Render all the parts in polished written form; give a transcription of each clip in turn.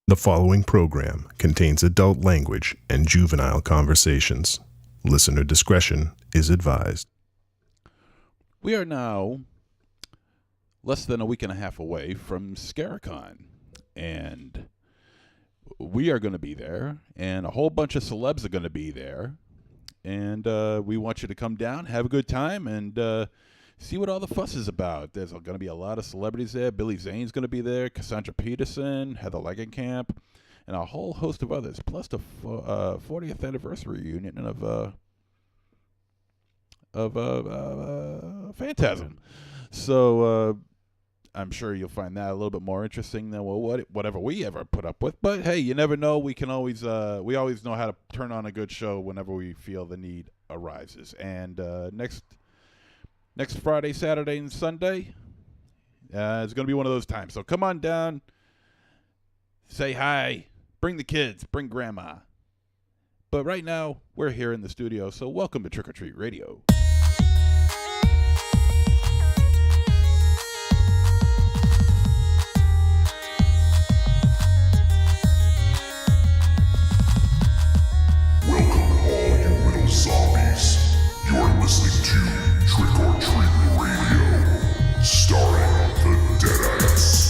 The following program contains adult language and juvenile conversations. Listener discretion is advised. We are now less than a week and a half away from Scaricon, and we are going to be there, and a whole bunch of celebs are going to be there, and we want you to come down, have a good time, and see what all the fuss is about. There's going to be a lot of celebrities there. Billy Zane's going to be there, Cassandra Peterson, Heather Langenkamp, and a whole host of others, plus the 40th anniversary reunion of Phantasm. So I'm sure you'll find that a little bit more interesting than whatever we ever put up with. But hey, you never know. We always know how to turn on a good show whenever we feel the need arises. And next Friday, Saturday, and Sunday, it's going to be one of those times. So come on down, say hi, bring the kids, bring grandma. But right now, we're here in the studio, so welcome to Trick or Treat Radio. Welcome all you little zombies. You're listening to Trick or Treat Radio, starring the Deadites.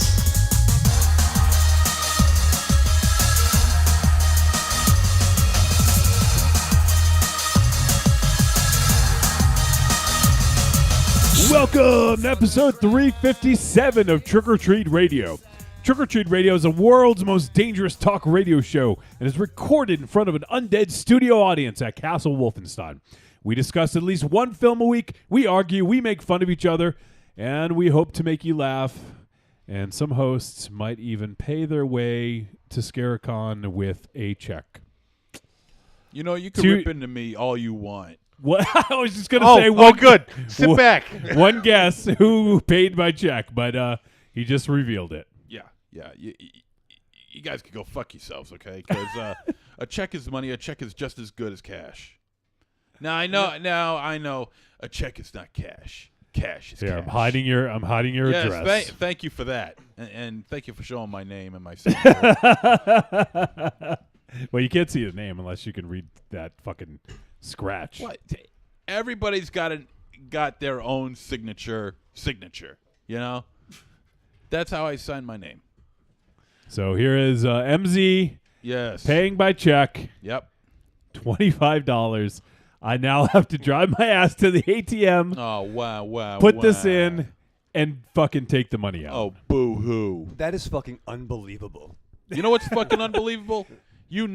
Welcome to episode 357 of Trick or Treat Radio. Trick or Treat Radio is the world's most dangerous talk radio show and is recorded in front of an undead studio audience at Castle Wolfenstein. We discuss at least one film a week, we argue, we make fun of each other, and we hope to make you laugh. And some hosts might even pay their way to Scaricon with a check. You know, you can rip into me all you want. What? I was just going to say one. Oh, good. Sit back. One guess who paid my check, but he just revealed it. Yeah. You guys can go fuck yourselves, okay? Because a check is money. A check is just as good as cash. Now I know. A check is not cash. Cash is Here, cash. I'm hiding your address. Yes, thank you for that, and thank you for showing my name and my signature. Well, you can't see the name unless you can read that fucking scratch. What? Everybody's got their own signature. You know, that's how I sign my name. So here is MZ. Yes. Paying by check. Yep. $25. I now have to drive my ass to the ATM. Oh wow! Put this in and fucking take the money out. Oh boo hoo! That is fucking unbelievable. You know what's fucking unbelievable? You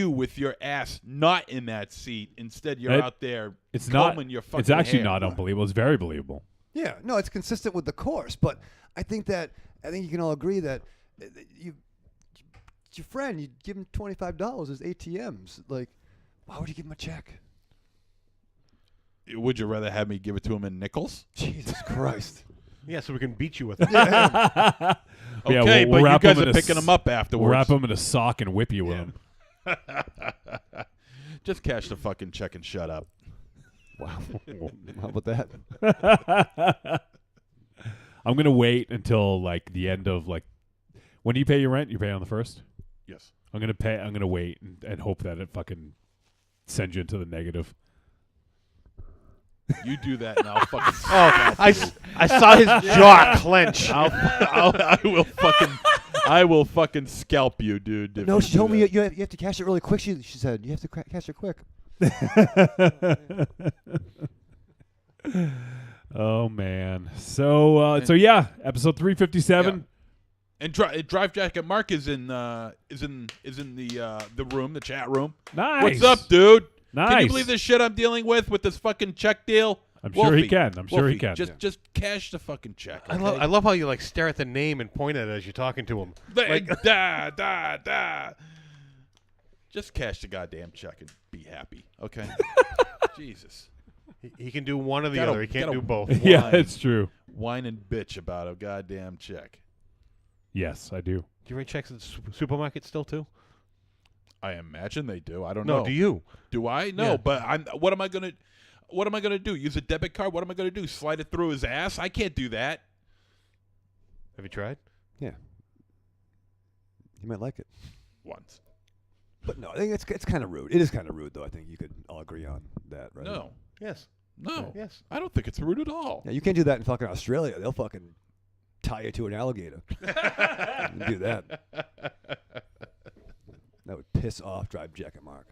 with your ass not in that seat. Instead, you're out there combing your fucking It's actually hair. not unbelievable. It's very believable. Yeah, no, it's consistent with the course, but I think you can all agree that your friend, you give him $25 as ATMs. Like, why would you give him a check? Would you rather have me give it to him in nickels? Jesus Christ. Yeah, so we can beat you with it. Okay, we'll but wrap you guys him are in a picking them up afterwards. We'll wrap him in a sock and whip you with him. Just cash the fucking check and shut up. Wow. How about that? I'm going to wait until like the end of like when do you pay your rent? You pay on the 1st? Yes. I'm going to wait and hope that it fucking sends you into the negative. You do that and I'll fucking I saw his jaw clench. I will fucking scalp you, dude. No, she told me you have to cash it really quick. She said you have to cash it quick. Oh man. So yeah, episode 357. Yeah. And Drive Jacket Mark is in the room, the chat room. Nice. What's up, dude? Nice. Can you believe this shit I'm dealing with this fucking check deal? I'm sure he can. Wolfie, just cash the fucking check. Okay? I love how you like stare at the name and point at it as you're talking to him. Just cash the goddamn check and be happy, okay? Jesus. He can do one or the other. He can't do both. Yeah, it's true. Whine and bitch about a goddamn check. Yes, I do. Do you write checks at the supermarket still too? I imagine they do. I don't No, know. do you? Do I? No, Yeah. but what am I gonna do? Use a debit card? What am I gonna do? Slide it through his ass? I can't do that. Have you tried? Yeah. You might like it. Once. But no, I think it's kind of rude. It is kind of rude, though. I think you could all agree on that, right? No. Yes. No. Yes. I don't think it's rude at all. Yeah, you can't do that in fucking Australia. They'll fucking tie you to an alligator. You can do that. That would piss off Drive Jacket Mark.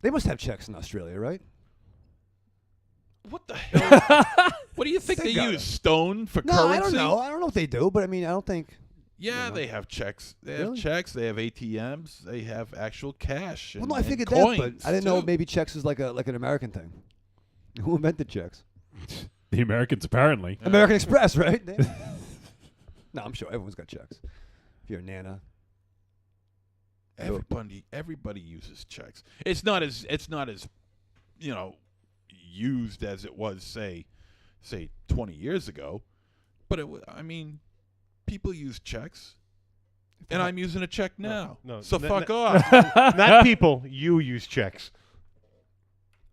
They must have checks in Australia, right? What the hell? What do you think They they gotta. use? Stone for No, currency? I don't know. I don't know what they do, but I mean, I don't think. Yeah, You know. they have checks. They have Really? checks. They have ATMs. They have actual cash. Well, And, no, I and figured coins that, but I didn't know too. maybe checks is like an American thing. Who invented checks? The Americans, apparently. American Express, right? No, I'm sure everyone's got checks. If you're a nana. Everybody uses checks. It's not as used as it was say 20 years ago, but people use checks. And I'm using a check now. no, so n- fuck n- off. Not people. You use checks.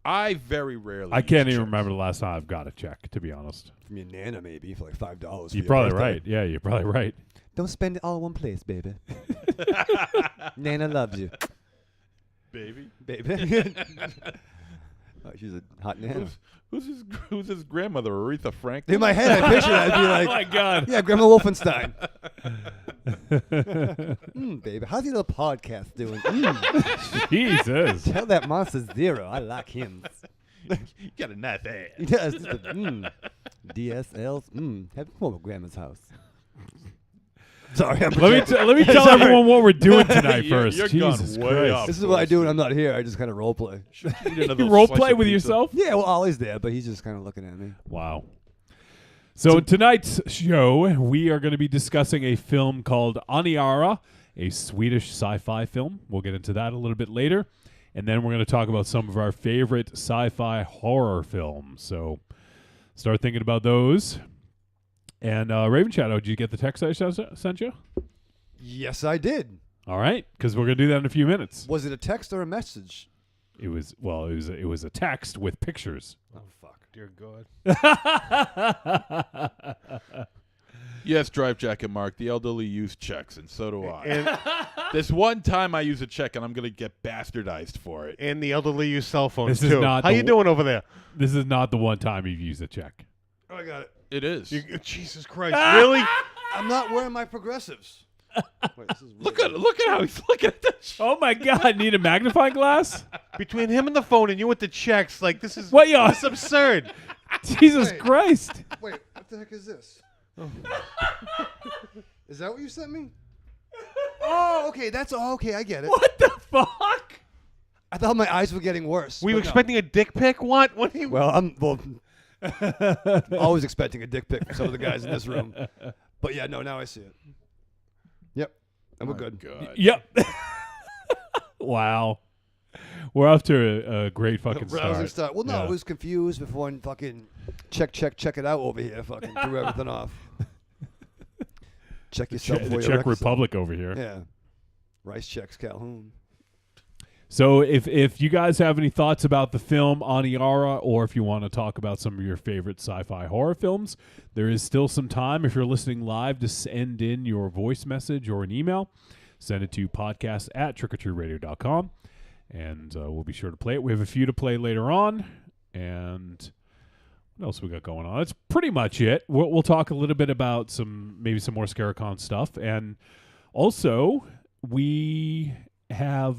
I very rarely I can't use even checks. remember the last time I've got a check, to be honest. From your nana, maybe, for like $5. for You're your probably birthday. right. Yeah, you're probably right. Don't spend it all in one place, baby. Nana loves you. Baby. Baby. Oh, she's a hot nana. Who's his grandmother, Aretha Franklin? In my head, I picture that. I'd be like, Oh my God. yeah, Grandma Wolfenstein. Baby, how's your little podcast doing? Jesus. Tell that Monster Zero I like him. You got a nice ass. He does. DSLs. Have come over to Grandma's house. Sorry, I'm Let me tell Sorry. everyone what we're doing tonight You're- first. you're gone Jesus way Christ. off. This is what I do when I'm not here. I just kind of role play. You role play with yourself? Yeah, well, Ollie's there, but he's just kind of looking at me. Wow. So in tonight's show, we are going to be discussing a film called Aniara, a Swedish sci-fi film. We'll get into that a little bit later. And then we're going to talk about some of our favorite sci-fi horror films. So start thinking about those. And Raven Shadow, did you get the text I sent you? Yes, I did. All right, because we're going to do that in a few minutes. Was it a text or a message? It was a text with pictures. Oh, fuck. Dear God. Yes, Drive Jacket Mark. The elderly use checks, and so do I. And, This one time I use a check, and I'm going to get bastardized for it. and the elderly use cell phones, This is too. not How the you w- doing over there? This is not the one time you've used a check. Oh, I got it. It is. Jesus Christ. Really? I'm not wearing my progressives. Wait, this is Look at how he's looking at this. Oh my God! Need a magnifying glass? Between him and the phone and you with the checks, like, this is What, yo? this is absurd. Jesus Christ! Wait, what the heck is this? Is that what you sent me? Oh, okay. Okay. I get it. What the fuck? I thought my eyes were getting worse. Were you but no. expecting a dick pic? What? What? Are you, Well, I'm always expecting a dick pic from some of the guys in this room. But yeah, no, now I see it. Yep. And we're good. God. Yep. Wow. We're off to a great fucking Browsing start. start. Well, no, Yeah. I was confused before and fucking check it out over here. Fucking threw everything off. Check yourself the before you Czech wreck yourself. Republic over here. Yeah. Rice checks Calhoun. So if you guys have any thoughts about the film Aniara, or if you want to talk about some of your favorite sci-fi horror films, there is still some time. If you're listening live, to send in your voice message or an email. Send it to podcast@trickortreatradio.com, and we'll be sure to play it. We have a few to play later on, and what else we got going on? That's pretty much it. We'll talk a little bit about maybe some more Scaricon stuff, and also we have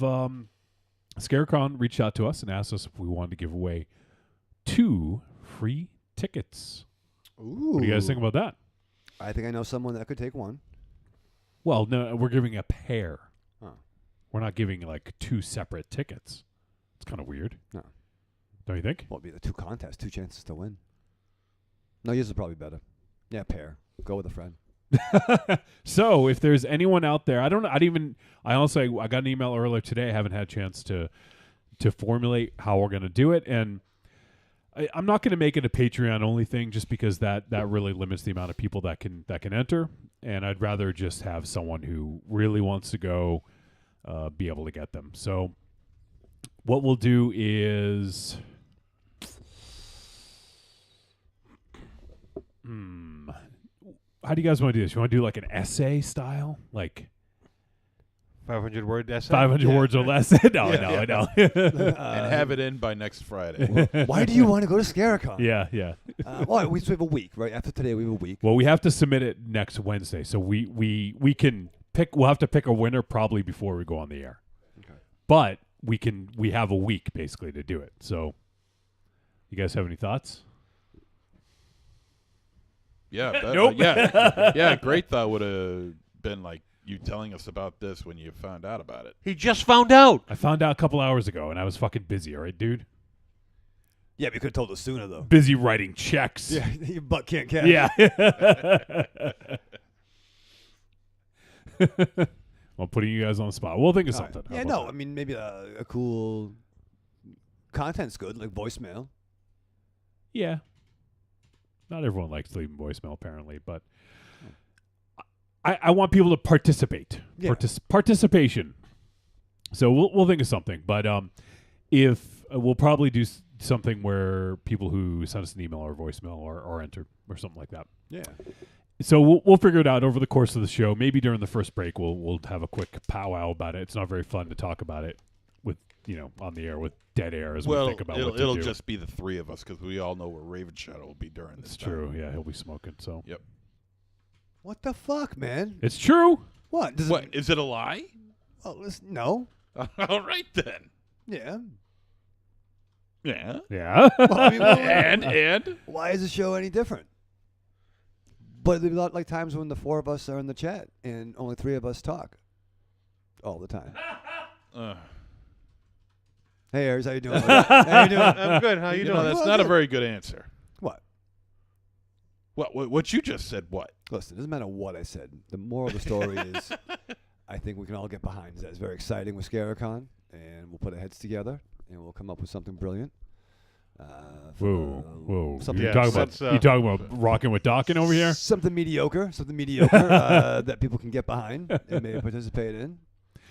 Scaricon reached out to us and asked us if we wanted to give away 2 free tickets. Ooh. What do you guys think about that? I think I know someone that could take one. Well, no, we're giving a pair. Huh. We're not giving like 2 separate tickets. It's kind of weird. No. Don't you think? Well, it'd be the 2 contests, 2 chances to win. No, yours is probably better. Yeah, pair. Go with a friend. So if there's anyone out there, I honestly got an email earlier today. I haven't had a chance to formulate how we're going to do it, and I'm not going to make it a Patreon only thing just because that really limits the amount of people that can enter, and I'd rather just have someone who really wants to go be able to get them. So what we'll do is how do you guys want to do this? You want to do like an essay style? Like 500-word essay. 500 words or less. No. And have it in by next Friday. Why do you want to go to Scarecon? Yeah. All right, we have a week, right? After today, we have a week. Well, we have to submit it next Wednesday, so we can pick. We'll have to pick a winner probably before we go on the air. Okay. But we have a week basically to do it. So, you guys have any thoughts? Yeah. Nope. Yeah. Great thought would have been like you telling us about this when you found out about it. He just found out. I found out a couple hours ago, and I was fucking busy. All right, dude. Yeah, but you could have told us sooner, though. Busy writing checks. Yeah, your butt can't catch. Yeah. Well, putting you guys on the spot. We'll think of something. How Yeah, about no, that? I mean, maybe a cool content's good, like voicemail. Yeah. Not everyone likes leaving voicemail, apparently, but I want people to participate. Yeah. Participation. So we'll think of something, but if we'll probably do something where people who send us an email or voicemail or enter or something like that. Yeah. So we'll figure it out over the course of the show. Maybe during the first break we'll have a quick powwow about it. It's not very fun to talk about it with on the air with dead air as we think about what to it'll do. just be the three of us because we all know where Raven Shadow will be during this. It's true. Yeah, he'll be smoking. So Yep. What the fuck, man? it's true. What? Does What it? is it a lie? Oh, listen, no. All right then. Yeah. Yeah. Yeah. Well, I mean, And why is the show any different? But there's a lot like times when the four of us are in the chat and only three of us talk all the time. Hey, Aries, how you doing? How you doing? I'm good. How you know, doing? that's Well, not a good. very good answer. What? What you just said? What? Listen, it doesn't matter what I said. The moral of the story is I think we can all get behind that. It's very exciting with Scarecon, and we'll put our heads together, and we'll come up with something brilliant. Whoa. Something You Yeah, talking let's, about you talking about rocking with Dawkin over here? Something mediocre that people can get behind and maybe participate in.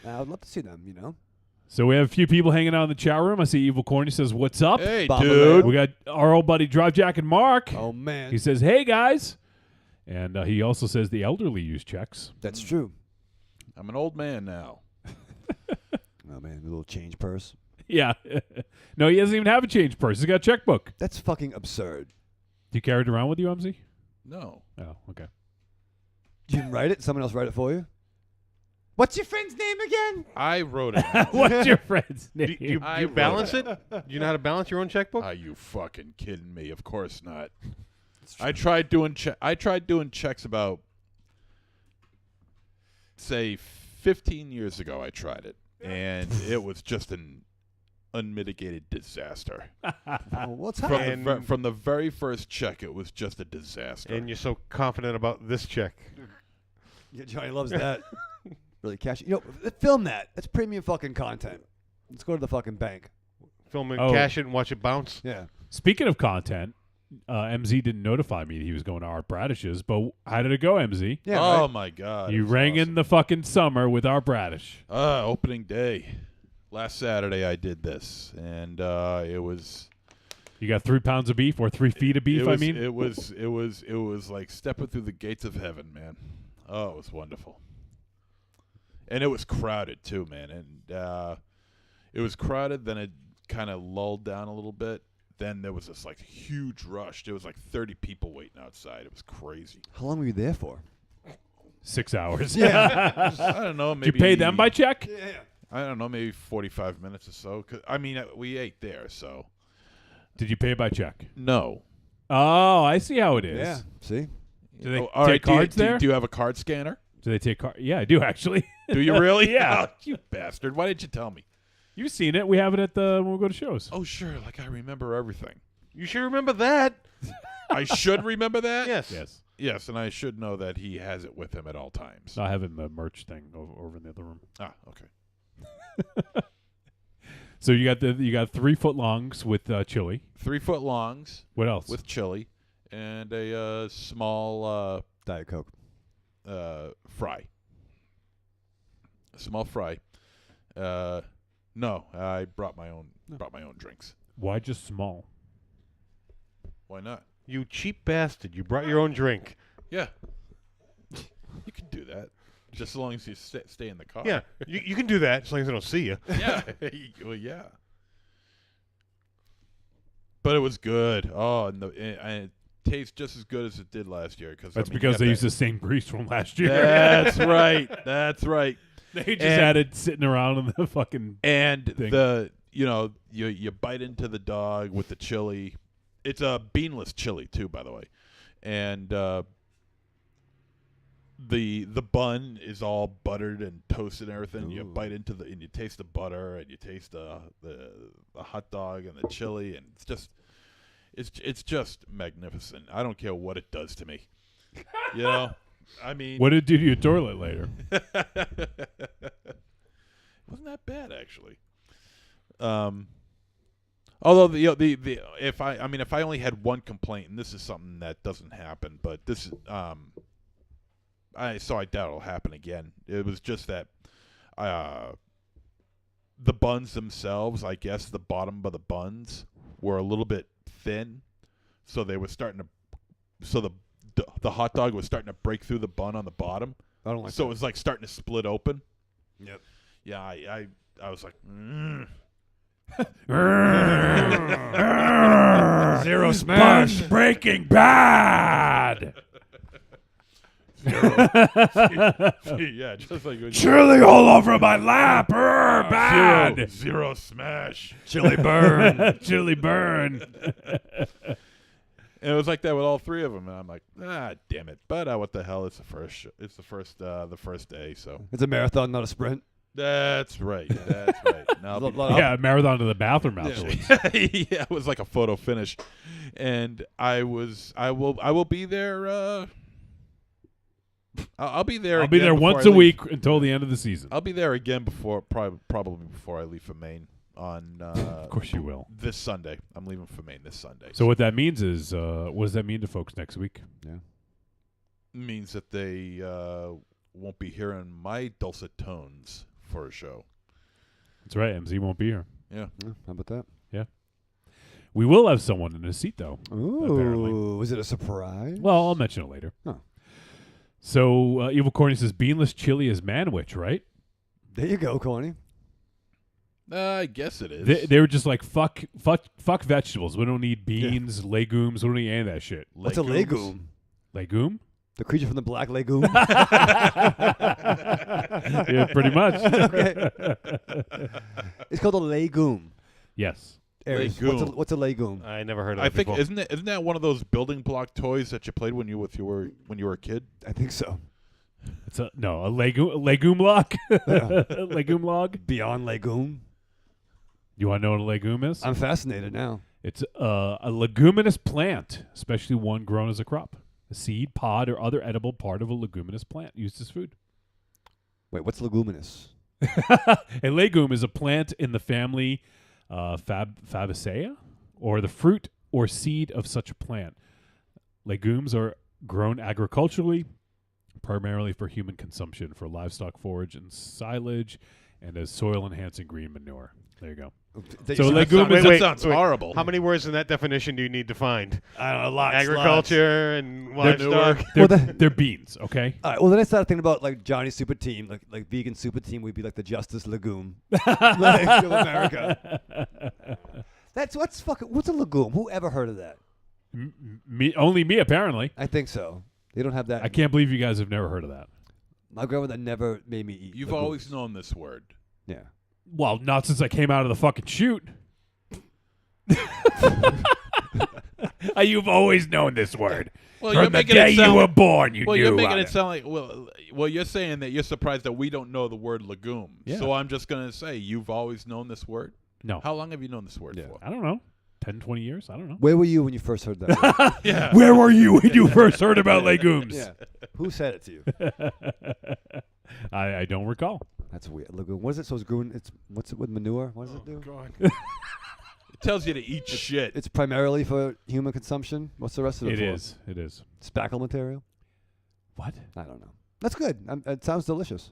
I'd love to see them, So we have a few people hanging out in the chat room. I see Evil Corny says, "What's up?" Hey, Bob dude. We got our old buddy Drive Jack and Mark. Oh, man. He says, "Hey guys," and he also says the elderly use checks. That's true. I'm an old man now. Oh, man, a little change purse. Yeah. No, he doesn't even have a change purse. He's got a checkbook. That's fucking absurd. Do you carry it around with you, MZ? No. Oh, okay. You didn't write it? Someone else write it for you? What's your friend's name again? I wrote it. What's your friend's name? Do you I wrote balance it. it? Do you know how to balance your own checkbook? Are you fucking kidding me? Of course not. I tried doing checks about, say, 15 years ago. I tried it, and it was just an unmitigated disaster. What's happening? From the very first check, it was just a disaster. And you're so confident about this check. Yeah, Johnny loves that. Really cash. Film that. That's premium fucking content. Let's go to the fucking bank. Film and Oh. cash it and watch it bounce. Yeah. Speaking of content, MZ didn't notify me that he was going to Art Bradish's, but how did it go, MZ? Yeah. oh right? my God! You it was rang awesome. in the fucking summer with Art Bradish. Opening day. Last Saturday I did this, and it was. You got 3 pounds of beef or 3 feet of beef, it was, I mean? it was like stepping through the gates of heaven, man. Oh, it was wonderful. And it was crowded too, man. And it was crowded. Then it kind of lulled down a little bit. Then there was this like huge rush. There was like 30 people waiting outside. It was crazy. How long were you there for? 6 hours. Yeah. I don't know. Maybe Did you pay them by check? Yeah. I don't know. Maybe 45 minutes or so. 'Cause, I mean, we ate there, so Did you pay by check? no. Oh, I see how it is. Yeah. See? Do they all take do you- cards there? Do you have a card scanner? Do they take cards? Yeah, I do actually. Do you really? Yeah. Oh, you bastard! Why didn't you tell me? You've seen it. We have it at when we go to shows. Oh, sure. Like I remember everything. You should remember that. I should remember that. Yes. Yes. Yes, and I should know that he has it with him at all times. I have it in the merch thing over in the other room. Ah, okay. So you got 3 foot longs with chili. 3 foot longs What else? with chili and a small Diet Coke. fry. A small fry. No, I brought my own drinks. Why just small? Why not? You cheap bastard. You brought your own drink. Yeah. You can do that. Just as long as you stay in the car. Yeah, you can do that as long as I don't see you. Yeah. Well, yeah. But it was good. Oh, and it tastes just as good as it did last year. That's because they used the same grease from last year. That's right. That's right. They just had it sitting around in the fucking And thing. you bite into the dog with the chili. It's a beanless chili too, by the way. And the bun is all buttered and toasted and everything. Ooh. You bite into and you taste the butter and you taste the hot dog and the chili, and it's just magnificent. I don't care what it does to me. I mean, What did it do to your toilet later? wasn't that bad actually. Although if I only had one complaint, and this is something that doesn't happen, but this I doubt it'll happen again. It was just that the buns themselves, I guess the bottom of the buns were a little bit thin, so they were starting to, the hot dog was starting to break through the bun on the bottom. I don't like So that. it was like starting to split open. Yep. Yeah, I was like, Zero smash. Breaking Bad. yeah, just like Chili all over my lap. Bad. zero smash. Chili burn. Chili burn. And it was like that with all three of them, and I'm like, damn it! But what the hell? It's the first. It's the first day. So It's a marathon, not a sprint. that's right. That's right. Now, There's a lot of- Yeah, marathon to the bathroom afterwards. yeah, it was like a photo finish, and I will be there. I'll be there. I'll be again there before once I a leave. week until the end of the season. I'll be there again probably before I leave for Maine on. Of course you will. This Sunday. I'm leaving for Maine this Sunday. So what that means is, what does that mean to folks next week? Yeah. means that they won't be hearing my dulcet tones for a show. That's right. MZ won't be here. Yeah. Yeah, how about that? We will have someone in a seat, though. Ooh, was it a surprise? Well, I'll mention it later. Oh. So, Evil Corny says beanless chili is manwich, right? There you go, Corny. I guess it is. They were just like, fuck vegetables. We don't need beans, legumes. We don't need any of that shit. What's a legume? Legume? The creature from the black lagoon. Yeah, pretty much. Okay. It's called a legume. Yes. Aries, Legume. what's a legume? I never heard of I it think before. isn't that one of those building block toys that you played when you were a kid? I think so. It's a legume log. Yeah. Legume log. Beyond legume. You want to know what a legume is? I'm fascinated now. It's a leguminous plant, especially one grown as a crop. A seed, pod, or other edible part of a leguminous plant used as food. Wait, what's leguminous? A legume is a plant in the family Fabaceae, or the fruit or seed of such a plant. Legumes are grown agriculturally, primarily for human consumption, for livestock forage and silage, and as soil-enhancing green manure. There you go. So legume is Wait, sounds wait. horrible. How many words in that definition do you need to find? I don't know, lots. Agriculture and livestock. They're beans, okay? All right, well, then I started thinking about like Johnny's Super Team, like vegan Super Team would be like the Justice Legume, like of America. What's a legume? Who ever heard of that? Only me, apparently. I think so. They don't have that. I can't believe you guys have never heard of that. My grandmother never made me eat. You've legumes. always known this word. Yeah. Well, not since I came out of the fucking chute. You've always known this word. Well, From you're the making day it sound you were like- born, you Well, knew you're making about it sound like well, you're saying that you're surprised that we don't know the word legume. Yeah. So I'm just gonna say you've always known this word. No. How long have you known this word Yeah. for? I don't know. 10, 20 years? I don't know. Where were you when you first heard that? word? Yeah. Where were you when you first heard about legumes? Yeah. Who said it to you? I don't recall. That's weird. Legume. What is it? So it's green. What's it with manure? What does it do? It tells you to eat shit. It's primarily for human consumption. What's the rest of it for? It is. Spackle material? What? I don't know. That's good. It sounds delicious.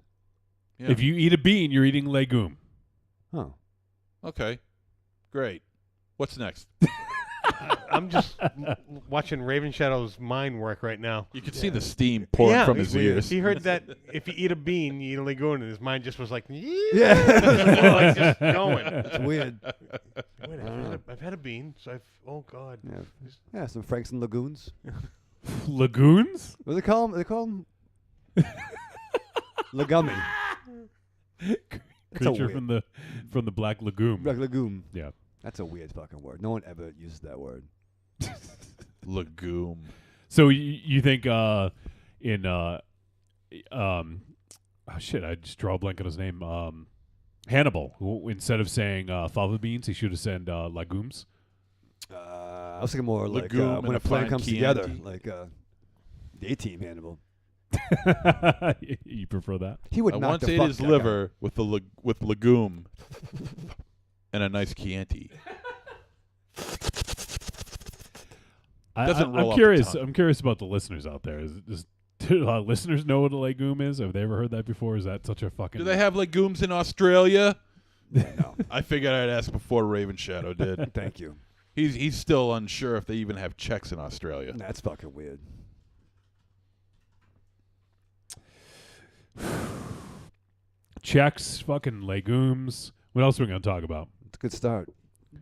Yeah. If you eat a bean, you're eating legume. Oh. Okay. Great. What's next? I'm just watching Raven Shadow's mind work right now. You could see the steam pouring from his ears. He heard that if you eat a bean, you eat a lagoon, and his mind just was like, Yeah. like just going. It's weird. Wait, I've had a bean, so oh God. Yeah, some Franks and Lagoons. Lagoons? What do they call them? They call them Legummy. That's a Creature weird- from the Black Lagoon. Black Lagoon. Yeah. That's a weird fucking word. No one ever uses that word. Legume. So you think in oh shit, I just draw a blank on his name. Hannibal, who, instead of saying fava beans, he should have said legumes. I was thinking more like Legume when and a plan fine comes Chianti. together, like the A-Team Hannibal. You prefer that? He would I knock once the ate fuck his that liver with with legume and a nice Chianti. Doesn't roll I'm off the curious. tongue. I'm curious about the listeners out there. Do listeners know what a legume is? Have they ever heard that before? Is that such a fucking? Do they have legumes in Australia? guy. No, I figured I'd ask before Raven Shadow did. thank you. He's still unsure if they even have checks in Australia. That's fucking weird. Checks, fucking legumes. What else are we going to talk about? It's a good start.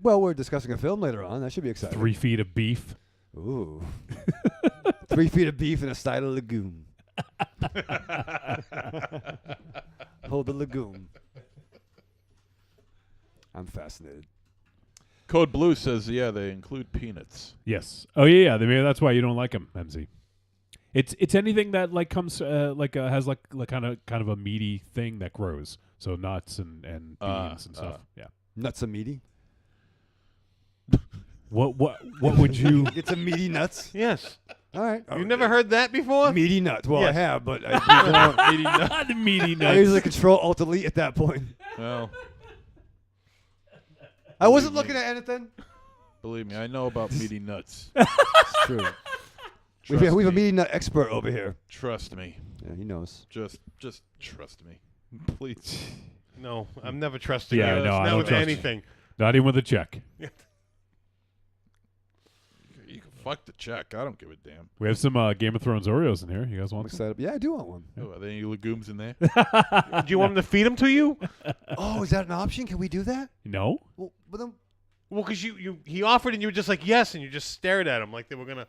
Well, we're discussing a film later on. That should be exciting. 3 feet of beef. Ooh. 3 feet of beef in a side of legume. Hold the legume. I'm fascinated. Code Blue says, yeah, they include peanuts. Yes. Oh yeah. Maybe that's why you don't like them, MZ. It's anything that like comes has like kind of a meaty thing that grows. So nuts and beans and stuff. Yeah. Nuts are meaty. What would you? Get some meaty nuts. Yes. All right. You've never heard that before? Meaty nuts. Well, Yes. I have, but I, Meaty nuts. The meaty I nuts. usually control Alt-Delete at that point. Well, I wasn't looking at anything. believe me, I know about meaty nuts. It's true. we Trust have a me. meaty nut expert over here. Trust me. Yeah, he knows. Just trust me. Please. No, I'm never trusting Yeah, you. no, I Not don't with trust you. anything. Not even with a check. You can fuck the check. I don't give a damn. We have some Game of Thrones Oreos in here. You guys I'm want some? excited. Yeah, I do want one. Oh, are there any legumes in there? Do you want him to feed them to you? Oh, is that an option? Can we do that? No. Well, but then, Well, because he offered and you were just like yes, and you just stared at him like they were gonna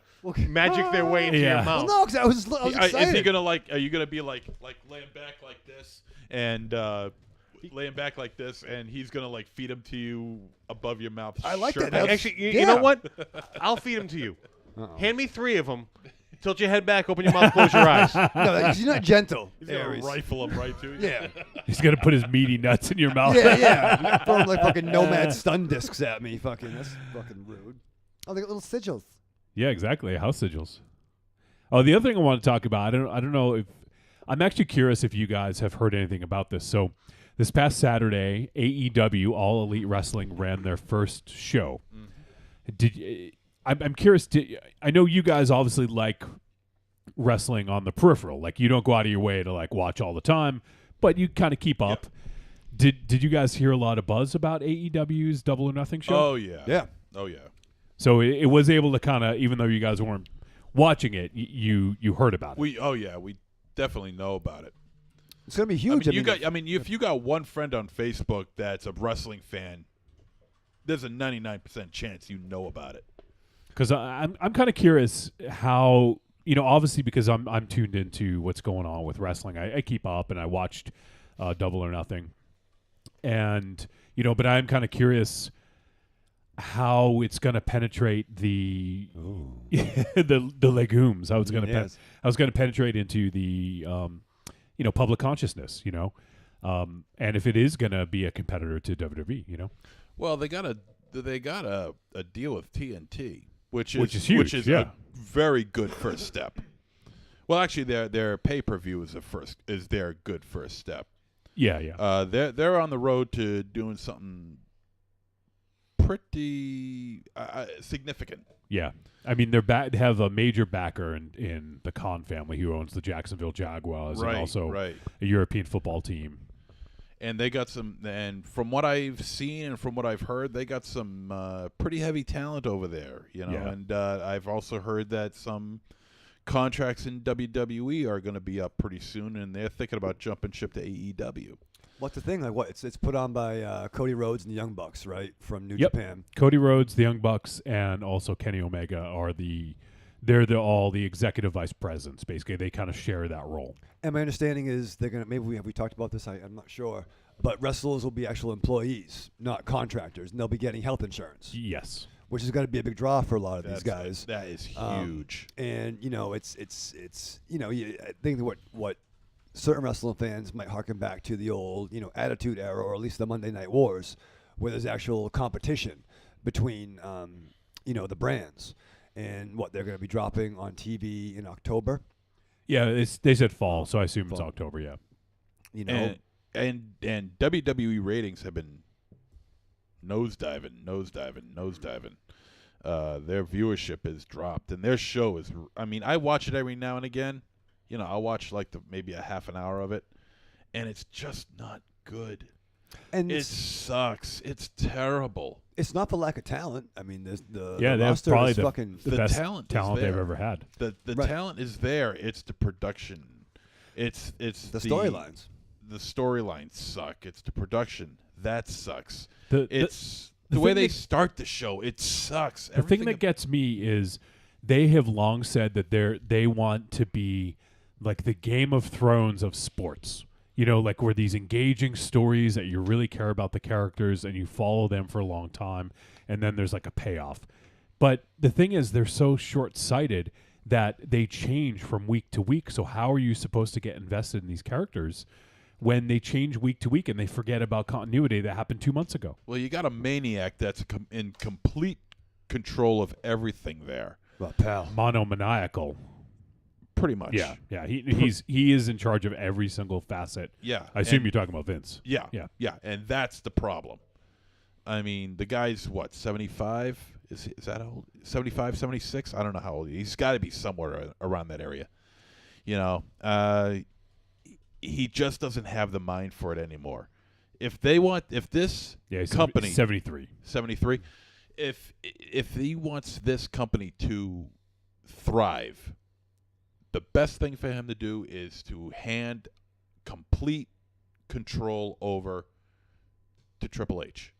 magic their way into Yeah. your mouth. well, no, because I was excited. Is he gonna are you gonna be like laying back like this and laying back like this, and he's gonna like feed him to you above your mouth? I like that. shirtless? Actually, you Yeah. know what? I'll feed them to you. Uh-oh. Hand me 3 of them. Tilt your head back, open your mouth, close your eyes. No, 'cause you're not gentle. He's gonna Aries. rifle him right to you. Yeah. He's gonna put his meaty nuts in your mouth. Yeah. Throwing like fucking nomad stun discs at me. Fucking, that's fucking rude. Oh, they got little sigils. Yeah, exactly. House sigils. Oh, the other thing I want to talk about, I don't know if I'm actually curious if you guys have heard anything about this. So, this past Saturday, AEW All Elite Wrestling ran their first show. I'm curious. I know you guys obviously like wrestling on the peripheral. Like you don't go out of your way to like watch all the time, but you kind of keep up. Did you guys hear a lot of buzz about AEW's Double or Nothing show? Oh yeah. Yeah. Oh yeah. So it was able to kind of, even though you guys weren't watching it, you heard about it. We definitely know about it. It's gonna be huge. If you got one friend on Facebook that's a wrestling fan, there's a 99% chance you know about it. Because I'm kind of curious how, obviously because I'm tuned into what's going on with wrestling. I keep up and I watched Double or Nothing, and but I'm kind of curious how it's going to penetrate the the legumes. How it's going to Yes. how it's going to penetrate into the public consciousness. And if it is going to be a competitor to WWE. Well, they got a deal with TNT, which Which is is huge, which is yeah. a very good first step. Well, actually, their pay-per-view is their good first step. Yeah. They're on the road to doing something pretty significant. Yeah. I mean, they have a major backer in the Khan family who owns the Jacksonville Jaguars and also right. a European football team. And they got some, and from what I've seen and from what I've heard, they got some pretty heavy talent over there, you know. Yeah. And I've also heard that some contracts in WWE are going to be up pretty soon, and they're thinking about jumping ship to AEW. What's the thing? Like what? It's put on by Cody Rhodes and the Young Bucks, right? From New Yep. Japan. Cody Rhodes, the Young Bucks, and also Kenny Omega are all the executive vice presidents. Basically, they kind of share that role. And my understanding is they're gonna maybe we talked about this. I'm not sure, but wrestlers will be actual employees, not contractors, and they'll be getting health insurance, Yes. which is going to be a big draw for a lot of these guys. That is huge. And you know, it's you know, I think that what certain wrestling fans might harken back to the old, you know, Attitude Era, or at least the Monday Night Wars, where there's actual competition between you know, the brands, and what they're going to be dropping on TV in October. Yeah, they said fall, so I assume it's Fall. October. Yeah. You know, And WWE ratings have been nosediving. Their viewership has dropped, and their show is. I mean, I watch it every now and again. You know, I'll watch like maybe a half an hour of it, and it's just not good. and It sucks. It's terrible. it's not for lack of talent. I mean, the Yeah, they have roster probably is the fucking The best talent is talent they've there. ever had. The Right. talent is there. It's the production. It's the storylines. The storylines suck. It's the production that sucks. The The way thing they that- start the show. It sucks. The thing that gets me is they have long said that they want to be like the Game of Thrones of sports. You know, like where these engaging stories that you really care about the characters and you follow them for a long time, and then there's like a payoff. But the thing is, they're so short-sighted that they change from week to week. So how are you supposed to get invested in these characters when they change week to week and they forget about continuity that happened 2 months ago? Well, you got a maniac that's in complete control of everything there. Well, pal. Monomaniacal. Pretty much. Yeah. He is in charge of every single facet. Yeah. I assume and- you're talking about Vince. Yeah. Yeah. Yeah. And that's the problem. I mean, the guy's what, 75? Is that old? 75, 76? I don't know how old he is. He's got to be somewhere around that area. You know, he just doesn't have the mind for it anymore. If this Yeah, he's company 73. 73, if he wants this company to thrive, the best thing for him to do is to hand complete control over to Triple H.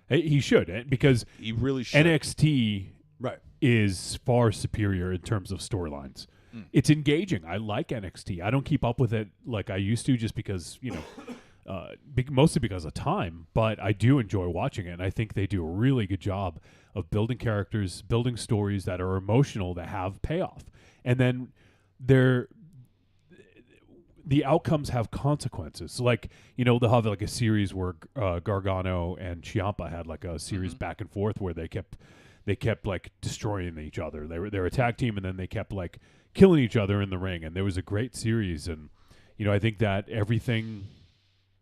He should, because He really should. NXT Right. is far superior in terms of storylines. Mm. It's engaging. I like NXT. I don't keep up with it like I used to just because, you know, mostly because of time, but I do enjoy watching it, and I think they do a really good job of building characters, building stories that are emotional, that have payoff. And then the outcomes have consequences. So like, you know, they'll have like a series where Gargano and Ciampa had like a series back and forth where they kept like destroying each other. They were a tag team, and then they kept like killing each other in the ring, and there was a great series. And you know, I think that everything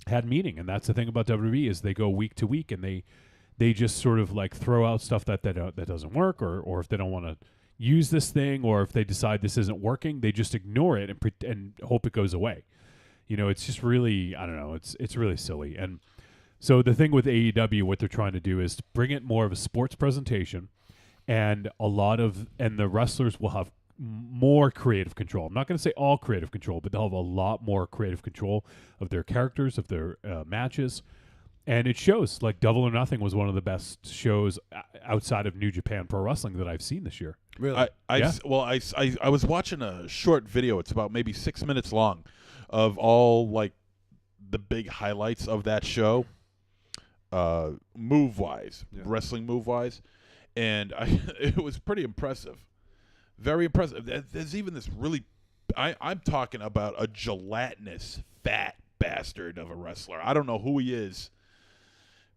had meaning, and that's the thing about WWE is they go week to week, and they just sort of like throw out stuff that doesn't work, or if they don't want to use this thing, or if they decide this isn't working, they just ignore it and hope it goes away. You know, it's just really, I don't know, it's really silly. And so the thing with AEW, what they're trying to do is to bring it more of a sports presentation, and the wrestlers will have more creative control. I'm not going to say all creative control, but they'll have a lot more creative control of their characters, of their matches. And it shows. Like Double or Nothing was one of the best shows outside of New Japan Pro Wrestling that I've seen this year. Really? I was watching a short video. It's about maybe 6 minutes long, of all like the big highlights of that show, move wise, wrestling move wise, and it was pretty impressive, very impressive. There's even this really, I'm talking about a gelatinous fat bastard of a wrestler. I don't know who he is,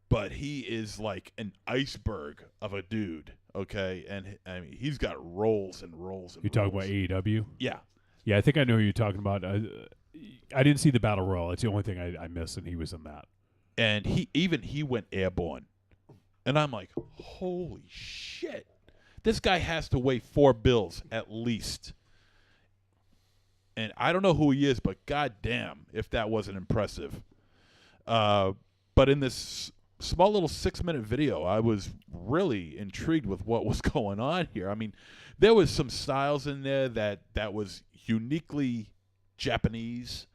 but he is like an iceberg of a dude. Okay, and I mean he's got rolls and rolls and. You talking about AEW? Yeah. Yeah, I think I know who you're talking about. I didn't see the Battle Royal. It's the only thing I missed, and he was in that. And he went airborne, and I'm like, holy shit, this guy has to weigh 4 bills at least. And I don't know who he is, but goddamn, if that wasn't impressive. But in this small little 6-minute video, I was really intrigued with what was going on here. I mean, there was some styles in there that was uniquely Japanese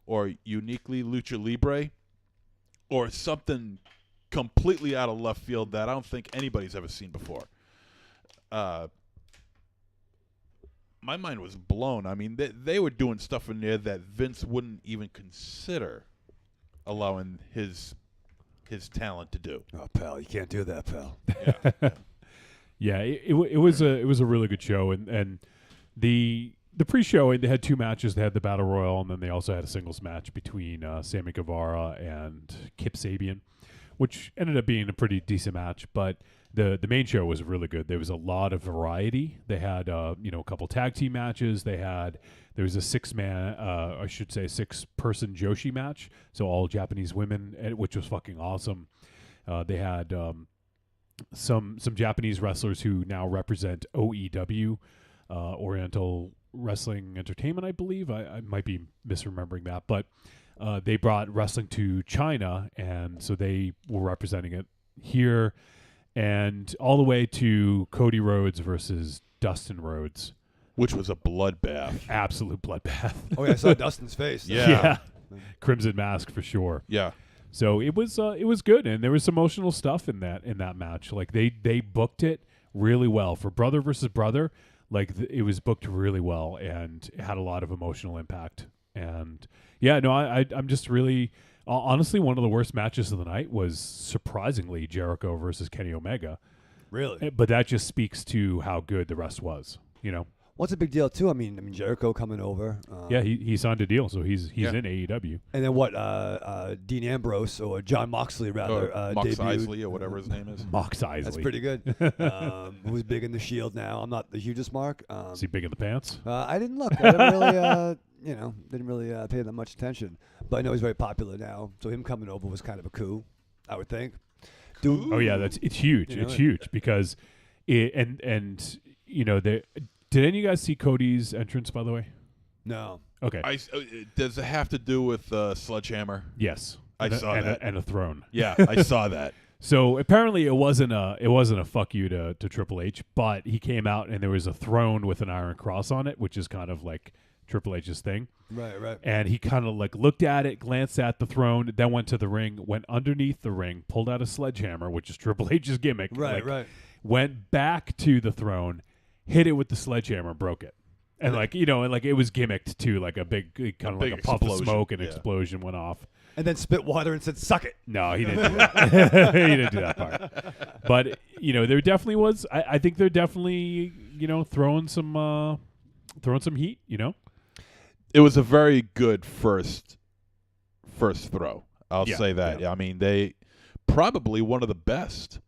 or uniquely lucha libre or something completely out of left field that I don't think anybody's ever seen before. My mind was blown. I mean, they were doing stuff in there that Vince wouldn't even consider allowing his talent to do. Oh, pal, you can't do that, pal. Yeah. Yeah, it was a really good show, and the pre-show, they had 2 matches. They had the Battle Royal, and then they also had a singles match between Sammy Guevara and Kip Sabian, which ended up being a pretty decent match. But the main show was really good. There was a lot of variety. They had a couple tag team matches. There was a 6-person Joshi match, so all Japanese women, which was fucking awesome. They had some Japanese wrestlers who now represent OEW, Oriental Wrestling Entertainment, I believe. I might be misremembering that, but they brought wrestling to China, and so they were representing it here, and all the way to Cody Rhodes versus Dustin Rhodes. Which was a bloodbath. Absolute bloodbath. Oh, yeah, I saw Dustin's face. Yeah. Crimson Mask for sure. Yeah. So it was good, and there was some emotional stuff in that match. Like they booked it really well for brother versus brother. Like it was booked really well, and it had a lot of emotional impact. And yeah, no, I'm just really honestly, one of the worst matches of the night was surprisingly Jericho versus Kenny Omega. Really? But that just speaks to how good the rest was. What's a big deal too? I mean Jericho coming over. Yeah, he signed a deal, so he's in AEW. And then what? Dean Ambrose or John Moxley rather Mox debuted. Isley or whatever his name is. Mox Isley. That's pretty good. Who's big in the Shield now? I'm not the hugest mark. Is he big in the pants? I didn't look. I didn't really pay that much attention. But I know he's very popular now. So him coming over was kind of a coup, I would think. Oh yeah, it's huge. It's huge because did any of you guys see Cody's entrance, by the way? No. Okay. Does it have to do with Sledgehammer? Yes. I saw that. And a throne. Yeah, I saw that. So apparently it wasn't a fuck you to Triple H, but he came out and there was a throne with an iron cross on it, which is kind of like Triple H's thing. Right. And he kind of like looked at it, glanced at the throne, then went to the ring, went underneath the ring, pulled out a sledgehammer, which is Triple H's gimmick. Right. Went back to the throne, hit it with the sledgehammer, broke it. And it was gimmicked too, like a big kind of like a puff of smoke and explosion went off. And then spit water and said, "Suck it." No, he didn't do that. He didn't do that part. But there definitely was. I think they're definitely throwing some heat. It was a very good first throw. I'll say that. Yeah. I mean, they probably one of the best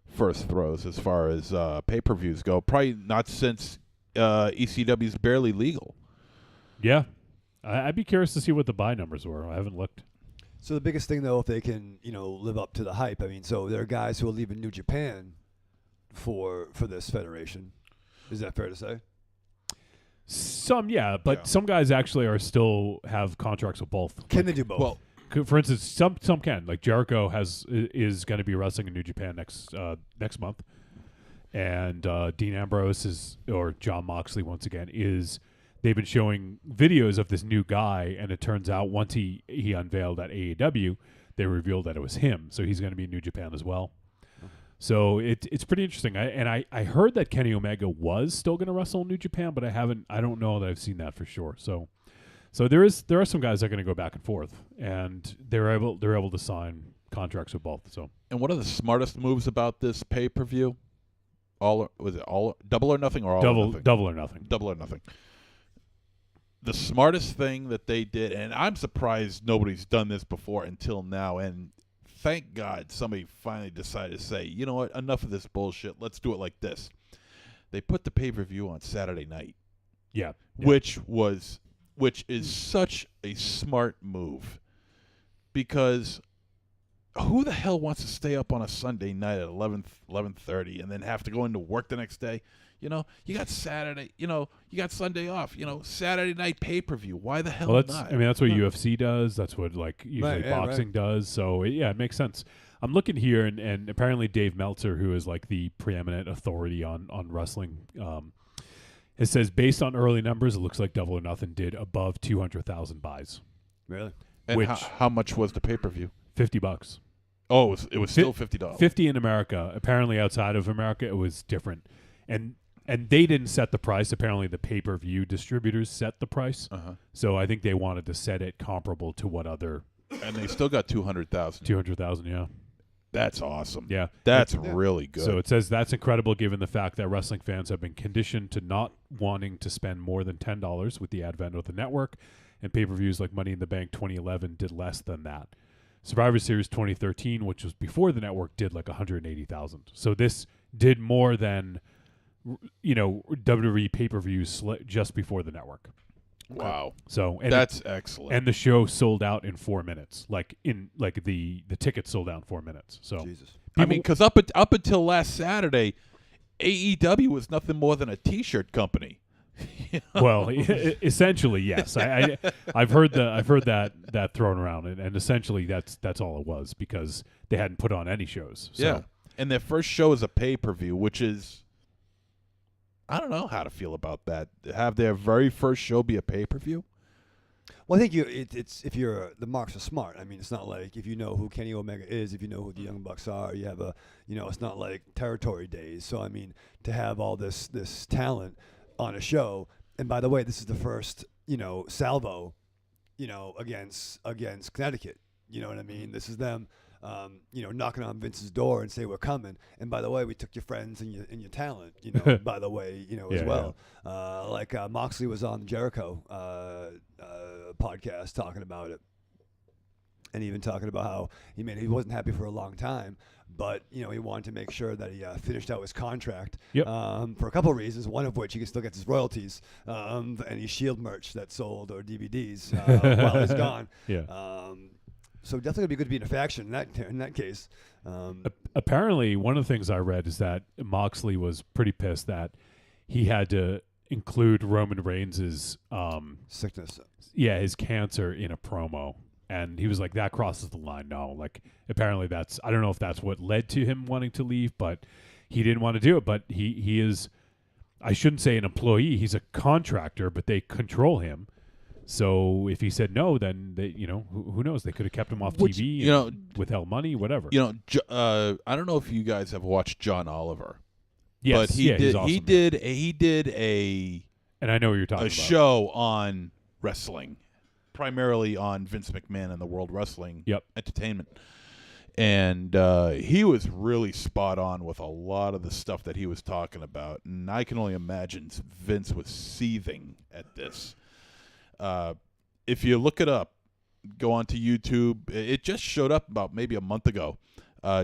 first throws as far as pay-per-views go. Probably not since ECW's Barely Legal. Yeah. I'd be curious to see what the buy numbers were. I haven't looked. So the biggest thing, though, if they can, live up to the hype. I mean, so there are guys who are leaving New Japan for this federation. Is that fair to say? Some, yeah, but some guys actually still have contracts with both. Can they do both? Well, for instance, some can. Like Jericho is going to be wrestling in New Japan next month, and Dean Ambrose or John Moxley once again is. They've been showing videos of this new guy, and it turns out once he unveiled at AEW, they revealed that it was him. So he's going to be in New Japan as well. So it's pretty interesting. I heard that Kenny Omega was still going to wrestle in New Japan, but I don't know that I've seen that for sure. So there are some guys that are going to go back and forth, and they're able to sign contracts with both. So and one of the smartest moves about this pay-per-view, all Double or Nothing or all or nothing? Double or Nothing. Double or Nothing. The smartest thing that they did, and I'm surprised nobody's done this before until now, and thank God somebody finally decided to say, you know what, enough of this bullshit, let's do it like this. They put the pay-per-view on Saturday night. Yeah. Which is such a smart move, because who the hell wants to stay up on a Sunday night at 11:30 and then have to go into work the next day? You know, you got Saturday. You know, you got Sunday off. You know, Saturday night pay-per-view. Why the hell Well, not? that's what UFC does. That's what usually boxing does. So it makes sense. I'm looking here, and apparently Dave Meltzer, who is like the preeminent authority on wrestling, it says based on early numbers, it looks like Double or Nothing did above 200,000 buys. Really? And which- how much was the pay-per-view? $50. Oh, it was still $50. 50 in America. Apparently, outside of America, it was different, and they didn't set the price. Apparently, the pay-per-view distributors set the price. So I think they wanted to set it comparable to what other. And they still got 200,000. 200,000, yeah. That's awesome. Yeah. That's really good. So it says that's incredible given the fact that wrestling fans have been conditioned to not wanting to spend more than $10 with the advent of the network, and pay-per-views like Money in the Bank 2011 did less than that. Survivor Series 2013, which was before the network, did like 180,000. So this did more than, WWE pay-per-views just before the network. wow. So That's excellent. and the show sold out in 4 minutes. The tickets sold out in 4 minutes. So Jesus. I mean, because up until last Saturday, AEW was nothing more than a T-shirt company. well, essentially, yes. I've heard that thrown around, and essentially that's all it was because they hadn't put on any shows. So. Yeah. And their first show is a pay-per-view, which is, I don't know how to feel about that. Have their very first show be a pay-per-view? Well, I think it's if you're the marks are smart. I mean, it's not like if you know who Kenny Omega is, if you know who the Young Bucks are, you have it's not like territory days. So I mean, to have all this talent on a show, and by the way, this is the first salvo, against Connecticut. You know what I mean? This is them. Knocking on Vince's door and say we're coming. And by the way, we took your friends and your talent. By the way, as well. Like Moxley was on Jericho podcast talking about it, and even talking about how he wasn't happy for a long time, but he wanted to make sure that he finished out his contract. Yep. For a couple of reasons. One of which he can still get his royalties, any Shield merch that sold or DVDs while he's gone. Yeah. So definitely be good to be in a faction in that case. Apparently, one of the things I read is that Moxley was pretty pissed that he had to include Roman Reigns' sickness. Yeah, his cancer in a promo. And he was like, that crosses the line. No, like apparently I don't know if that's what led to him wanting to leave, but he didn't want to do it. But he is, I shouldn't say an employee. He's a contractor, but they control him. So if he said no, then they, who knows? They could have kept him off TV, withheld money, whatever. I don't know if you guys have watched John Oliver. Yes, but he's awesome, he did a and I know what you're talking about. show on wrestling, primarily on Vince McMahon and the World Wrestling Entertainment. And he was really spot on with a lot of the stuff that he was talking about. And I can only imagine Vince was seething at this. If you look it up, go onto YouTube. It just showed up about maybe a month ago.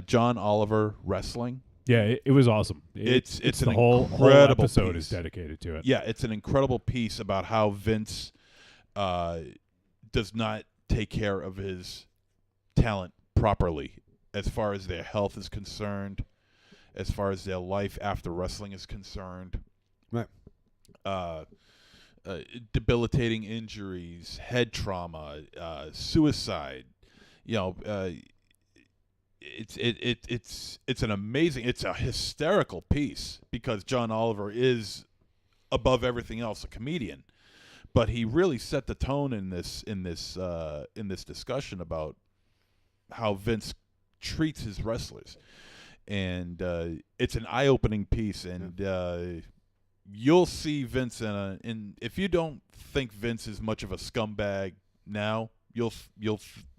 John Oliver Wrestling. Yeah, it was awesome. It's the an whole incredible episode piece. is dedicated to it. Yeah, it's an incredible piece about how Vince does not take care of his talent properly as far as their health is concerned, as far as their life after wrestling is concerned. Right. Debilitating injuries, head trauma, suicide. It's an amazing, it's a hysterical piece because John Oliver is above everything else a comedian, but he really set the tone in this discussion about how Vince treats his wrestlers, and it's an eye-opening piece, and you'll see Vince in if you don't think Vince is much of a scumbag now, you'll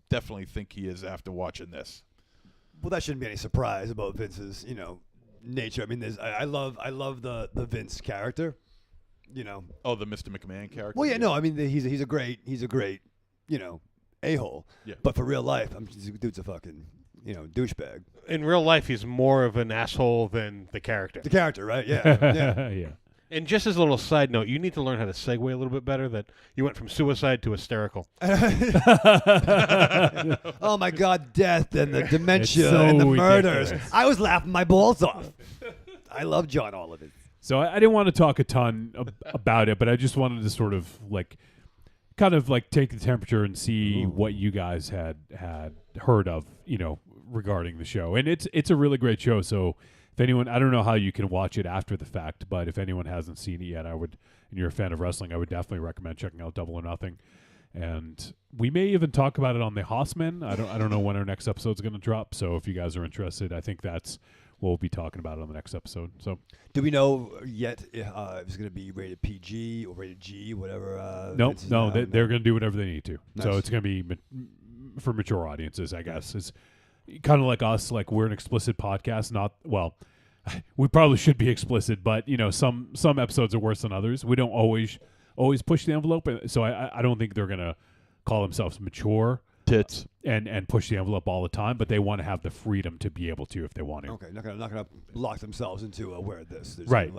definitely think he is after watching this. Well, that shouldn't be any surprise about Vince's, nature. I mean, I love the Vince character, Oh, the Mr. McMahon character. Well, yeah, no, I mean, he's a great, a-hole. Yeah. But for real life, dude's a fucking, douchebag. In real life, he's more of an asshole than the character. The character, right? Yeah. Yeah. Yeah. And just as a little side note, you need to learn how to segue a little bit better. That you went from suicide to hysterical. Oh my God, death and the dementia It's so and the murders. ridiculous. I was laughing my balls off. I love John Oliver. So I didn't want to talk a ton about it, but I just wanted to sort of kind of take the temperature and see what you guys had heard of, regarding the show. And it's a really great show. So if anyone, I don't know how you can watch it after the fact, but if anyone hasn't seen it yet, and you're a fan of wrestling, I would definitely recommend checking out Double or Nothing. And we may even talk about it on the Hossman. I don't know when our next episode's going to drop. So if you guys are interested, I think that's we'll be talking about it on the next episode. So, do we know yet if it's going to be rated PG or rated G, whatever? No, they're going to do whatever they need to. Nice. So it's going to be for mature audiences, I guess. It's kind of like us. Like we're an explicit podcast. We probably should be explicit, but some episodes are worse than others. We don't always push the envelope, so I don't think they're going to call themselves mature. Tits and push the envelope all the time, but they want to have the freedom to be able to if they want to. Okay, not gonna lock themselves into wear this. Right.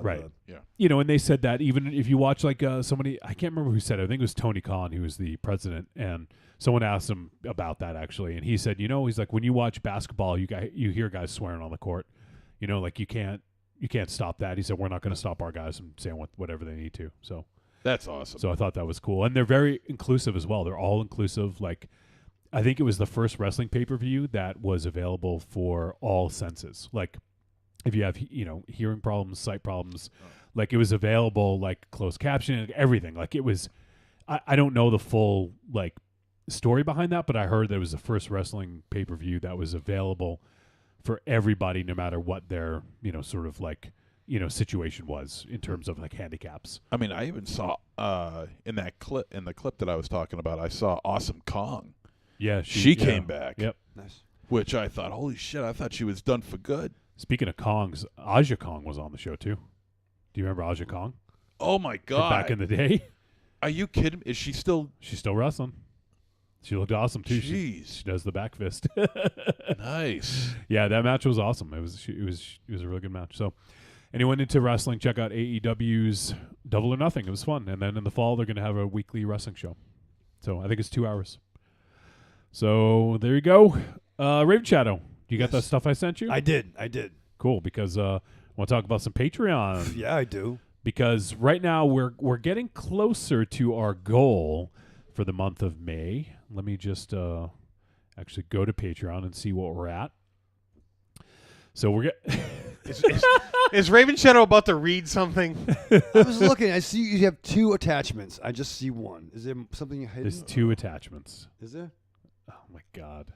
Yeah. And they said that even if you watch somebody, I can't remember who said it. I think it was Tony Khan, who was the president, and someone asked him about that actually, and he said, he's like, when you watch basketball, you hear guys swearing on the court, like you can't stop that. He said we're not going to stop our guys from saying whatever they need to. So that's awesome. So I thought that was cool, and they're very inclusive as well. They're all inclusive, I think it was the first wrestling pay-per-view that was available for all senses. Like, if you have, hearing problems, sight problems, it was available, closed captioning, everything. It was, I don't know the full, story behind that, but I heard that it was the first wrestling pay-per-view that was available for everybody, no matter what their, situation was in terms of, handicaps. I mean, I even saw, in the clip that I was talking about, I saw Awesome Kong. Yeah, she came back. Yep. Nice. Which I thought, holy shit, I thought she was done for good. Speaking of Kongs, Aja Kong was on the show too. Do you remember Aja Kong? Oh my god! Back in the day. Are you kidding? Is she still? She's still wrestling. She looked awesome too. Jeez. She does the back fist. Nice. Yeah, that match was awesome. It was a really good match. So, anyone into wrestling, check out AEW's Double or Nothing. It was fun. And then in the fall, they're going to have a weekly wrestling show. So I think it's 2 hours. So there you go. Raven Shadow, you got that stuff I sent you? I did. Cool, because I want to talk about some Patreon. Yeah, I do. Because right now we're getting closer to our goal for the month of May. Let me just actually go to Patreon and see what we're at. So we're Is Raven Shadow about to read something? I was looking. I see you have 2 attachments. I just see one. Is there something hidden? There's 2 attachments. Is there? Oh my god.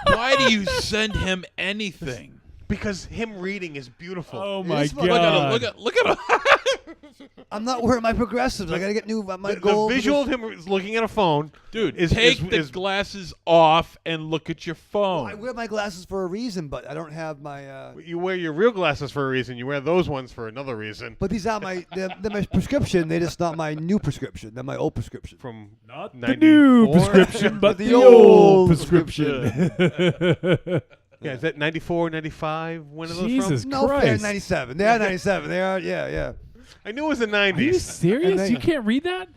Why do you send him anything? Because him reading is beautiful. Oh my is fun. god. Look at him. I'm not wearing my progressives. I got to get new. My The goal. visual of him is looking at a phone. Dude, is take the glasses off and look at your phone. I wear my glasses for a reason, but I don't have my. You wear your real glasses for a reason. You wear those ones for another reason. But these aren't my. They're my prescription. They're just not my new prescription. They're my old prescription. From Not the 94? new prescription, but The the old old prescription. Yeah, is that 94, 95? When are those Jesus from? No, fair. Christ. 97. They are 97. They are. Yeah. I knew it was the Are you 90s. serious? And You can't read that?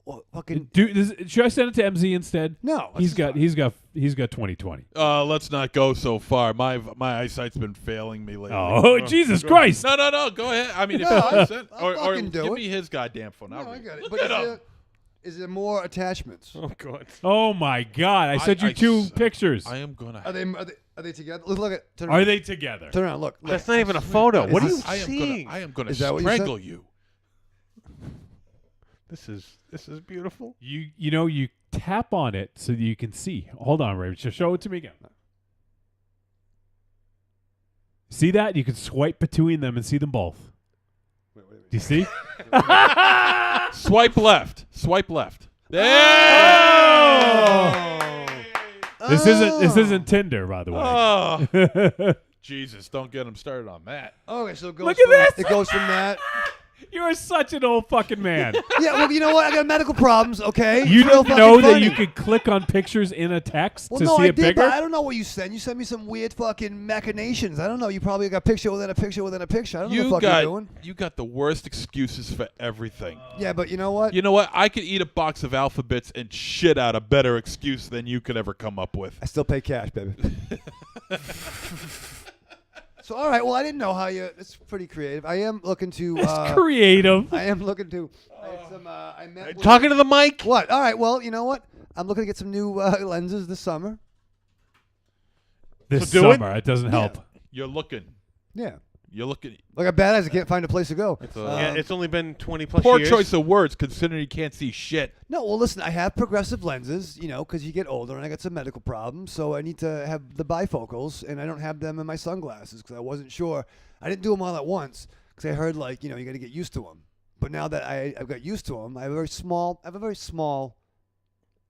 Well, fucking. Should I send it to MZ instead? No. He's got 2020. Let's not go so far. My eyesight's been failing me lately. Oh, Jesus Christ. No. Go ahead. I mean, if No, I send, I'll or fucking do give it. me his goddamn phone. No, I'll I read got it. Look But it up. is there more attachments? Oh, God. Oh my God! I sent you I 2 s- pictures. I am gonna. Are they together? Look at. Turn Are around. they together? Turn around. Look. That's not even a photo. What are you I am seeing? I am gonna Is that what you said? strangle you. This is beautiful. You tap on it so that you can see. Hold on, Raven. Just show it to me again. See that? You can swipe between them and see them both. Wait. Do you see? Swipe left. Swipe left. There. This isn't Tinder, by the way. Oh. Jesus, don't get him started on that. Okay, so it goes. Look at this! It goes from that. You are such an old fucking man. Yeah, well, you know what? I got medical problems. Okay. You It's real didn't know fucking that funny. you could click on pictures in a text Well, to no, see I it did, bigger? but I don't know what you sent. You sent me some weird fucking machinations. I don't know. You probably got picture within a picture within a picture. I don't know what the fuck you're doing. You got the worst excuses for everything. Yeah, but you know what? You know what? I could eat a box of alphabets and shit out a better excuse than you could ever come up with. I still pay cash, baby. So all right, well I didn't know how you. It's pretty creative. I am looking to. It's creative. I am looking to. I had some. I met. With, Talking to the mic. what? All right. Well, you know what? I'm looking to get some new lenses this summer. This So do it. summer, it doesn't help. You're looking. Yeah. You're looking. Like a badass, I can't find a place to go. Yeah, it's only been 20 plus Poor years. choice of words, considering you can't see shit. No, well, listen, I have progressive lenses, you know, because you get older and I got some medical problems, so I need to have the bifocals, and I don't have them in my sunglasses because I wasn't sure. I didn't do them all at once because I heard, like, you know, you got to get used to them. But now that I've got used to them, I have a very small,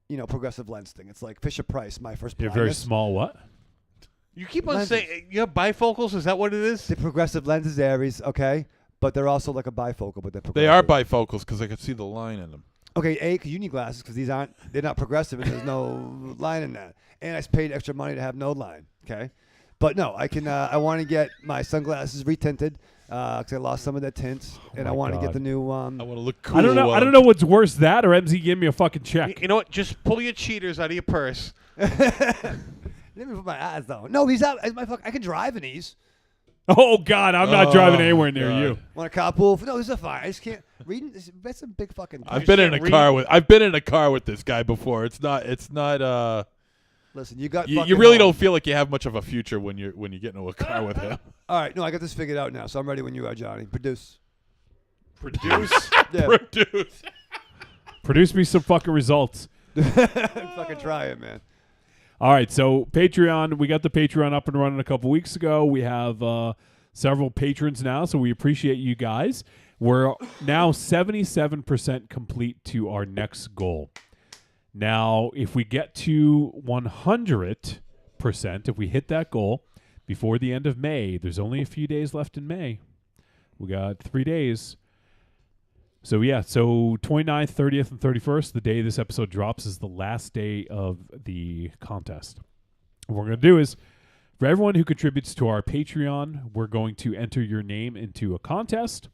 you know, progressive lens thing. It's like Fisher Price, my first You're blindness. very small. What? You keep on Lenses. saying you have bifocals. Is that what it is? The progressive lenses, Aries, okay? But they're also like a bifocal, but they're progressive. They are bifocals because I can see the line in them. Okay, because you need glasses because they're not progressive and there's no line in that. And I paid extra money to have no line, okay? But no, I can. I want to get my sunglasses retinted because I lost some of their tints, and I my want to get God. the new. I want to look cool. I don't know. I don't know what's worse, that or MZ give me a fucking check. You know what? Just pull your cheaters out of your purse. Let me put my eyes though. No, these out. I can drive in these. Oh God, I'm not driving anywhere near God. you. Want a carpool? No, these are fine. I just can't. Reading. That's a big fucking. I've been in a read. car with. I've been in a car with this guy before. It's not. Listen, you got. You fucking really home. don't feel like you have much of a future when you get into a car with him. All right, no, I got this figured out now, so I'm ready when you are, Johnny. Produce. Produce. Yeah. Produce. Produce me some fucking results. Fucking try it, man. All right, so Patreon, we got the Patreon up and running a couple weeks ago. We have several patrons now, so we appreciate you guys. We're now 77% complete to our next goal. Now, if we get to 100%, if we hit that goal before the end of May, there's only a few days left in May. We got 3 days. So, yeah, so 29th, 30th, and 31st, the day this episode drops, is the last day of the contest. What we're going to do is, for everyone who contributes to our Patreon, we're going to enter your name into a contest.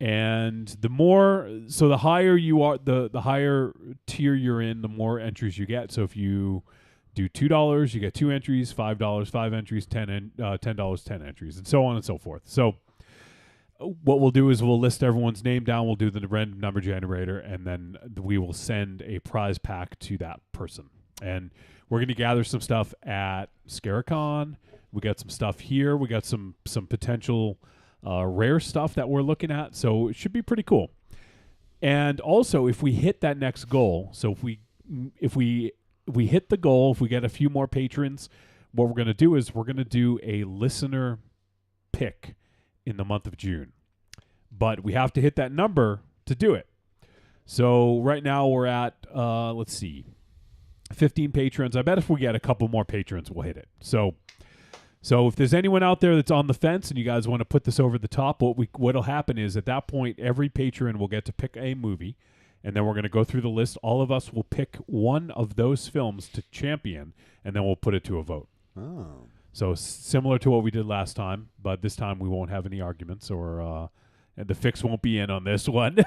And the higher you are, the higher tier you're in, the more entries you get. So if you do $2, you get 2 entries, $5, 5 entries, $10, 10 entries, and so on and so forth. So what we'll do is we'll list everyone's name down, we'll do the random number generator, and then we will send a prize pack to that person. And we're going to gather some stuff at Scaricon. We got some stuff here. We got some potential rare stuff that we're looking at. So it should be pretty cool. And also, if we hit that next goal, so if we hit the goal, if we get a few more patrons, what we're going to do is we're going to do a listener pick in the month of June. But we have to hit that number to do it. So right now we're at, let's see, 15 patrons. I bet if we get a couple more patrons, we'll hit it. So if there's anyone out there that's on the fence and you guys want to put this over the top, what'll happen is at that point, every patron will get to pick a movie, and then we're going to go through the list. All of us will pick one of those films to champion, and then we'll put it to a vote. Oh. So similar to what we did last time, but this time we won't have any arguments, or and the fix won't be in on this one.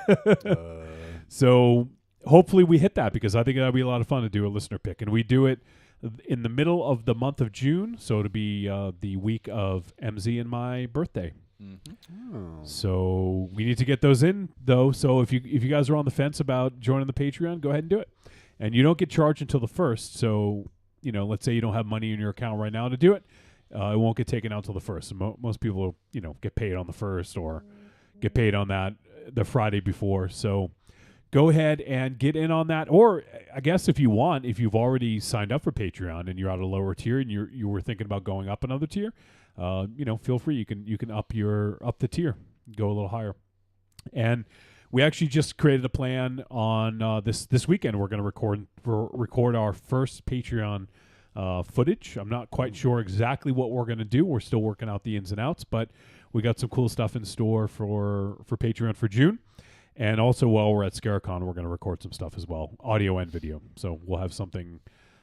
So hopefully we hit that, because I think that'll be a lot of fun to do a listener pick, and we do it in the middle of the month of June, so it'll be the week of MZ and my birthday. Mm-hmm. Oh. So we need to get those in, though. So if you guys are on the fence about joining the Patreon, go ahead and do it. And you don't get charged until the 1st. So, you know, let's say you don't have money in your account right now to do it. It won't get taken out until the 1st. So most people, you know, get paid on the 1st or get paid on the Friday before. So go ahead and get in on that. Or I guess if you want, if you've already signed up for Patreon and you're at a lower tier and you were thinking about going up another tier, you know, feel free. You can up the tier, go a little higher. And we actually just created a plan on this weekend. We're going to record our first Patreon footage. I'm not quite sure exactly what we're going to do. We're still working out the ins and outs, but we got some cool stuff in store for Patreon for June. And also, while we're at Scaricon, we're going to record some stuff as well, audio and video. So we'll have something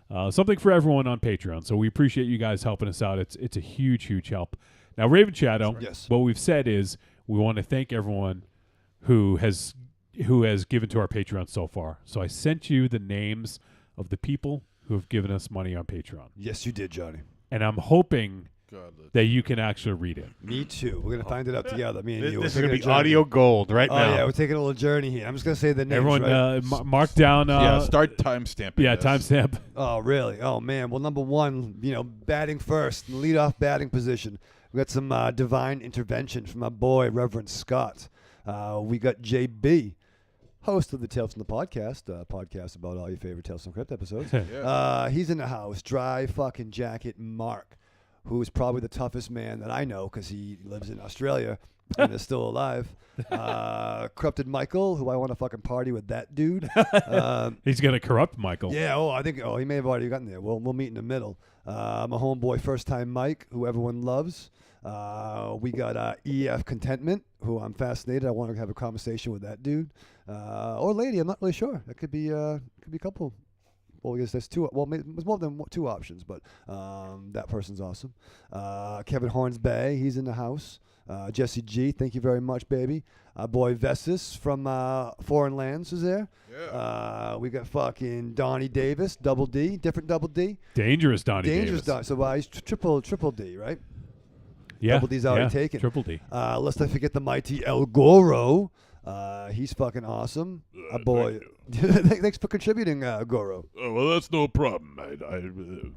for everyone on Patreon. So we appreciate you guys helping us out. It's a huge, huge help. Now, Raven Shadow, Yes. what we've said is we want to thank everyone who has given to our Patreon so far. So I sent you the names of the people who have given us money on Patreon. Yes, you did, Johnny. And I'm hoping God, that you can actually read it. Me too. We're gonna find it out together. Me and you. This We're is going to taking be a journey. audio gold right Oh now. yeah, we're taking a little journey here. I'm just gonna say the names. Everyone, right? mark down. yeah, start timestamping. Yeah, this. timestamp. Oh really? Oh man. Well, number one, batting first, leadoff batting position. We got some divine intervention from my boy Reverend Scott. We got JB, host of the Tales from the Podcast, podcast about all your favorite Tales from the Crypt episodes. He's in the house. Dry fucking jacket Mark, who is probably the toughest man that I know because he lives in Australia and is still alive. Corrupted Michael, who I want to fucking party with that dude. He's gonna corrupt Michael. Yeah, he may have already gotten there. We'll meet in the middle. My homeboy, First Time Mike, who everyone loves. We got EF Contentment, who I'm fascinated. I want to have a conversation with that dude. Or lady, I'm not really sure. That could be a couple. Well, I guess there's two. Well, there's more than two options, but that person's awesome. Kevin Hornsby, he's in the house. Jesse G, thank you very much, baby. Our boy Vessus from Foreign Lands is there. Yeah. We got fucking Donnie Davis, Double D, different Double D. Dangerous Donnie Dangerous Davis. Donnie. So he's triple D, right? Yeah, Double D's already taken. Triple D. Lest I forget the mighty El Goro. He's fucking awesome. A boy. Thanks for contributing, Goro. Oh, well, that's no problem.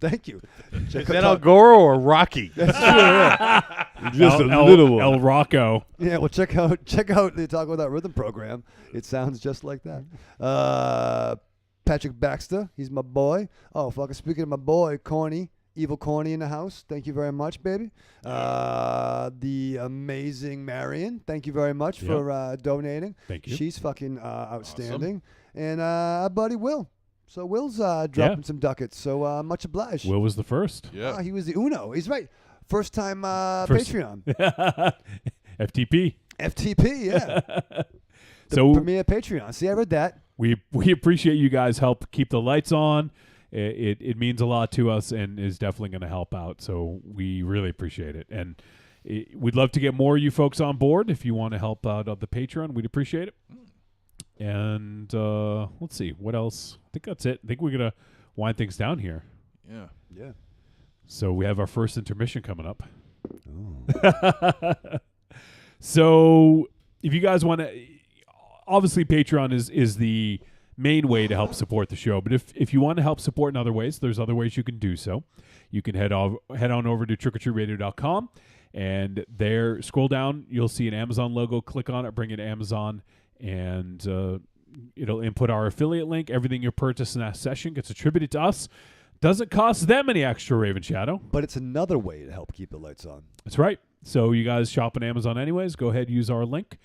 Thank you. Is that El Goro or Rocky? That's true, yeah. Just a little one. El Rocco. Yeah, well, check out the Talk About That Rhythm program. It sounds just like that. Patrick Baxter, he's my boy. Oh, fucking speaking of my boy, Corny, Evil Corny in the house. Thank you very much, baby. The amazing Marion, thank you very much for donating. Thank you. She's fucking outstanding. And our buddy Will. So Will's dropping some ducats. So much obliged. Will was the first. Yeah. He was the Uno. He's right. First time Patreon. FTP. FTP, yeah. So premier Patreon. See, I read that. we appreciate you guys help keep the lights on. It means a lot to us and is definitely going to help out. So we really appreciate it. And we'd love to get more of you folks on board. If you want to help out on the Patreon, we'd appreciate it. And let's see. What else? I think that's it. I think we're going to wind things down here. Yeah. Yeah. So we have our first intermission coming up. So if you guys want to, obviously Patreon is the main way to help support the show. But if you want to help support in other ways, there's other ways you can do so. You can head on over to trickortreatradio.com, and there, scroll down, you'll see an Amazon logo. Click on it, bring it to Amazon, and it'll input our affiliate link. Everything you purchase in that session gets attributed to us. Doesn't cost them any extra, Raven Shadow. But it's another way to help keep the lights on. That's right. So you guys shop on Amazon anyways. Go ahead, use our link.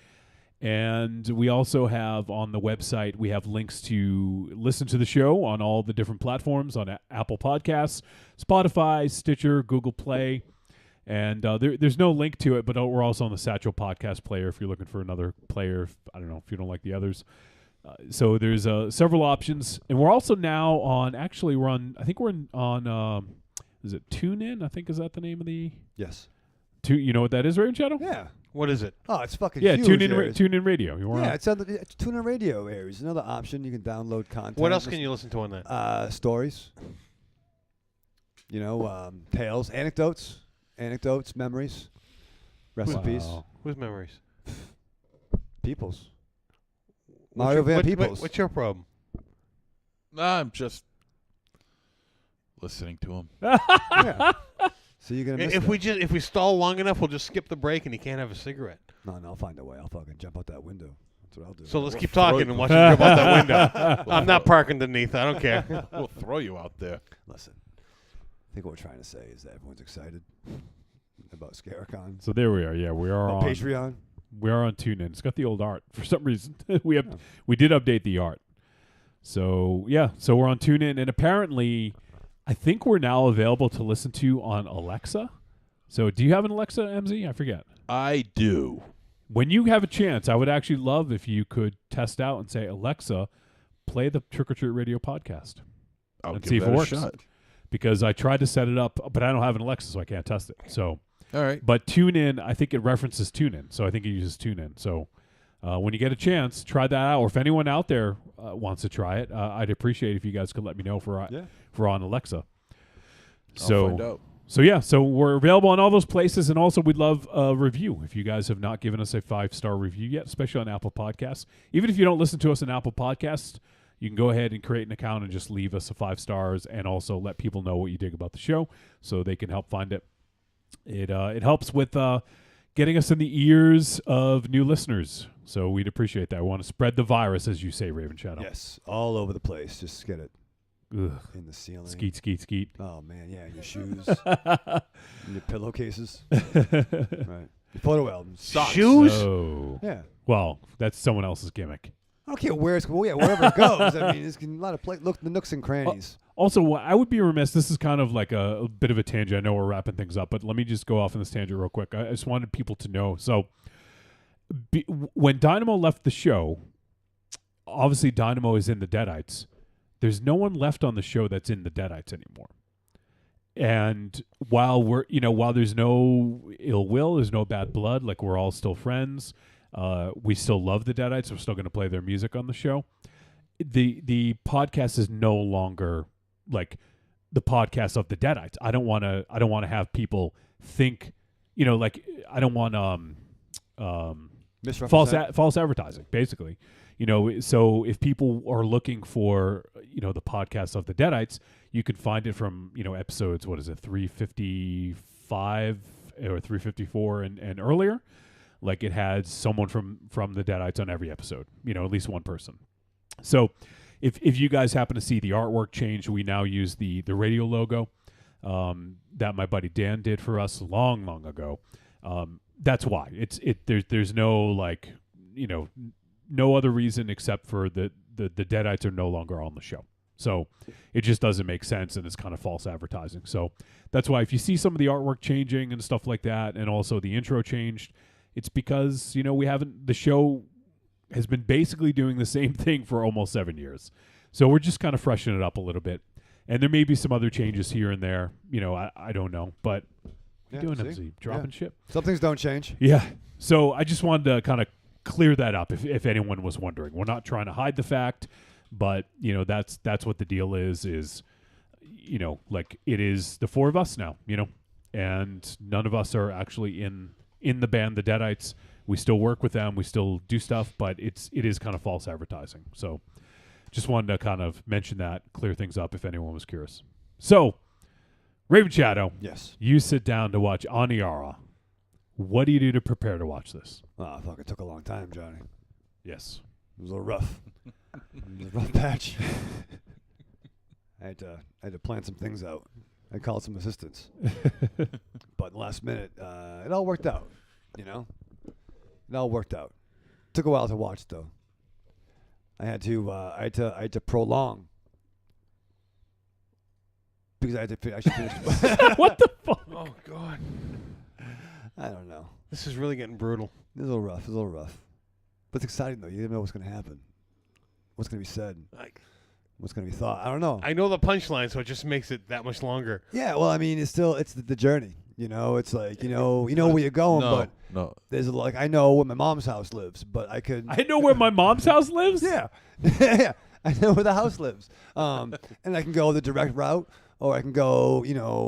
And we also have on the website, we have links to listen to the show on all the different platforms, on Apple Podcasts, Spotify, Stitcher, Google Play. And there's no link to it, but we're also on the Satchel Podcast Player if you're looking for another player. I don't know if you don't like the others. So there's several options. And we're also now on, actually we're on, I think we're on, is it TuneIn? I think is that the name of the... Yes. You know what that is, Raven Shadow? Yeah. What is it? Oh, it's fucking Yeah, huge. TuneIn Radio. Yeah, it's on the TuneIn Radio areas. Another option. You can download content. What else can you listen to on that? Stories. Tales, anecdotes, memories, recipes, Wow. Whose memories? peoples. Mario Van Peebles. What's your problem? Nah, I'm just listening to him. Yeah. So you're gonna miss If that. if we stall long enough, we'll just skip the break and he can't have a cigarette. No, I'll find a way. I'll fucking jump out that window. That's what I'll do. So let's keep throw talking you. and watch him jump out that window. I'm not parking underneath. I don't care. We'll throw you out there. Listen, I think what we're trying to say is that everyone's excited about Scaricon. So there we are. Yeah, we are on Patreon. We are on TuneIn. It's got the old art for some reason. we did update the art. So yeah, so we're on TuneIn, and apparently, I think we're now available to listen to on Alexa. So do you have an Alexa, MZ? I forget. I do. When you have a chance, I would actually love if you could test out and say, Alexa, play the Trick or Treat Radio podcast. I'll and give see if that it a works. shot. Because I tried to set it up, but I don't have an Alexa, so I can't test it. So, All right. but TuneIn, I think it references TuneIn, so I think it uses TuneIn. So when you get a chance, try that out. Or if anyone out there wants to try it, I'd appreciate if you guys could let me know if we're on Alexa. I'll find out. So we're available on all those places, and also we'd love a review. If you guys have not given us a 5-star review yet, especially on Apple Podcasts, even if you don't listen to us on Apple Podcasts, you can go ahead and create an account and just leave us a 5 stars, and also let people know what you dig about the show, so they can help find it. It helps with getting us in the ears of new listeners, so we'd appreciate that. We want to spread the virus, as you say, Raven Shadow. Yes, all over the place. Just get it Ugh. in the ceiling. Skeet, skeet, skeet. Oh man, yeah, in your shoes, in your pillowcases, right? Your photo albums, Shoes? Oh. Yeah. Well, that's someone else's gimmick. I don't care where it's wherever it goes. I mean, there's a lot of the nooks and crannies. Also, I would be remiss. This is kind of like a bit of a tangent. I know we're wrapping things up, but let me just go off on this tangent real quick. I just wanted people to know. So, when Dynamo left the show, obviously Dynamo is in the Deadites. There's no one left on the show that's in the Deadites anymore. And while while there's no ill will, there's no bad blood. Like, we're all still friends. We still love the Deadites. We're still going to play their music on the show. The podcast is no longer like the podcast of the Deadites. I don't want to have people think, like, I don't want false advertising, basically. So if people are looking for the podcast of the Deadites, you can find it from episodes, 355 or 354 and earlier. Like, it had someone from the Deadites on every episode, at least one person. So if you guys happen to see the artwork change, we now use the radio logo that my buddy Dan did for us long ago. That's why. There's no no other reason except for the Deadites are no longer on the show. So it just doesn't make sense, and it's kind of false advertising. So that's why if you see some of the artwork changing and stuff like that, and also the intro changed, it's because, the show has been basically doing the same thing for almost 7 years. So we're just kind of freshening it up a little bit. And there may be some other changes here and there. I don't know. But what are you doing, MZ? Dropping shit? Some things don't change. Yeah. So I just wanted to kind of clear that up if anyone was wondering. We're not trying to hide the fact, but, that's what the deal is, like, it is the 4 of us now, and none of us are actually in the band, the Deadites. We still work with them. We still do stuff, but it is kind of false advertising. So just wanted to kind of mention that, clear things up if anyone was curious. So, Raven Shadow. Yes. You sit down to watch Aniara. What do you do to prepare to watch this? Oh, fuck, it took a long time, Johnny. Yes. It was a little rough. It was a rough patch. I had to plan some things out. I called some assistants. But last minute, it all worked out, It all worked out. Took a while to watch, though. I had to prolong because I should finish. What the fuck? Oh, God. I don't know. This is really getting brutal. It's a little rough. But it's exciting, though. You never know what's going to happen. What's going to be said. What's going to be thought. I don't know. I know the punchline, so it just makes it that much longer. Yeah, well, I mean, it's the journey. It's like, you know where you're going, but No. there's I know where my mom's house lives, but I could. I know where my mom's house lives? Yeah. Yeah. I know where the house lives. And I can go the direct route, or I can go,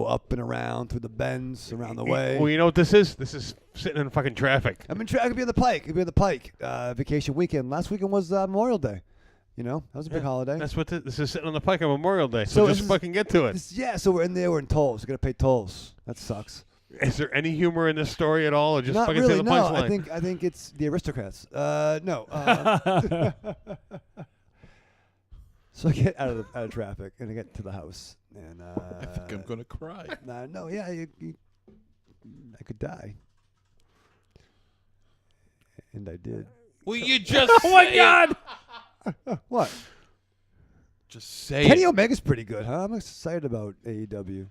up and around through the bends around the way. Well, you know what this is? This is sitting in fucking traffic. I could be on the Pike. Vacation weekend. Last weekend was Memorial Day. That was a big holiday. That's what this is, sitting on the Pike on Memorial Day. So just fucking get to it. So we're in there. We're in tolls. We're going to pay tolls. That sucks. Is there any humor in this story at all, or just Not fucking really, say the no. punchline? I think it's the aristocrats. No. So I get out of traffic and I get to the house, and I think I'm gonna cry. No, yeah, I could die, and I did. Will you just? Oh my God! What? Just say Kenny it. Omega's pretty good, huh? I'm excited about AEW.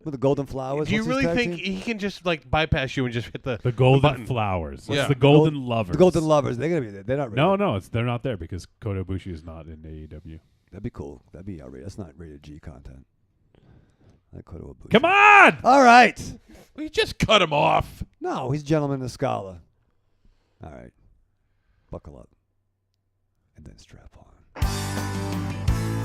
With the Golden Flowers. Do you what's his really tag think team? he can just bypass you and just hit the Golden button? Flowers. Yeah. It's the Golden Lovers. The Golden Lovers? They're gonna be there. They're not. Rated. No, they're not there because Kota Ibushi is not in AEW. That'd be cool. That'd be outrageous. That's not rated G content. I like Kota Ibushi. Come on! All right. Will you just cut him off? No, he's a gentleman in Scala. All right. Buckle up. And then strap on.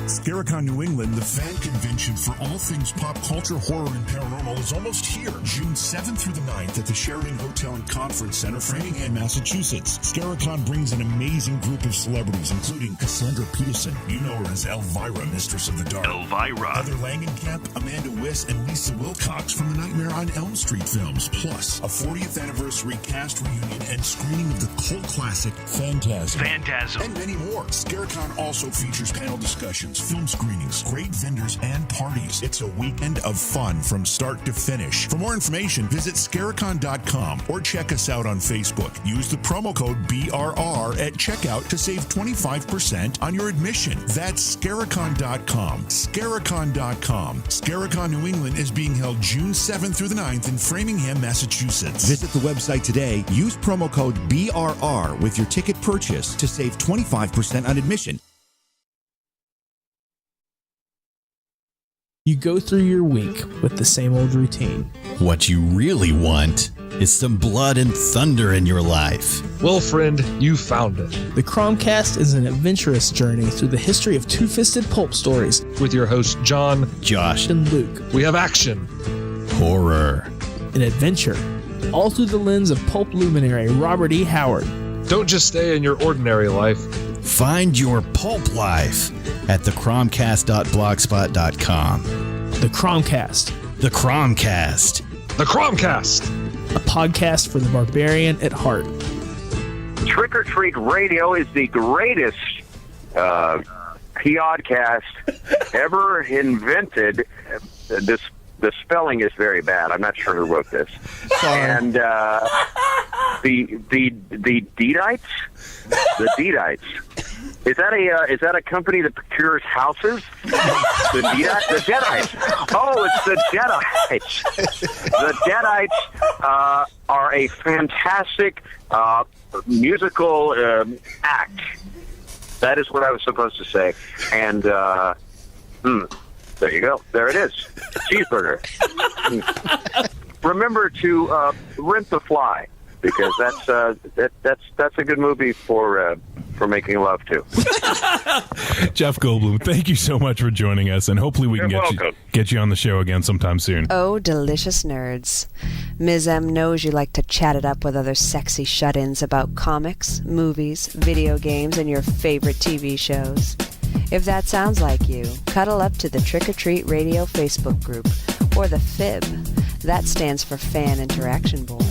Scaricon New England, the fan convention for all things pop culture, horror, and paranormal, is almost here. June 7th through the 9th at the Sheridan Hotel and Conference Center, Framingham, Massachusetts. Scaricon brings an amazing group of celebrities, including Cassandra Peterson. You know her as Elvira, Mistress of the Dark. Elvira. Heather Langenkamp, Amanda Wiss, and Lisa Wilcox from the Nightmare on Elm Street films. Plus, a 40th anniversary cast reunion and screening of the cult classic Phantasm. And many more. Scaricon also features panel discussions, film screenings, great vendors, and parties. It's a weekend of fun from start to finish. For more information, visit Scaricon.com or check us out on Facebook. Use the promo code BRR at checkout to save 25% on your admission. That's Scaricon.com. Scaricon.com. Scaricon New England is being held June 7th through the 9th in Framingham, Massachusetts. Visit the website today. Use promo code BRR with your ticket purchase to save 25% on admission. You go through your week with the same old routine. What you really want is some blood and thunder in your life. Well, friend, you found it. The Cromcast is an adventurous journey through the history of two-fisted pulp stories. With your hosts, John, Josh, and Luke. We have action, horror, and adventure, all through the lens of pulp luminary Robert E. Howard. Don't just stay in your ordinary life. Find your pulp life at thecromcast.blogspot.com. The Cromcast. The Cromcast. The Cromcast. A podcast for the barbarian at heart. Trick or Treat Radio is the greatest podcast ever invented. The spelling is very bad. I'm not sure who wrote this. And the Deedites? The Deedites. Is that a company that procures houses? The Deadites. Oh, it's the Deadites. The Deadites are a fantastic musical act. That is what I was supposed to say. And there you go. There it is. Cheeseburger. Remember to Rent the Fly, because that's a good movie for making love to. Jeff Goldblum, thank you so much for joining us, and hopefully we can get you on the show again sometime soon. Oh, delicious nerds. Ms. M knows you like to chat it up with other sexy shut-ins about comics, movies, video games, and your favorite TV shows. If that sounds like you, cuddle up to the Trick or Treat Radio Facebook group, or the FIB. That stands for Fan Interaction Board.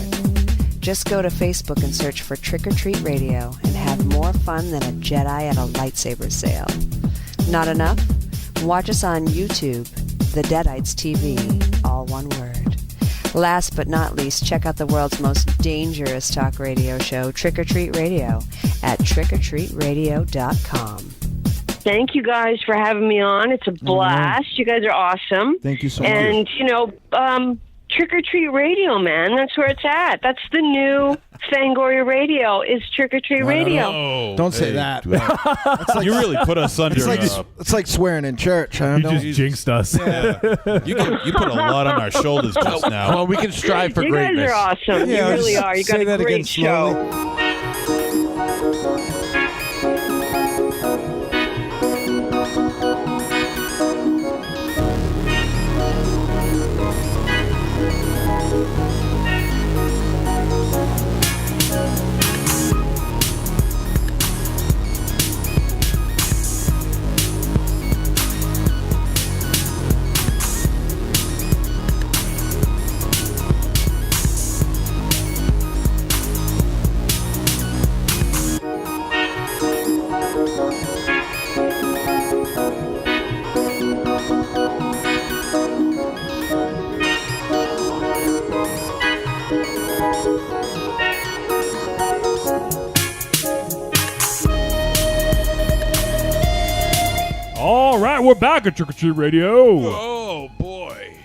Just go to Facebook and search for Trick or Treat Radio and have more fun than a Jedi at a lightsaber sale. Not enough? Watch us on YouTube, The Deadites TV, all one word. Last but not least, check out the world's most dangerous talk radio show, Trick or Treat Radio, at trickortreatradio.com. Thank you guys for having me on. It's a blast. You guys are awesome. Thank you so much. And, Trick or Treat Radio, man. That's where it's at. That's the new Fangoria Radio is Trick or Treat Radio. Don't say that. You really put us under. It's like swearing in church. I don't know. You just jinxed us. Yeah. You put a lot on our shoulders just now. Well, we can strive for greatness. You guys are awesome. You really are. You got a great show. All right, we're back at Trick or Treat Radio. Oh, boy.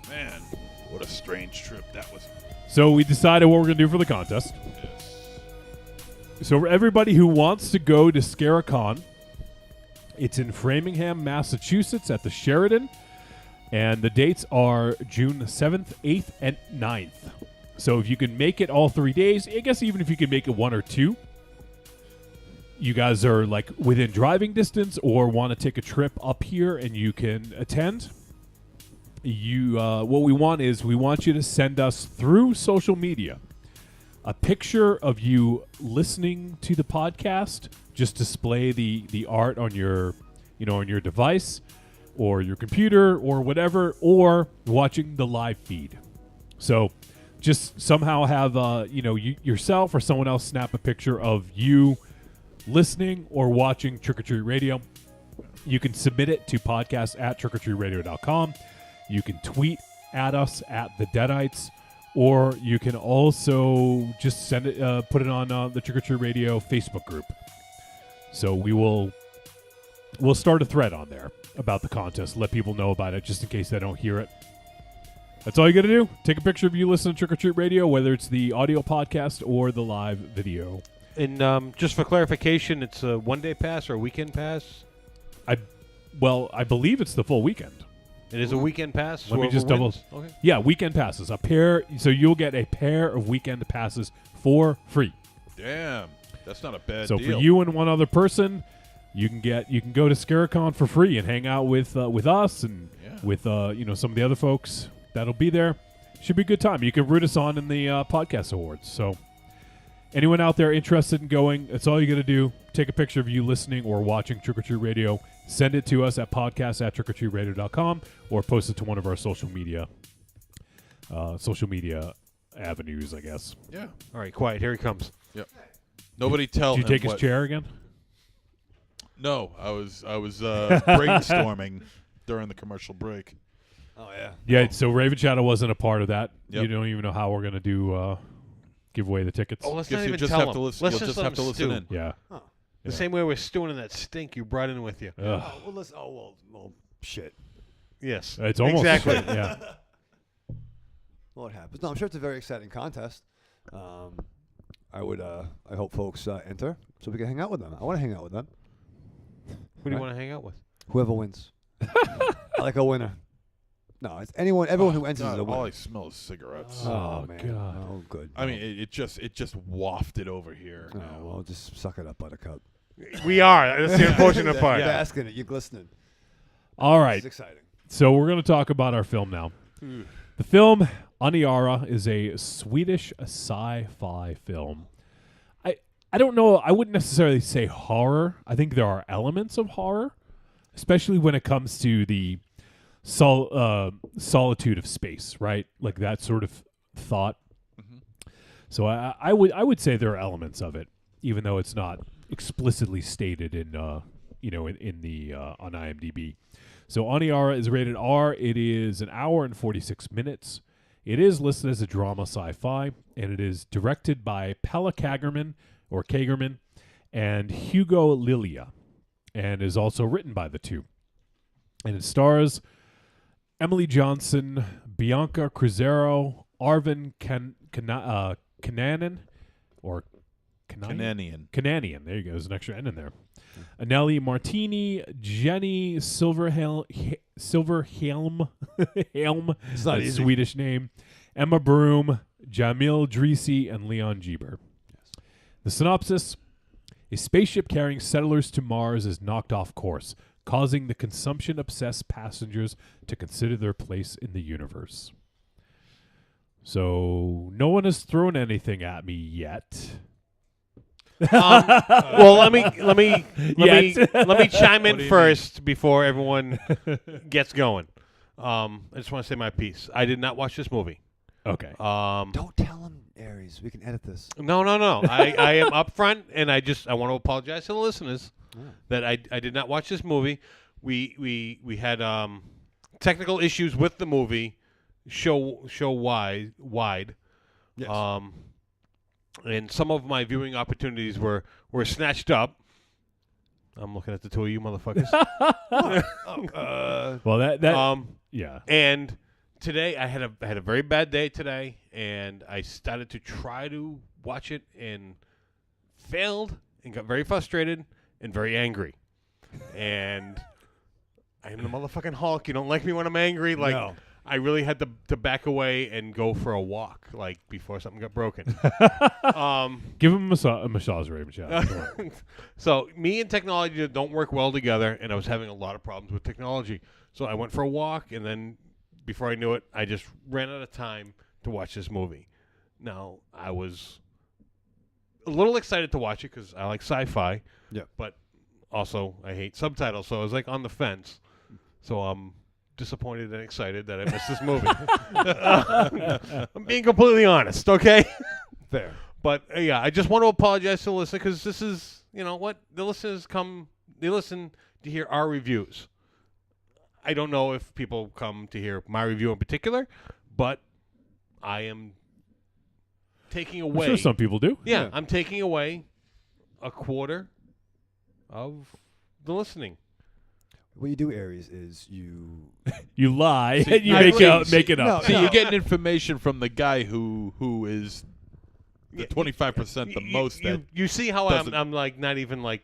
Man, what a strange trip that was. So we decided what we're going to do for the contest. Yes. So for everybody who wants to go to Scaricon, it's in Framingham, Massachusetts at the Sheridan. And the dates are June 7th, 8th, and 9th. So if you can make it all 3 days, I guess even if you can make it 1 or 2, you guys are like within driving distance or want to take a trip up here and you can attend, what we want you to send us through social media a picture of you listening to the podcast. Just display the art on your on your device or your computer or whatever, or watching the live feed. So just somehow have yourself or someone else snap a picture of you listening or watching Trick or Treat Radio. You can submit it to podcast@trickortreatradio.com. You can tweet at us at the Deadites, or you can also just send it, put it on the Trick or Treat Radio Facebook group. So we'll start a thread on there about the contest. Let people know about it just in case they don't hear it. That's all you got to do. Take a picture of you listening to Trick or Treat Radio, whether it's the audio podcast or the live video. And just for clarification, it's a one-day pass or a weekend pass? I believe it's the full weekend. It is a weekend pass? Let me just double. Okay. Yeah, weekend passes. A pair. So you'll get a pair of weekend passes for free. Damn, that's not a bad deal. So deal. for you and one other person, you can go to Scaricon for free and hang out with us and with some of the other folks that'll be there. Should be a good time. You can root us on in the podcast awards. So anyone out there interested in going, that's all you got to do. Take a picture of you listening or watching Trick or Treat Radio. Send it to us at podcast@trickortreatradio.com or post it to one of our social media avenues, I guess. Yeah. All right, quiet. Here he comes. Yep. Nobody tell him. Did you take his chair again? No, I was brainstorming during the commercial break. Oh yeah. Yeah. So Raven Shadow wasn't a part of that. Yep. You don't even know how we're gonna do give away the tickets. Oh, let's Guess not you even just tell have to him. listen- Let's you'll just just have let to him listen stew. in. Yeah. Huh. The same way we're stewing in that stink you brought in with you. Well, listen. Well, shit. Yes. It's almost exactly. yeah. Well, it happens. No, I'm sure it's a very exciting contest. I hope folks enter so we can hang out with them. I want to hang out with them. Who do you want to hang out with? Whoever wins. I like a winner. No, it's everyone who enters is a winner. All I smell is cigarettes. Oh man. God. Oh, good. I mean, it just wafted over here. Oh, well, just suck it up, Buttercup. We are. That's the unfortunate part. You're basking it. You're glistening. All right. It's exciting. So we're going to talk about our film now. The film Aniara is a Swedish sci-fi film. I don't know. I wouldn't necessarily say horror. I think there are elements of horror, especially when it comes to the solitude of space, right? Like that sort of thought. Mm-hmm. So I would say there are elements of it, even though it's not explicitly stated in on IMDb. So Aniara is rated R. It is an hour and 46 minutes. It is listed as a drama sci-fi, and it is directed by Pelle Kagerman and Hugo Lilia, and is also written by the two. And it stars Emily Johnson, Bianca Cruzeiro, Arvin Kananian. Kananian. There you go. There's an extra N in there. Anneli Martini, Jenny Silverhelm. It's not easy. Swedish name. Emma Broom, Jamil Drisi, and Leon Jeber. Yes. The synopsis: a spaceship carrying settlers to Mars is knocked off course, causing the consumption-obsessed passengers to consider their place in the universe. So no one has thrown anything at me yet. Well, let me chime in first before everyone gets going. I just want to say my piece. I did not watch this movie. Okay. Don't tell him, Aries. We can edit this. No. I am upfront, and I want to apologize to the listeners that I did not watch this movie. We had technical issues with the movie, show wide. Yes. And some of my viewing opportunities were snatched up. I'm looking at the two of you motherfuckers. Well, that yeah. And today I had a very bad day today, and I started to try to watch it and failed and got very frustrated and very angry. And I am the motherfucking Hulk. You don't like me when I'm angry. Like No. I really had to back away and go for a walk, like before something got broken. Give him a massage, Ray Michelle. So me and technology don't work well together, and I was having a lot of problems with technology. So I went for a walk, and then before I knew it, I just ran out of time to watch this movie. Now, I was a little excited to watch it because I like sci-fi, but also I hate subtitles, so I was like on the fence. So I'm disappointed and excited that I missed this movie. I'm being completely honest, okay? Fair. But yeah, I just want to apologize to the listener because this is, you know what, the listeners they listen to hear our reviews. I don't know if people come to hear my review in particular, but I am taking away. I'm sure some people do. Yeah, I'm taking away a quarter of the listening. What you do, Aries, is you you lie See, and you make it up. See, you're getting information from the guy who is the 25% the most. You see how I'm like not even like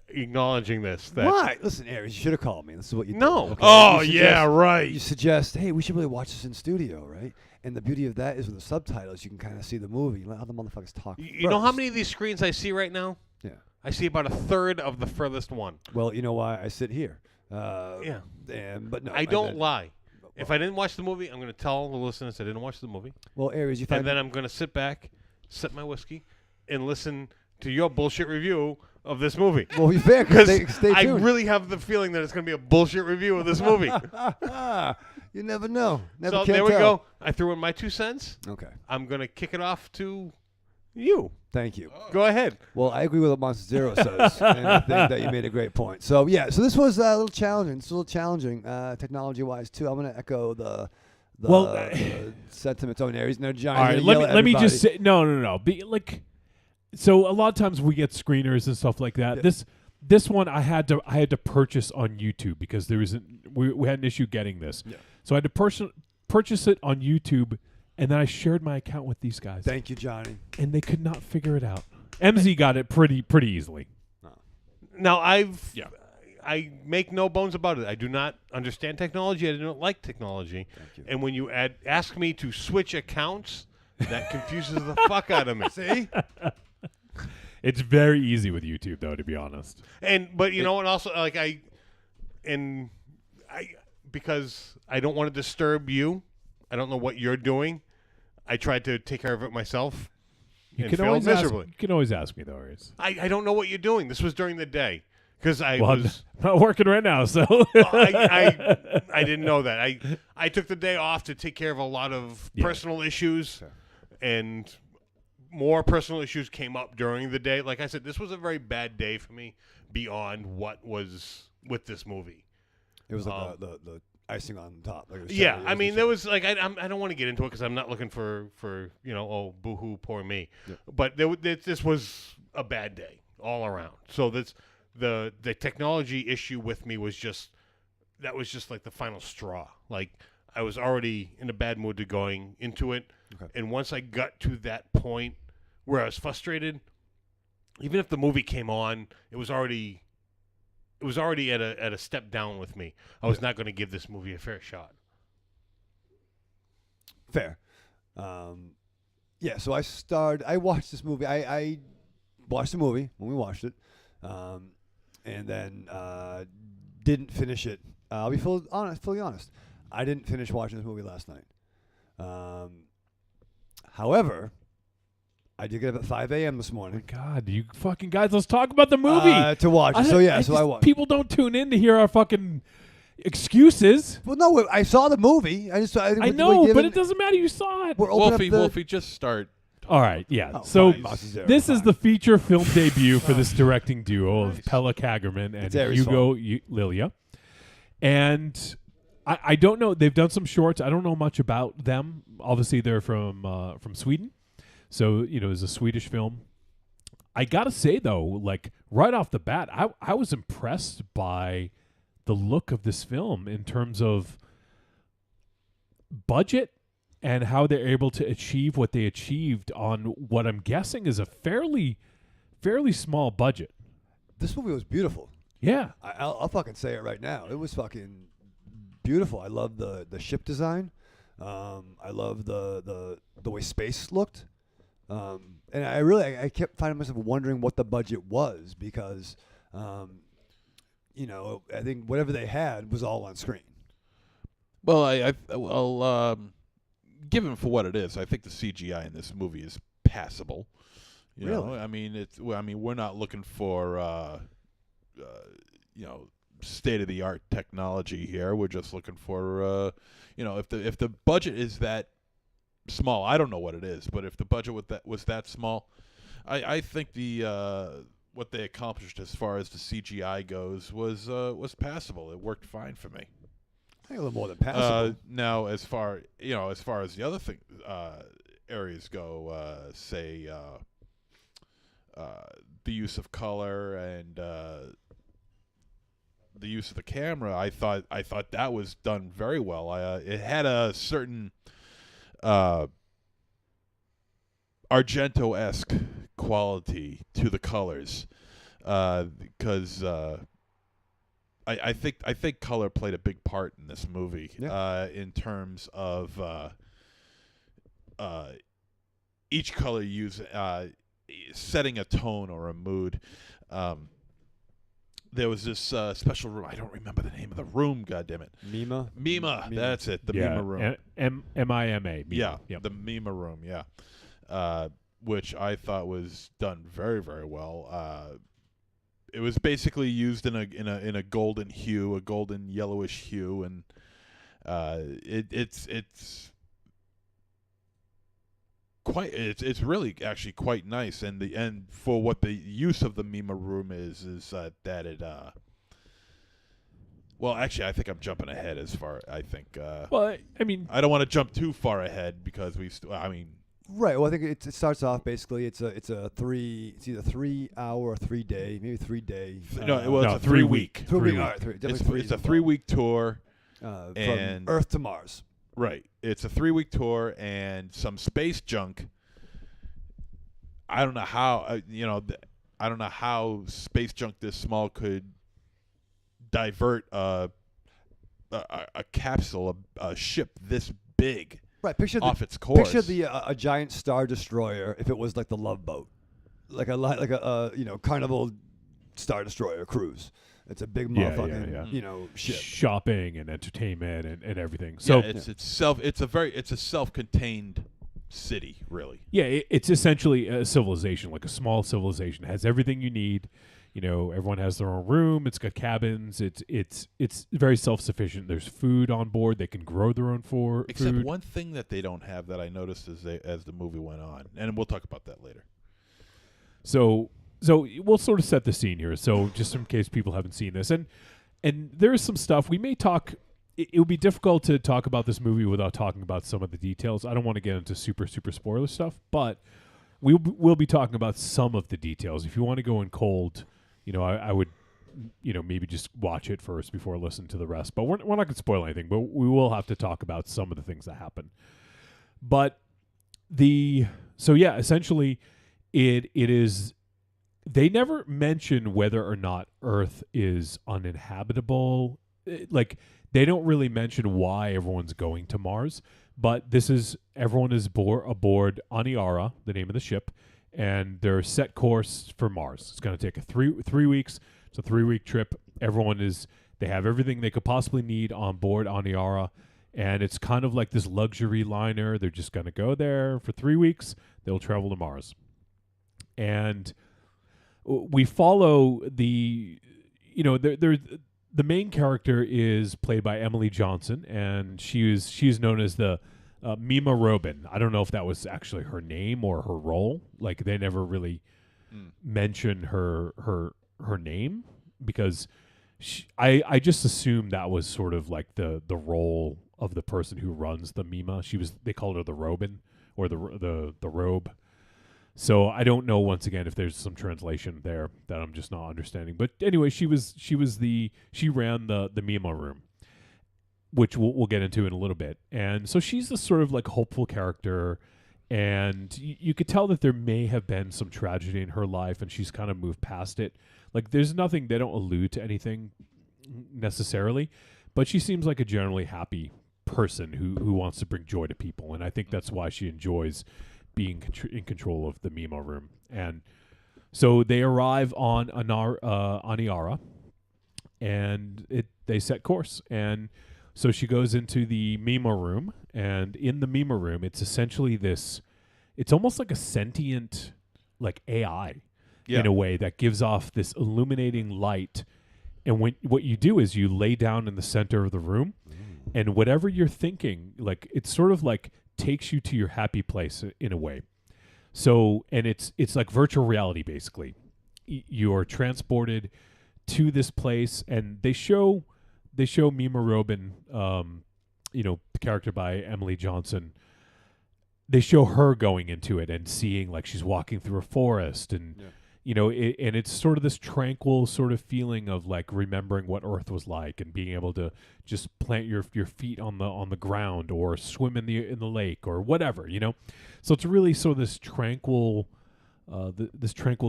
acknowledging this. That Why? Listen, Aries, you should have called me. This is what you do. No. Okay? Oh, You yeah, right. You suggest, hey, we should really watch this in studio, right? And the beauty of that is with the subtitles, you can kind of see the movie. Let other motherfuckers talk. You know how many of these screens I see right now? Yeah. I see about a third of the furthest one. Well, you know why I sit here. Yeah. But no. I don't lie. If I didn't watch the movie, I'm going to tell the listeners I didn't watch the movie. Well, Aries, you find... And then I'm going to sit back, sip my whiskey, and listen to your bullshit review of this movie. Well, you're fair, because stay I tuned. really have the feeling that it's going to be a bullshit review of this movie. You never know. Never So can there we tell. go. I threw in my 2 cents. Okay. I'm going to kick it off to you. Thank you. Go ahead. Well, I agree with what Monster Zero says, and I think that you made a great point. So, yeah, so this was a little challenging. It's a little challenging technology-wise, too. I'm going to echo the sentiments on Aries. No, John. All right, let me just say no. So a lot of times we get screeners and stuff like that. Yeah. This one I had to purchase on YouTube because there we had an issue getting this. Yeah. So I had to purchase it on YouTube, and then I shared my account with these guys. Thank you, Johnny. And they could not figure it out. MZ got it pretty easily. Now, I make no bones about it. I do not understand technology. I do not like technology. Thank you. And when you ask me to switch accounts, that confuses the fuck out of me. See? It's very easy with YouTube, though, to be honest. But you know what? Also, because I don't want to disturb you. I don't know what you're doing. I tried to take care of it myself. You can always ask me, though, Aries. I don't know what you're doing. This was during the day. Because I'm not working right now, so I didn't know that. I took the day off to take care of a lot of personal issues, and more personal issues came up during the day. Like I said, this was a very bad day for me beyond what was with this movie. It was like the icing on top. Like yeah, I mean, there was like I don't want to get into it because I'm not looking for boo-hoo, poor me. Yeah. But this was a bad day all around. So the technology issue with me was just like the final straw. Like I was already in a bad mood to going into it, and once I got to that point where I was frustrated, even if the movie came on, it was already at a step down with me. I was not going to give this movie a fair shot. Fair. So I watched this movie. I watched the movie when we watched it. And then didn't finish it. I'll be fully honest. I didn't finish watching this movie last night. However, I did get up at 5 a.m. this morning. Oh my God, you fucking guys, let's talk about the movie. To watch it. I watched. People don't tune in to hear our fucking excuses. Well, no, I saw the movie. I know, but it doesn't matter. You saw it. Wolfie, just start. All right, yeah. Oh, so fine, this is the feature film debut for this directing duo of Pella Kagerman and Hugo Lilia. And I don't know. They've done some shorts. I don't know much about them. Obviously, they're from Sweden. So, it's a Swedish film. I got to say, though, like right off the bat, I was impressed by the look of this film in terms of budget and how they're able to achieve what they achieved on what I'm guessing is a fairly small budget. This movie was beautiful. Yeah. I'll fucking say it right now. It was fucking beautiful. I love the ship design. I love the way space looked. And I kept finding myself wondering what the budget was because, you know, I think whatever they had was all on screen. Well, given for what it is, I think the CGI in this movie is passable. You know, I mean, we're not looking for, you know, state of the art technology here. We're just looking for, you know, if the budget is that small, I don't know what it is, but if the budget was that small, I think what they accomplished as far as the CGI goes was passable. It worked fine for me. I think a little more than passable. Now, as far as the other areas go, say the use of color and the use of the camera, I thought that was done very well. It had a certain Argento-esque quality to the colors, because I think color played a big part in this movie, in terms of each color setting a tone or a mood. There was this special room. I don't remember the name of the room. Goddammit. Mima. That's it. The Mima room. M-I-M-A. Yeah. Yep. The Mima room. Yeah. Which I thought was done very, very well. It was basically used in a golden hue, a golden yellowish hue, and it's really actually quite nice, and for what the use of the Mima room is that it well, actually, I think I'm jumping ahead as far. I think. Well, I mean, I don't want to jump too far ahead because right. Well, I think it starts off basically. It's either 3 hour or 3 day, maybe 3 day. It's a 3 week. 3 week. All right, it's a 3 week tour, from Earth to Mars. Right. It's a 3 week tour and some space junk. I don't know how I don't know how space junk this small could divert a capsule, a ship this big, right? Off its course. Picture a giant star destroyer if it was like the Love Boat, like a Carnival Star Destroyer cruise. It's a big motherfucking ship. Shopping and entertainment and everything. So it's a self-contained city, really. Yeah, it's essentially a civilization, like a small civilization. It has everything you need. You know, everyone has their own room. It's got cabins. It's very self-sufficient. There's food on board. They can grow their own food. Except one thing that they don't have that I noticed as the movie went on, and we'll talk about that later. So we'll sort of set the scene here. So just in case people haven't seen this, and there is some stuff we may talk. It would be difficult to talk about this movie without talking about some of the details. I don't want to get into super spoiler stuff, but we'll be talking about some of the details. If you want to go in cold, I would, maybe just watch it first before listening to the rest. But we're not going to spoil anything. But we will have to talk about some of the things that happen. But essentially, it is. They never mention whether or not Earth is uninhabitable. Like, they don't really mention why everyone's going to Mars. But everyone is aboard Aniara, the name of the ship, and they're set course for Mars. It's going to take 3 weeks. It's a 3-week trip. They have everything they could possibly need on board Aniara, and it's kind of like this luxury liner. They're just going to go there for 3 weeks. They'll travel to Mars. And we follow the main character is played by Emily Johnson, and she's known as the Mima Robin. I don't know if that was actually her name or her role. Like, they never really mention her name because I just assumed that was sort of like the role of the person who runs the Mima. They called her the Robin or the robe. So I don't know, once again, if there's some translation there that I'm just not understanding. But anyway, she ran the Mima room, which we'll get into in a little bit. And so she's this sort of like hopeful character, and you could tell that there may have been some tragedy in her life, and she's kind of moved past it. Like, there's nothing, they don't allude to anything necessarily, but she seems like a generally happy person who wants to bring joy to people, and I think that's why she enjoys being in control of the Mimo room. And so they arrive on Aniara, and they set course. And so she goes into the Mimo room, and in the Mimo room, it's essentially this. It's almost like a sentient, like AI, in a way that gives off this illuminating light. And what you do is you lay down in the center of the room, and whatever you're thinking, like it's sort of like takes you to your happy place in a way. So, and it's like virtual reality basically. You're transported to this place, and they show Mima Robin, character by Emily Johnson. They show her going into it and seeing like she's walking through a forest, and and it's sort of this tranquil sort of feeling of like remembering what Earth was like and being able to just plant your feet on the ground or swim in the lake or whatever, So it's really sort of this tranquil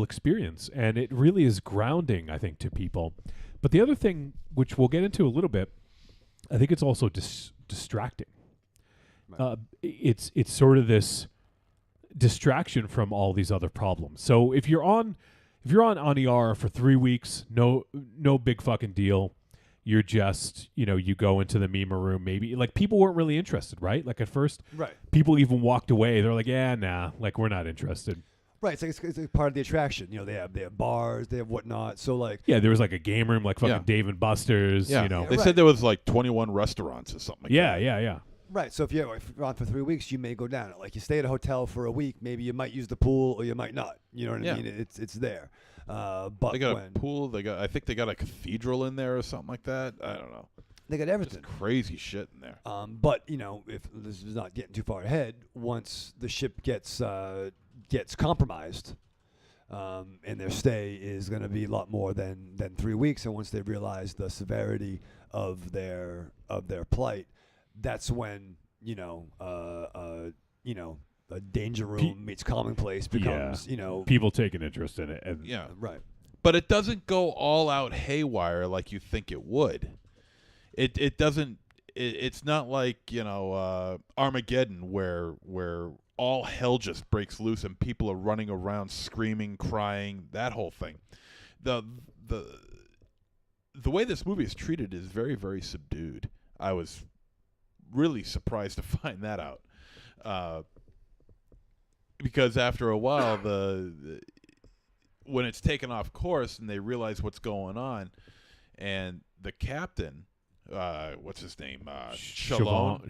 experience, and it really is grounding, I think, to people. But the other thing, which we'll get into a little bit, I think it's also distracting. Right. It's sort of this distraction from all these other problems. So if you're on Aniara for 3 weeks, no big fucking deal. You're just, you go into the Mima room, maybe like people weren't really interested, right? Like at first, right. People even walked away. They're like, yeah, nah, like we're not interested. Right, it's like part of the attraction. They have bars, they have whatnot. So like, yeah, there was like a game room, like fucking Dave and Buster's. Yeah. They said there was like 21 restaurants or something. Like that. Yeah. Right, so if you're on for 3 weeks, you may go down. Like you stay at a hotel for a week, maybe you might use the pool or you might not. You know what I mean? It's there. But they got a pool. I think they got a cathedral in there or something like that. I don't know. They got everything. Just crazy shit in there. But if this is not getting too far ahead, once the ship gets compromised, and their stay is going to be a lot more than 3 weeks, and once they realize the severity of their plight, that's when a danger room meets commonplace becomes people take an interest in it. And right. But it doesn't go all out haywire like you think it would. It doesn't. It's not like Armageddon where all hell just breaks loose and people are running around screaming, crying, that whole thing. The way this movie is treated is very, very subdued. I was really surprised to find that out. Because after a while, when it's taken off course and they realize what's going on, and the captain, what's his name? Siobhan,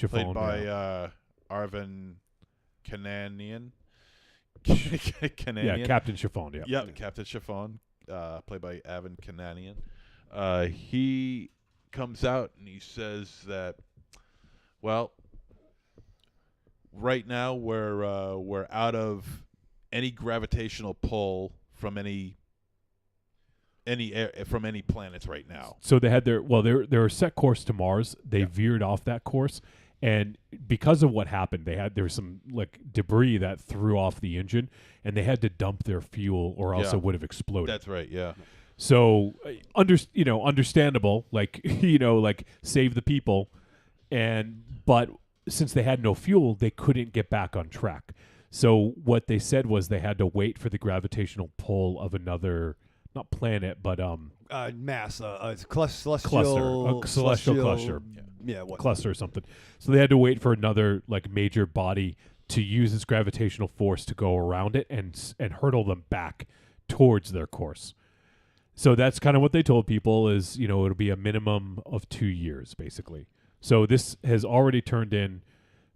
played by Arvin Kananian. Yeah, Captain Chiffon. Yeah, Captain Chiffon, played by Arvin Kananian. He comes out and he says that, well, right now we're out of any gravitational pull from any planets right now. So they had their set course to Mars. They veered off that course. And because of what happened, there was some like debris that threw off the engine, and they had to dump their fuel, or else it would have exploded. That's right. Yeah. So, understandable, like like save the people, but since they had no fuel, they couldn't get back on track. So what they said was they had to wait for the gravitational pull of another, not planet, but mass, it's celestial cluster. Yeah, what? Cluster or something. So they had to wait for another like major body to use its gravitational force to go around it and hurtle them back towards their course. So that's kind of what they told people is, it'll be a minimum of 2 years, basically. So this has already turned in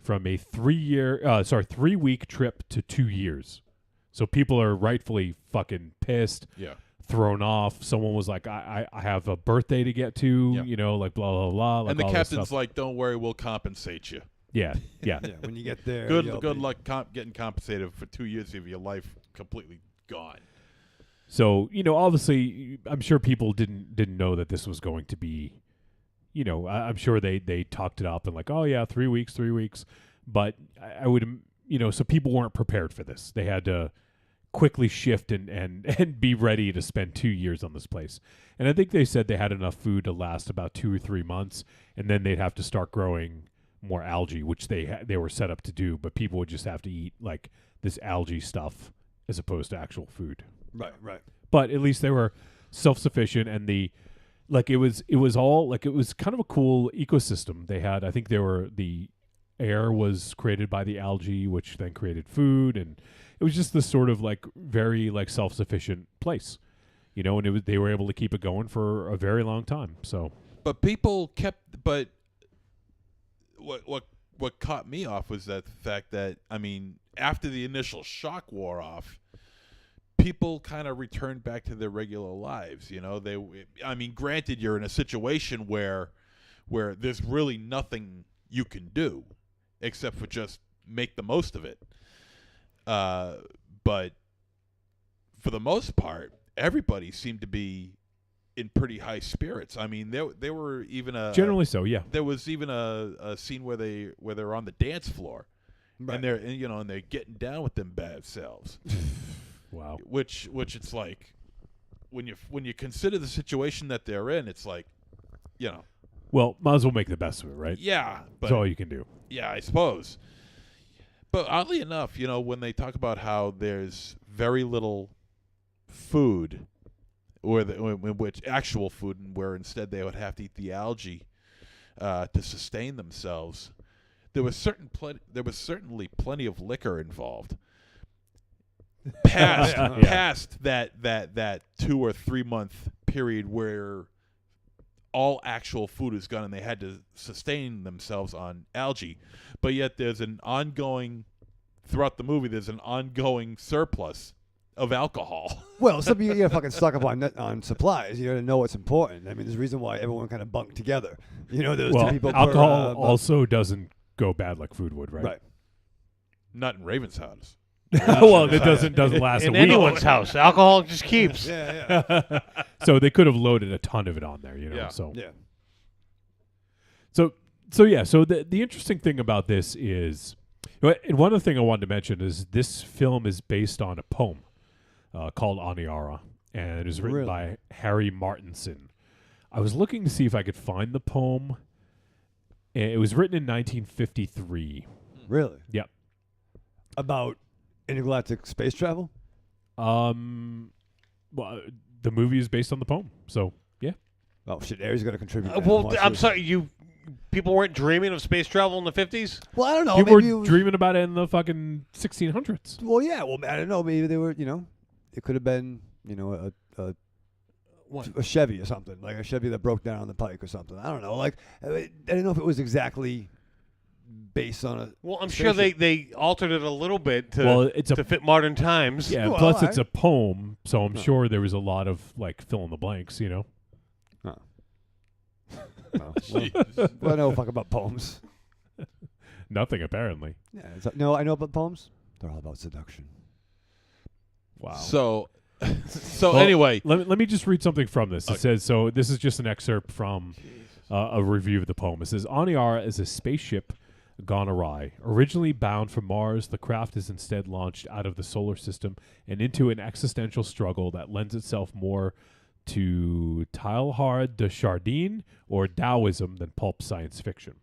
from a 3 week trip to 2 years. So people are rightfully fucking pissed. Yeah. Thrown off. Someone was like, I have a birthday to get to, like blah, blah, blah. Like and the all captain's like, don't worry, we'll compensate you. Yeah. When you get there. Good luck getting compensated for 2 years of your life completely gone. So, obviously, I'm sure people didn't know that this was going to be, I'm sure they talked it up and like, oh, yeah, 3 weeks. But I would, so people weren't prepared for this. They had to quickly shift and be ready to spend 2 years on this place. And I think they said they had enough food to last about 2 or 3 months, and then they'd have to start growing more algae, which they were set up to do, but people would just have to eat like this algae stuff as opposed to actual food. Right. But at least they were self-sufficient, and it was kind of a cool ecosystem they had. I think the air was created by the algae, which then created food, and it was just this sort of like very like self-sufficient place, and they were able to keep it going for a very long time. So, but what caught me off was that the fact that, I mean, after the initial shock wore off, people kind of returned back to their regular lives. Granted, you're in a situation where there's really nothing you can do except for just make the most of it. But for the most part, everybody seemed to be in pretty high spirits. I mean, there were even generally so, yeah. There was even a scene where they're on the dance floor, right. and they're getting down with them bad selves. Wow. Which it's like, when you consider the situation that they're in, it's like, Well, might as well make the best of it, right? Yeah, that's all you can do. Yeah, I suppose. But oddly enough, when they talk about how there's very little food, which actual food, and where instead they would have to eat the algae to sustain themselves, there was certainly plenty of liquor involved. Past that 2 or 3 month period where all actual food is gone and they had to sustain themselves on algae, but yet throughout the movie there's an ongoing surplus of alcohol. Well, some you gotta fucking stock up on supplies. You gotta know what's important. I mean, there's a reason why everyone kind of bunked together. There was two people. Alcohol also doesn't go bad like food would, right? Right. Not in Raven's house. Well, it doesn't last in a week. anyone's house. Alcohol just keeps. Yeah. So they could have loaded a ton of it on there, Yeah. So yeah. So the interesting thing about this is, and one other thing I wanted to mention is this film is based on a poem called Aniara, and it is written by Harry Martinson. I was looking to see if I could find the poem. It was written in 1953. Really? Yep. About intergalactic space travel? Well, the movie is based on the poem, so yeah. Oh shit, Aries got to contribute. I'm sorry, people weren't dreaming of space travel in the 50s? Well, I don't know. People maybe were dreaming about it in the fucking 1600s. Well, yeah. Well, I don't know. Maybe they were. It could have been. A Chevy or something, like a Chevy that broke down on the pike or something. I don't know. Like I don't know if it was exactly based on a. Well, I'm sure they altered it a little bit to fit modern times. Yeah. Well, plus, it's a poem, so I'm sure there was a lot of like fill in the blanks. Well, I know fuck about poems. Nothing apparently. Yeah. No, I know about poems. They're all about seduction. Wow. So well, anyway, let me just read something from this. It says, so this is just an excerpt from a review of the poem. It says, Aniara is a spaceship gone awry. Originally bound for Mars, the craft is instead launched out of the solar system and into an existential struggle that lends itself more to Teilhard de Chardin or Taoism than pulp science fiction.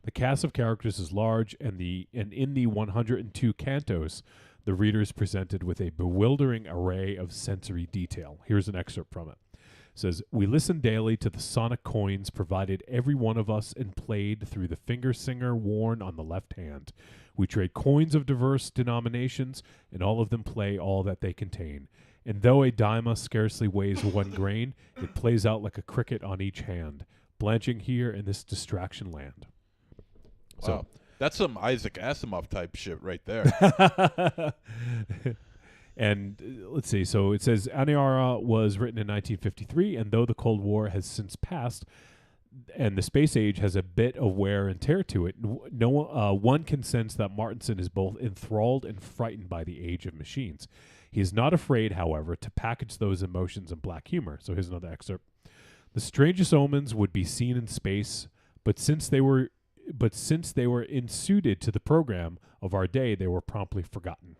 The cast of characters is large, and in the 102 cantos, the reader is presented with a bewildering array of sensory detail. Here's an excerpt from it. It says, we listen daily to the sonic coins provided every one of us and played through the finger singer worn on the left hand. We trade coins of diverse denominations, and all of them play all that they contain. And though a daima scarcely weighs 1 grain, it plays out like a cricket on each hand, blanching here in this distraction land. Wow. So that's some Isaac Asimov type shit right there. And let's see. So it says Aniara was written in 1953, and though the Cold War has since passed and the space age has a bit of wear and tear to it, one can sense that Martinson is both enthralled and frightened by the age of machines. He is not afraid, however, to package those emotions in black humor. So here's another excerpt. The strangest omens would be seen in space, but since they were insuited to the program of our day, they were promptly forgotten.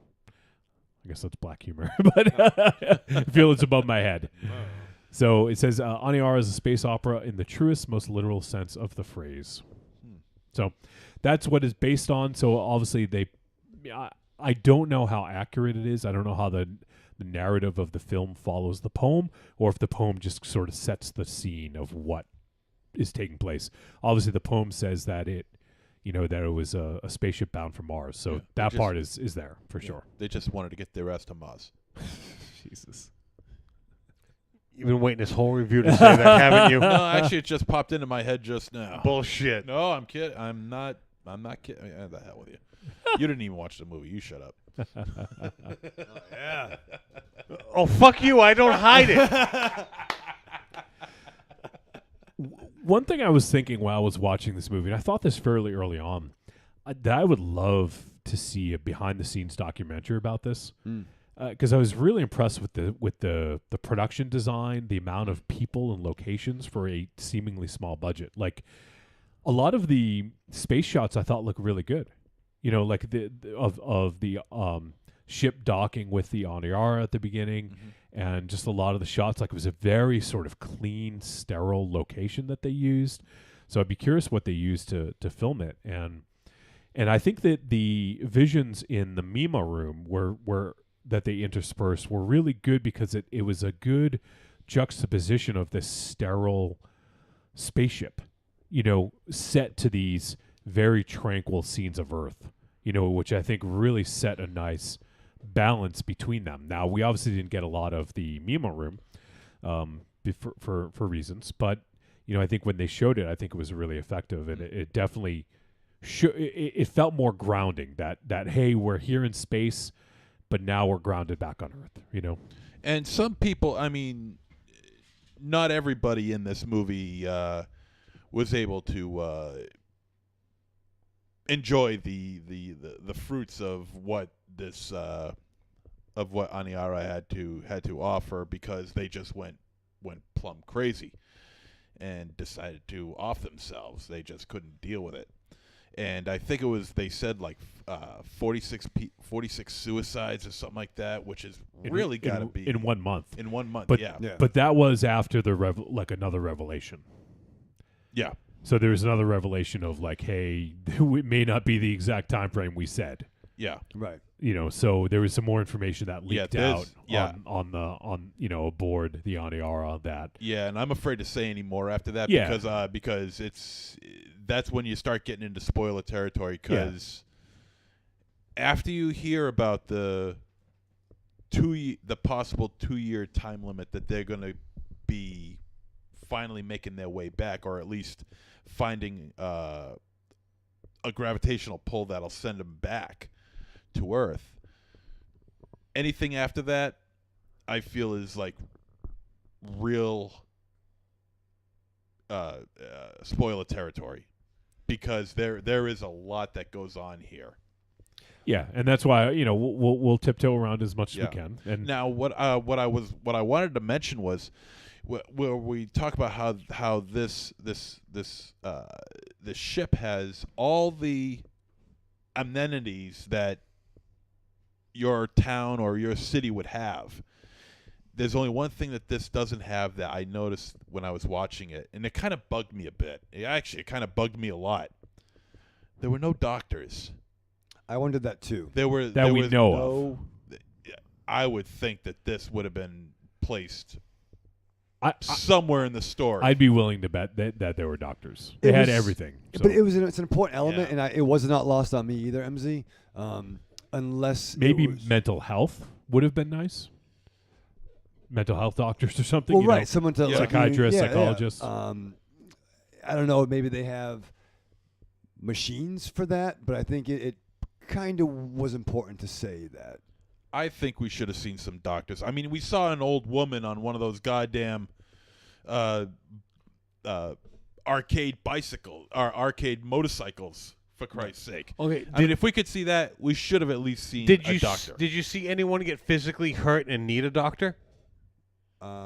I guess that's black humor, but I feel it's above my head. So it says Aniara is a space opera in the truest, most literal sense of the phrase. So that's what it's based on. So obviously I don't know how accurate it is. I don't know how the narrative of the film follows the poem, or if the poem just sort of sets the scene of what is taking place. Obviously, the poem says that it was a spaceship bound for Mars. So that part is there for sure. They just wanted to get their ass to Mars. Jesus. You've been waiting this whole review to say that, haven't you? No, actually, it just popped into my head just now. Bullshit. No, I'm kidding. I'm not kidding. The hell with you. You didn't even watch the movie. You shut up. Yeah. Oh, fuck you. I don't hide it. One thing I was thinking while I was watching this movie, and I thought this fairly early on, that I would love to see a behind-the-scenes documentary about this, because I was really impressed with the production design, the amount of people and locations for a seemingly small budget. Like a lot of the space shots, I thought looked really good. Like the ship docking with the Aniara at the beginning, and just a lot of the shots, like it was a very sort of clean, sterile location that they used. So I'd be curious what they used to film it. And I think that the visions in the Mima room were that they interspersed were really good, because it was a good juxtaposition of this sterile spaceship, set to these very tranquil scenes of Earth, which I think really set a nice balance between them. Now, we obviously didn't get a lot of the Mima room for reasons, but I think when they showed it, I think it was really effective, and it definitely it felt more grounding. That hey, we're here in space, but now we're grounded back on Earth. And some people, I mean, not everybody in this movie was able to enjoy the fruits of what this of what Aniara had to offer, because they just went plumb crazy and decided to off themselves. They just couldn't deal with it. And I think they said like 46 suicides or something like that, which is really got to be in 1 month. In 1 month, but, yeah. But that was after another revelation. Yeah. So there was another revelation of like, hey, it may not be the exact time frame we said. Yeah. Right. So there was some more information that leaked out on aboard the Aniara that. Yeah, and I'm afraid to say any more after that, because that's when you start getting into spoiler territory, because after you hear about the possible 2-year time limit that they're going to be finally making their way back, or at least finding a gravitational pull that'll send them back to Earth. Anything after that, I feel, is like real spoiler territory, because there is a lot that goes on here. Yeah, and that's why we'll tiptoe around as much as we can. And now, what I wanted to mention was, where we talk about how this ship has all the amenities that your town or your city would have. There's only one thing that this doesn't have that I noticed when I was watching it, and it kind of bugged me a bit. It kind of bugged me a lot. There were no doctors. I wondered that too. I would think that this would have been placed somewhere in the story. I'd be willing to bet that there were doctors. They had everything. So. But it's an important element, and it was not lost on me either, MZ. Unless maybe mental health would have been nice. Mental health doctors or something. Well, right, someone to psychiatrist, psychologist. I don't know. Maybe they have machines for that, but I think it kind of was important to say that. I think we should have seen some doctors. I mean, we saw an old woman on one of those goddamn arcade motorcycles, for Christ's sake. Okay, I mean, if we could see that, we should have at least seen a doctor. Did you see anyone get physically hurt and need a doctor? Maybe.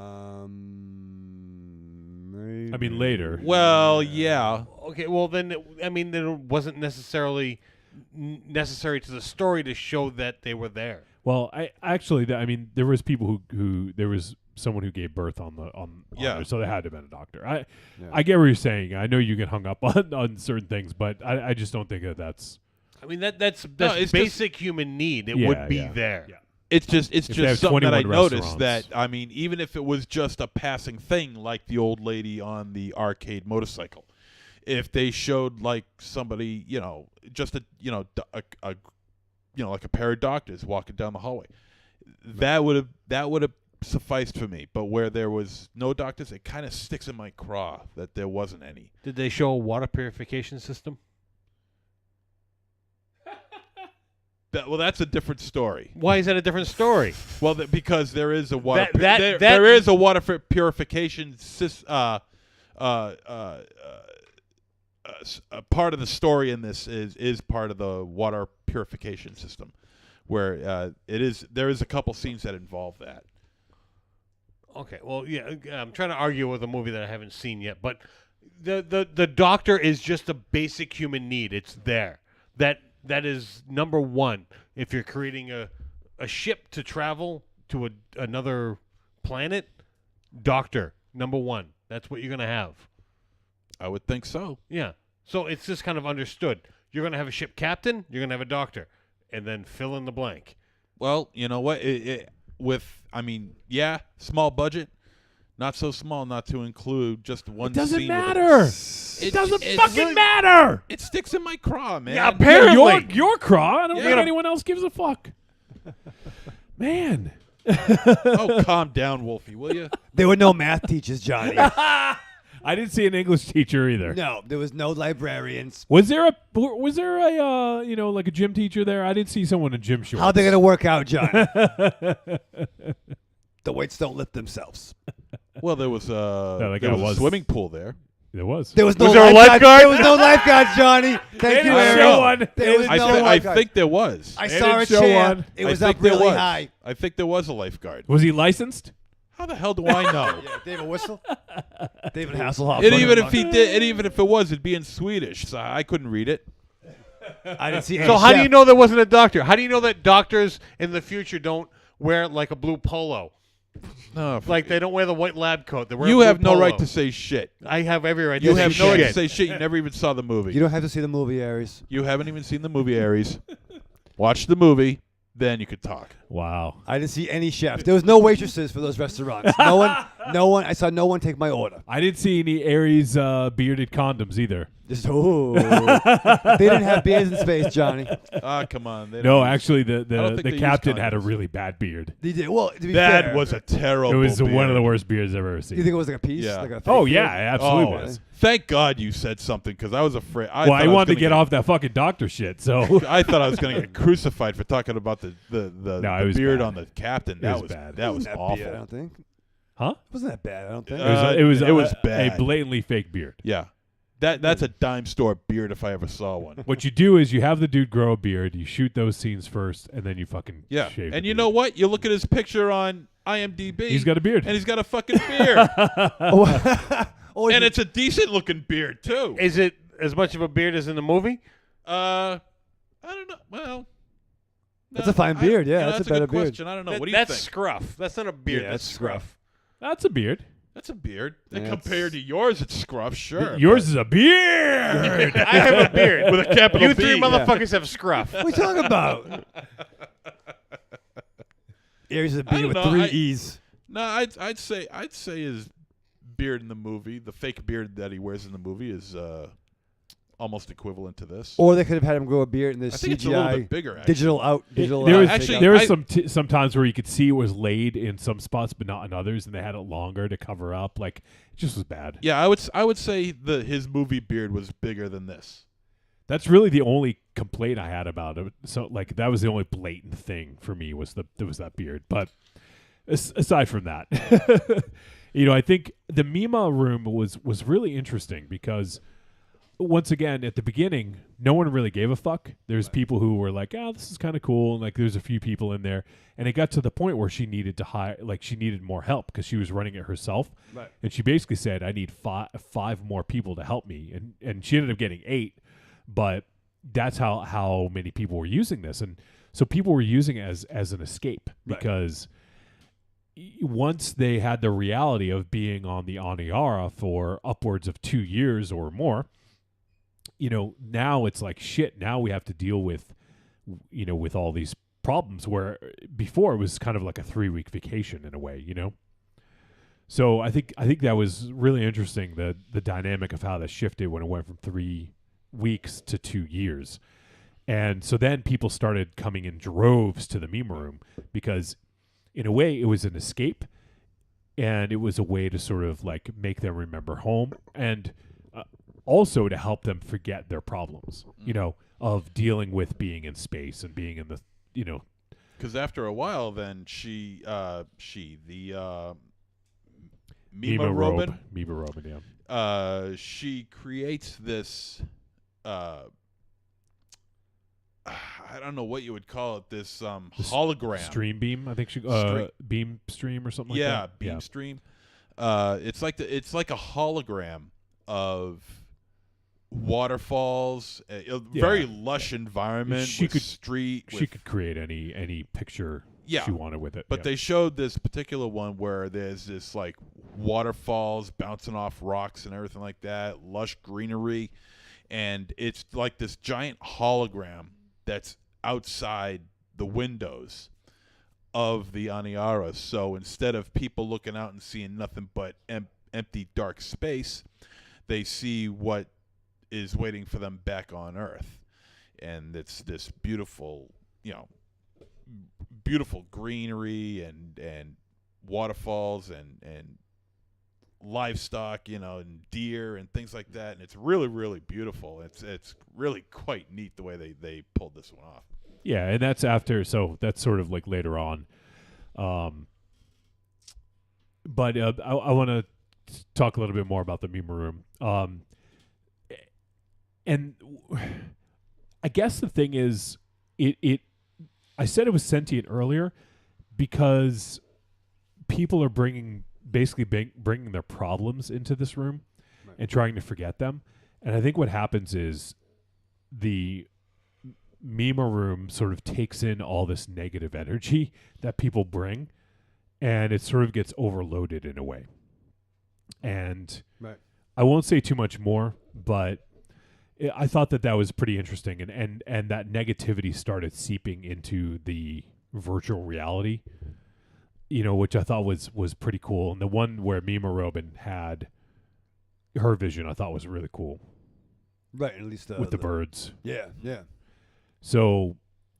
I mean, later. Well, yeah. Okay, well then, there wasn't necessarily necessary to the story to show that they were there. Well, I mean, there was people who there was someone who gave birth on there, so there had to have been a doctor. I get what you're saying. I know you get hung up on certain things, but I just don't think that's. I mean that's basic human need. It would be there. Yeah. It's just something that I noticed restaurants. that, I mean, even if it was just a passing thing, like the old lady on the arcade motorcycle, if they showed like somebody, just like a pair of doctors walking down the hallway, that would have sufficed for me. But where there was no doctors, it kind of sticks in my craw that there wasn't any. Did they show a water purification system? That's a different story. Why is that a different story? Well, because there is a water there is a water purification part of the story in this is part of the water purification system, where there is a couple scenes that involve that. Okay, well, yeah, I'm trying to argue with a movie that I haven't seen yet, but the doctor is just a basic human need. It's there. That is number one. If you're creating a ship to travel to another planet, doctor, number one. That's what you're going to have. I would think so. Yeah. So it's just kind of understood. You're going to have a ship captain, you're going to have a doctor, and then fill in the blank. Well, you know what? Small budget. Not so small not to include just one scene. It doesn't matter. It doesn't fucking matter. It sticks in my craw, man. Yeah, apparently. Your craw. I don't think anyone else gives a fuck. Man. Oh, calm down, Wolfie, will you? There were no math teachers, Johnny. I didn't see an English teacher either. No, there was no librarians. Was there a like a gym teacher there? I didn't see someone in gym shorts. How'd they gonna work out, Johnny? The weights don't lift themselves. Well, there was a swimming pool there. There was. There was no there a lifeguard? There was no lifeguards, Johnny. Thank you, Aaron. There was no I think there was. I saw a chair. One. It was up really high. I think there was a lifeguard. Was he licensed? How the hell do I know? Yeah, David Whistle, David Hasselhoff. And even if he did, and even if it was, it'd be in Swedish, so I couldn't read it. I didn't see. So how do you know there wasn't a doctor? How do you know that doctors in the future don't wear like a blue polo? No, like they don't wear the white lab coat. They wear you a have blue no right polo. to say shit. I have every right. You to have say no right shit. to say shit. You never even saw the movie. You don't have to see the movie, Aries. You haven't even seen the movie, Aries. Watch the movie, then you could talk. Wow. I didn't see any chefs. There was no waitresses for those restaurants. No one. I saw no one take my order. I didn't see any Aries bearded condoms either. They didn't have beards in space, Johnny. Ah, come on. No, actually, the they captain use had a condoms. really bad beard. They did. Well, to be That fair, was a terrible It was beard. one of the worst beards I've ever seen. You think it was like a piece? Yeah. Like a fake Oh beard? yeah, it absolutely was. Thank God you said something, because I was afraid. I wanted to get off that fucking doctor shit. So I thought I was going to get crucified for talking about the it was beard bad. on the captain. It That was bad. That was Wasn't that awful. bad, I don't think. Huh? Wasn't that bad? I don't think. It was bad. a blatantly fake beard. Yeah. That's a dime store beard if I ever saw one. What you do is you have the dude grow a beard, you shoot those scenes first, and then you fucking shave. And the you beard. know what? You look at his picture on IMDb. He's got a beard. And he's got a fucking beard. And it's a decent looking beard too. Is it as much of a beard as in the movie? I don't know. Well, That's a fine beard. Yeah, that's a better good beard. question. I don't know. What do you That's think? scruff. That's not a beard. Yeah, that's it's scruff. That's a beard. That's a beard. And Yeah, compared to yours, it's scruff. Sure. Yours is a beard. I have a beard with a capital You B. three motherfuckers have scruff. What are you talking about? Aries is a I beard don't with know. 3 E's. No, I'd say his beard in the movie, the fake beard that he wears in the movie, is almost equivalent to this. Or they could have had him grow a beard in this I think CGI it's a little bit bigger, actually. digital. There was actually, there was I- some times where you could see it was laid in some spots, but not in others, and they had it longer to cover up. Like it just was bad. Yeah, I would say his movie beard was bigger than this. That's really the only complaint I had about it. So like that was the only blatant thing for me was that beard. But aside from that, I think the Mima room was really interesting because once again at the beginning, no one really gave a fuck. There's people who were like, "Oh, this is kind of cool," and like there's a few people in there, and it got to the point where she needed to hire, like she needed more help because she was running it herself, Right. and she basically said, "I need five more people to help me," and she ended up getting 8. But that's how many people were using this, and so people were using it as an escape because once they had the reality of being on the Aniara for upwards of 2 years or more, now it's like shit. Now we have to deal with, with all these problems where before it was kind of like a 3-week vacation in a way, So I think that was really interesting, the dynamic of how that shifted when it went from 3 weeks to 2 years. And so then people started coming in droves to the meme room because in a way it was an escape and it was a way to sort of like make them remember home and also to help them forget their problems, of dealing with being in space and being in the, Because after a while, then the Mima Robin, yeah. She creates this. I don't know what you would call it. This hologram stream beam. I think she beam stream or something. Yeah, like that. beam stream. It's like a hologram of waterfalls, a very lush environment. She could create any picture she wanted with it. But they showed this particular one where there's this like waterfalls bouncing off rocks and everything like that, lush greenery, and it's like this giant hologram that's outside the windows of the Aniara. So instead of people looking out and seeing nothing but empty, dark space, they see what is waiting for them back on Earth. And it's this beautiful, beautiful greenery and waterfalls and livestock, and deer and things like that. And it's really, really beautiful. It's really quite neat the way they pulled this one off. Yeah, and that's so that's sort of like later on. But I want to talk a little bit more about the meme room. And I guess the thing is, I said it was sentient earlier because people are bringing their problems into this room and trying to forget them. And I think what happens is the Mima room sort of takes in all this negative energy that people bring, and it sort of gets overloaded in a way. And I won't say too much more, but I thought that was pretty interesting, and that negativity started seeping into the virtual reality, which I thought was pretty cool. And the one where Mima Robin had her vision, I thought was really cool. Right, at least with the birds. Yeah. So,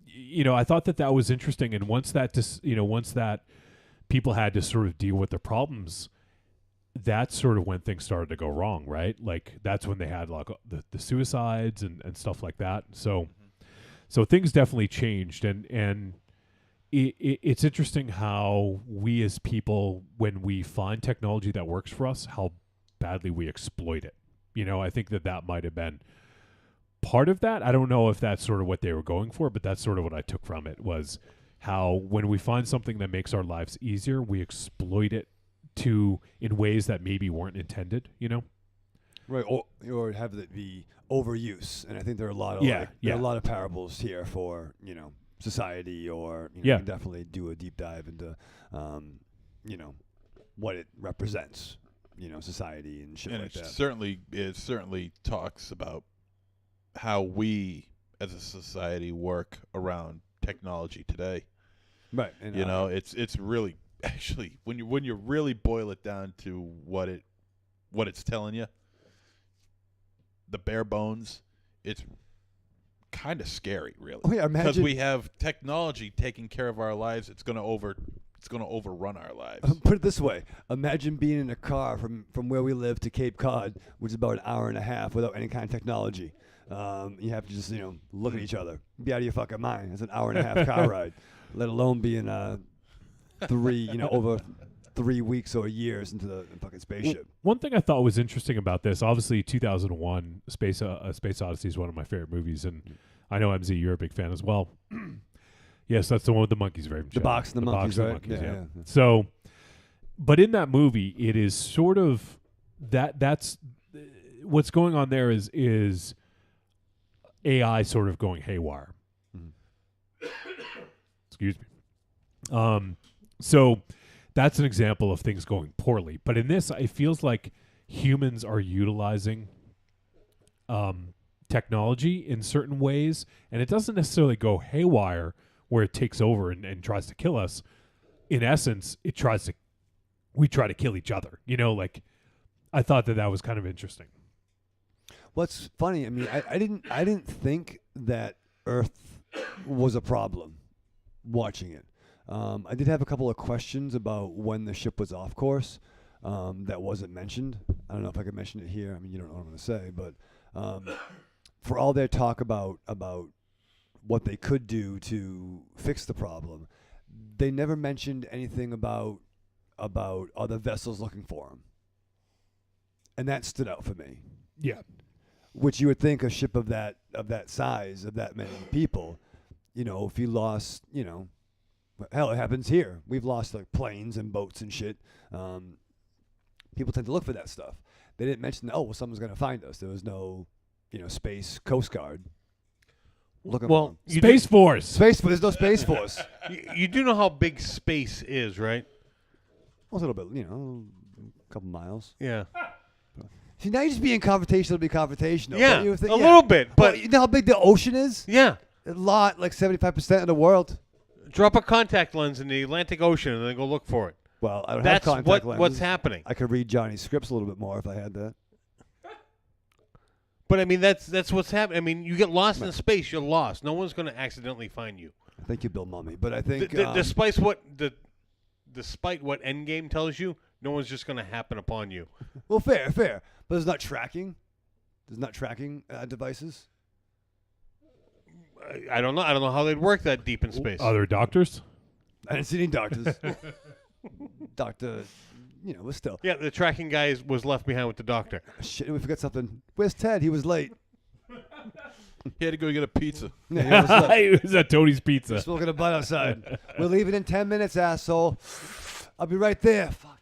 I thought that was interesting. And once that people had to sort of deal with their problems, that's sort of when things started to go wrong, right? Like that's when they had like the suicides and stuff like that. So things definitely changed, and it's interesting how we as people, when we find technology that works for us, how badly we exploit it. I think that might have been part of that. I don't know if that's sort of what they were going for, but that's sort of what I took from it, was how when we find something that makes our lives easier, we exploit it in ways that maybe weren't intended, right, or have the overuse. And I think there are a lot of there are a lot of parables here for society, or you can definitely do a deep dive into what it represents, society and shit and like that. It certainly talks about how we as a society work around technology today. Right, and it's really, actually, when you really boil it down to what it's telling you, the bare bones, it's kind of scary, really. Oh yeah, because imagine we have technology taking care of our lives. It's going to overrun our lives. Put it this way: imagine being in a car from where we live to Cape Cod, which is about an hour and a half, without any kind of technology. You have to just look at each other, be out of your fucking mind. It's an hour and a half car ride, let alone being over 3 weeks or years into the fucking spaceship. One thing I thought was interesting about this, obviously 2001 Space Odyssey is one of my favorite movies, and I know MZ, you're a big fan as well. Yes, that's the one with the monkeys, right? The box and the monkeys, right? Yeah. So, but in that movie, it is sort of that's what's going on there is AI sort of going haywire. Excuse me. So that's an example of things going poorly. But in this, it feels like humans are utilizing technology in certain ways, and it doesn't necessarily go haywire where it takes over and tries to kill us. In essence, we try to kill each other. You know, like, I thought that was kind of interesting. What's funny, I mean, I didn't think that Earth was a problem watching it. I did have a couple of questions about when the ship was off course that wasn't mentioned. I don't know if I could mention it here. I mean, you don't know what I'm going to say, but for all their talk about what they could do to fix the problem, they never mentioned anything about other vessels looking for them. And that stood out for me. Yeah. Which you would think a ship of that size, of that many people, you know, if you lost, you know, hell, it happens here. We've lost like planes and boats and shit. People tend to look for that stuff. They didn't mention, someone's going to find us. There was no, you know, Space Coast Guard looking for them. Space Force. There's no Space Force. You do know how big space is, right? Well, a little bit, you know, a couple miles. Yeah. See, now you're just being confrontational to be confrontational. Yeah, a little bit. But you know how big the ocean is? Yeah. A lot, like 75% of the world. Drop a contact lens in the Atlantic Ocean and then go look for it. Well, I don't That's have contact lenses. what's happening. I could read Johnny's scripts a little bit more if I had that. But I mean, that's what's happening. I mean, you get lost in space, you're lost. No one's going to accidentally find you. Thank you, Bill Mummy. But I think despite what Endgame tells you, no one's just going to happen upon you. Well, fair. But there's not tracking. There's not tracking devices. I don't know. I don't know how they'd work that deep in space. Other doctors? I didn't see any doctors. Doctor, you know, was still. Yeah, the tracking guy was left behind with the doctor. Shit, we forgot something. Where's Ted? He was late. He had to go get a pizza. Yeah, he was at Tony's Pizza. We're smoking a butt outside. We're leaving in 10 minutes, asshole. I'll be right there. Fuck,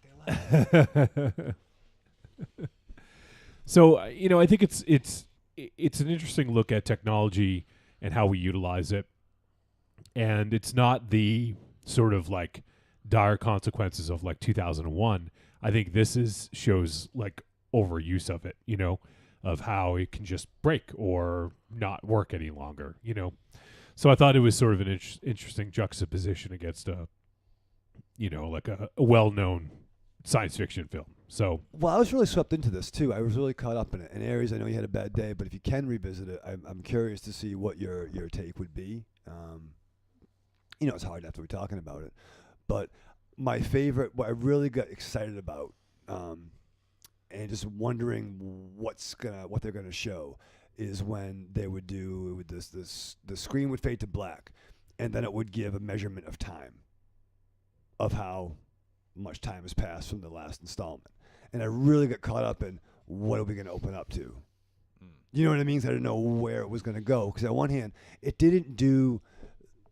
they left. So, you know, I think it's an interesting look at technology and how we utilize it. And it's not the sort of like dire consequences of like 2001. I think this shows like overuse of it, you know, of how it can just break or not work any longer, you know. So I thought it was sort of an interesting juxtaposition against you know, like a well-known science fiction film. So, well, I was really swept into this too. I was really caught up in it. And Aries, I know you had a bad day, but if you can revisit it, I'm curious to see what your take would be. You know, it's hard after we're talking about it, but my favorite, what I really got excited about, and just wondering what they're gonna show, is when they would do the screen would fade to black, and then it would give a measurement of time, of how much time has passed from the last installment. And I really got caught up in what are we going to open up to? You know what I mean? 'Cause I didn't know where it was going to go. Because on one hand, it didn't do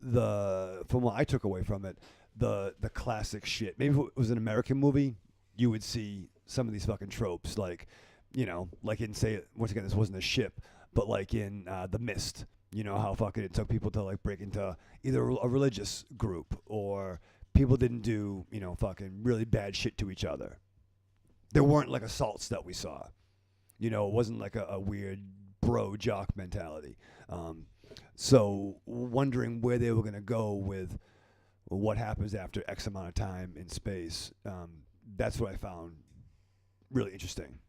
from what I took away from it, the classic shit. Maybe if it was an American movie, you would see some of these fucking tropes. Like, you know, like in, say, once again, this wasn't a ship, but like in The Mist. You know, how fucking it took people to like break into either a religious group, or people didn't do, you know, fucking really bad shit to each other. There weren't like assaults that we saw. You know, it wasn't like a weird bro jock mentality. So wondering where they were going to go with what happens after X amount of time in space. That's what I found really interesting.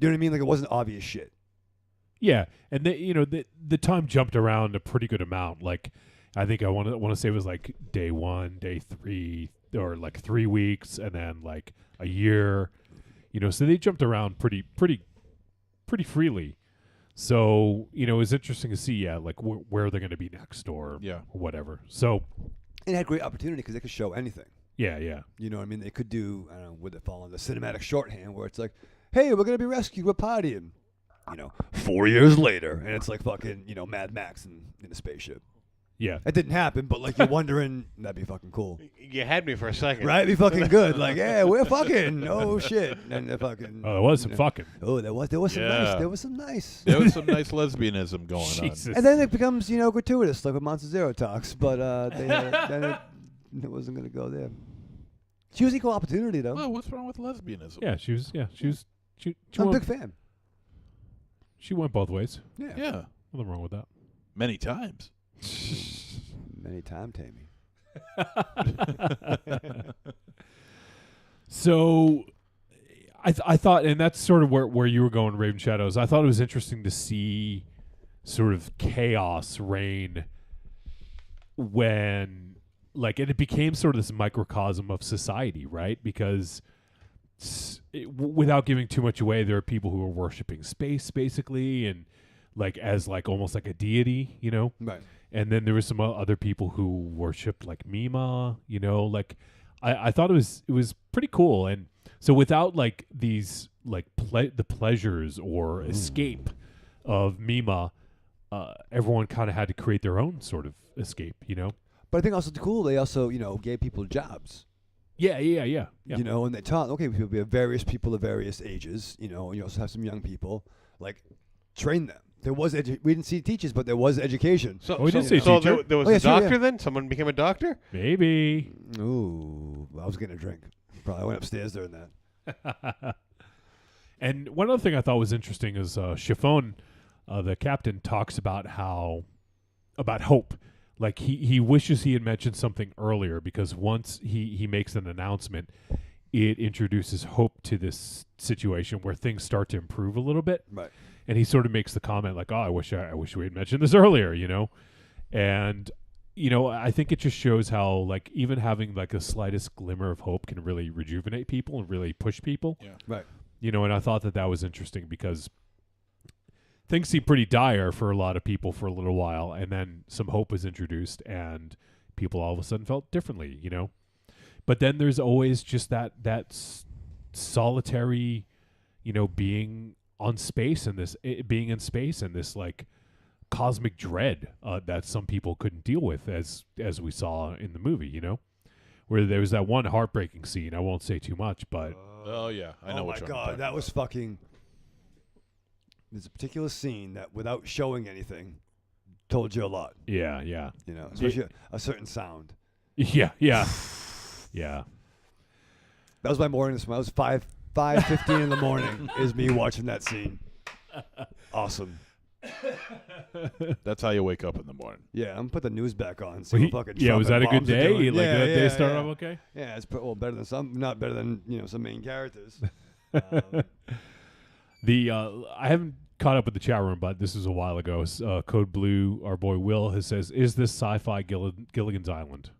You know what I mean? Like, it wasn't obvious shit. Yeah, and the time jumped around a pretty good amount. Like, I think I want to say it was like day 1, day 3, or like 3 weeks, and then like a year. You know, so they jumped around pretty freely. So, you know, it was interesting to see, like where they're going to be next, or whatever. So, it had great opportunity because they could show anything. Yeah. You know what I mean? They could do, I don't know, would it fall in the cinematic shorthand where it's like, hey, we're going to be rescued, we're partying. You know, 4 years later, and it's like fucking, you know, Mad Max in a spaceship. Yeah. It didn't happen, but like you're wondering, that'd be fucking cool. You had me for a second. Right? Be fucking good. Like, yeah, we're fucking. Oh shit. And they're fucking. Oh, there was some fucking. Oh, there was some Yeah. nice. There was some nice. There was some nice lesbianism going Jesus. on. And then it becomes, gratuitous, like with Monster Zero talks. But then it wasn't gonna go there. She was equal opportunity though. Oh, what's wrong with lesbianism? Yeah, she was. She I'm a went, big fan. She went both ways. Yeah. Yeah. Nothing wrong with that. Many times. Many time, Tammy. So, I thought, and that's sort of where you were going, Raven Shadows. I thought it was interesting to see sort of chaos reign when, and it became sort of this microcosm of society, right? Because without giving too much away, there are people who are worshiping space, basically, and as almost like a deity, Right. And then there were some other people who worshiped Mima, I thought it was pretty cool. And so without these the pleasures or escape of Mima, everyone kind of had to create their own sort of escape, But I think also cool. They also, gave people jobs. Yeah. And they taught, we have various people of various ages, and you also have some young people, train them. There was we didn't see teachers, but there was education. So, we didn't see so teacher. there was a doctor then? Someone became a doctor? Maybe. Ooh, I was getting a drink. Probably went upstairs during that. And one other thing I thought was interesting is Chiffon, the captain, talks about about hope. He wishes he had mentioned something earlier because once he makes an announcement, it introduces hope to this situation where things start to improve a little bit. Right. And he sort of makes the comment oh, I wish we had mentioned this earlier, And I think it just shows how even having the slightest glimmer of hope can really rejuvenate people and really push people. Yeah. Right. And I thought that was interesting because things seemed pretty dire for a lot of people for a little while, and then some hope was introduced, and people all of a sudden felt differently, But then there's always just that solitary, being on space and being in space and this cosmic dread that some people couldn't deal with, as we saw in the movie, where there was that one heartbreaking scene. I won't say too much, but oh yeah, I know. Oh my god, that was fucking. There's a particular scene that, without showing anything, told you a lot. Yeah. Especially a certain sound. Yeah. That was my morning. This was 5:15 in the morning. Is me watching that scene. Awesome. That's how you wake up in the morning. Yeah, I'm gonna put the news back on. Was that a good day? That day started off okay? Yeah, it's better than some. Not better than some main characters. I haven't caught up with the chat room, but this was a while ago. Code Blue, our boy Will, says, "Is this sci-fi Gilligan's Island?"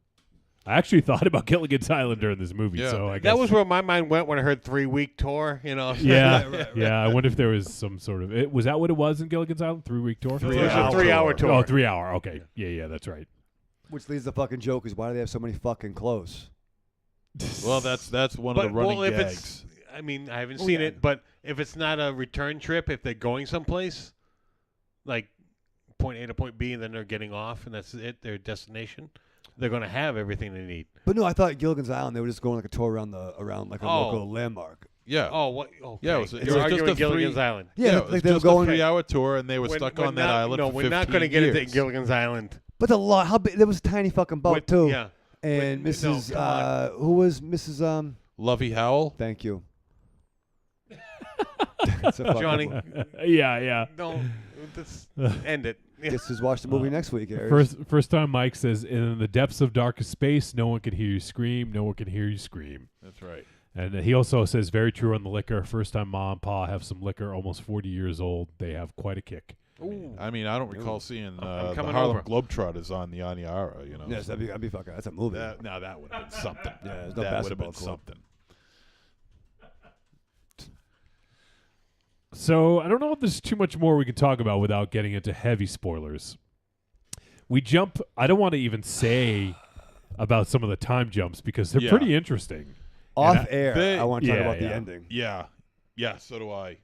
I actually thought about Gilligan's Island during this movie, so I guess that was where my mind went when I heard 3-week tour. Yeah, right. I wonder if there was some sort of. Was that what it was in Gilligan's Island? 3-week tour. 3-hour tour. Oh, 3 hour. Okay, yeah, that's right. Which leads the fucking joke is why do they have so many fucking clothes? Well, that's one of the running if gags. I haven't seen it, but if it's not a return trip, if they're going someplace, like point A to point B, and then they're getting off, and that's it, their destination, they're going to have everything they need. But no, I thought Gilligan's Island, they were just going a tour around a local landmark. Yeah. Oh, what? Okay. Yeah, You're arguing just a Gilligan's Island. Yeah, it was like they were just going a 3-hour tour, and they were stuck on that island for 15 we're not going to get years. into Gilligan's Island. But how big? There was a tiny fucking boat too. Yeah. And No, Mrs. come on. Who was Mrs. Lovey Howell. Thank you. Johnny. Yeah. Don't end it. Guess just watch the movie next week, Eric. First time Mike says, "In the depths of darkest space, no one can hear you scream. No one can hear you scream." That's right. And he also says, very true on the liquor. First time Mom and Pa have some liquor, almost 40 years old. They have quite a kick. I mean, I don't recall seeing the coming Harlem over. Globetrotters on the Aniara. Yes, that'd be fucking. That's a movie. That would have been something. Yeah, there's no that would have basketball been club. something. So I don't know if there's too much more we can talk about without getting into heavy spoilers. We jump. I don't want to even say about some of the time jumps because they're pretty interesting. Off air, I want to talk about the ending. Yeah, so do I.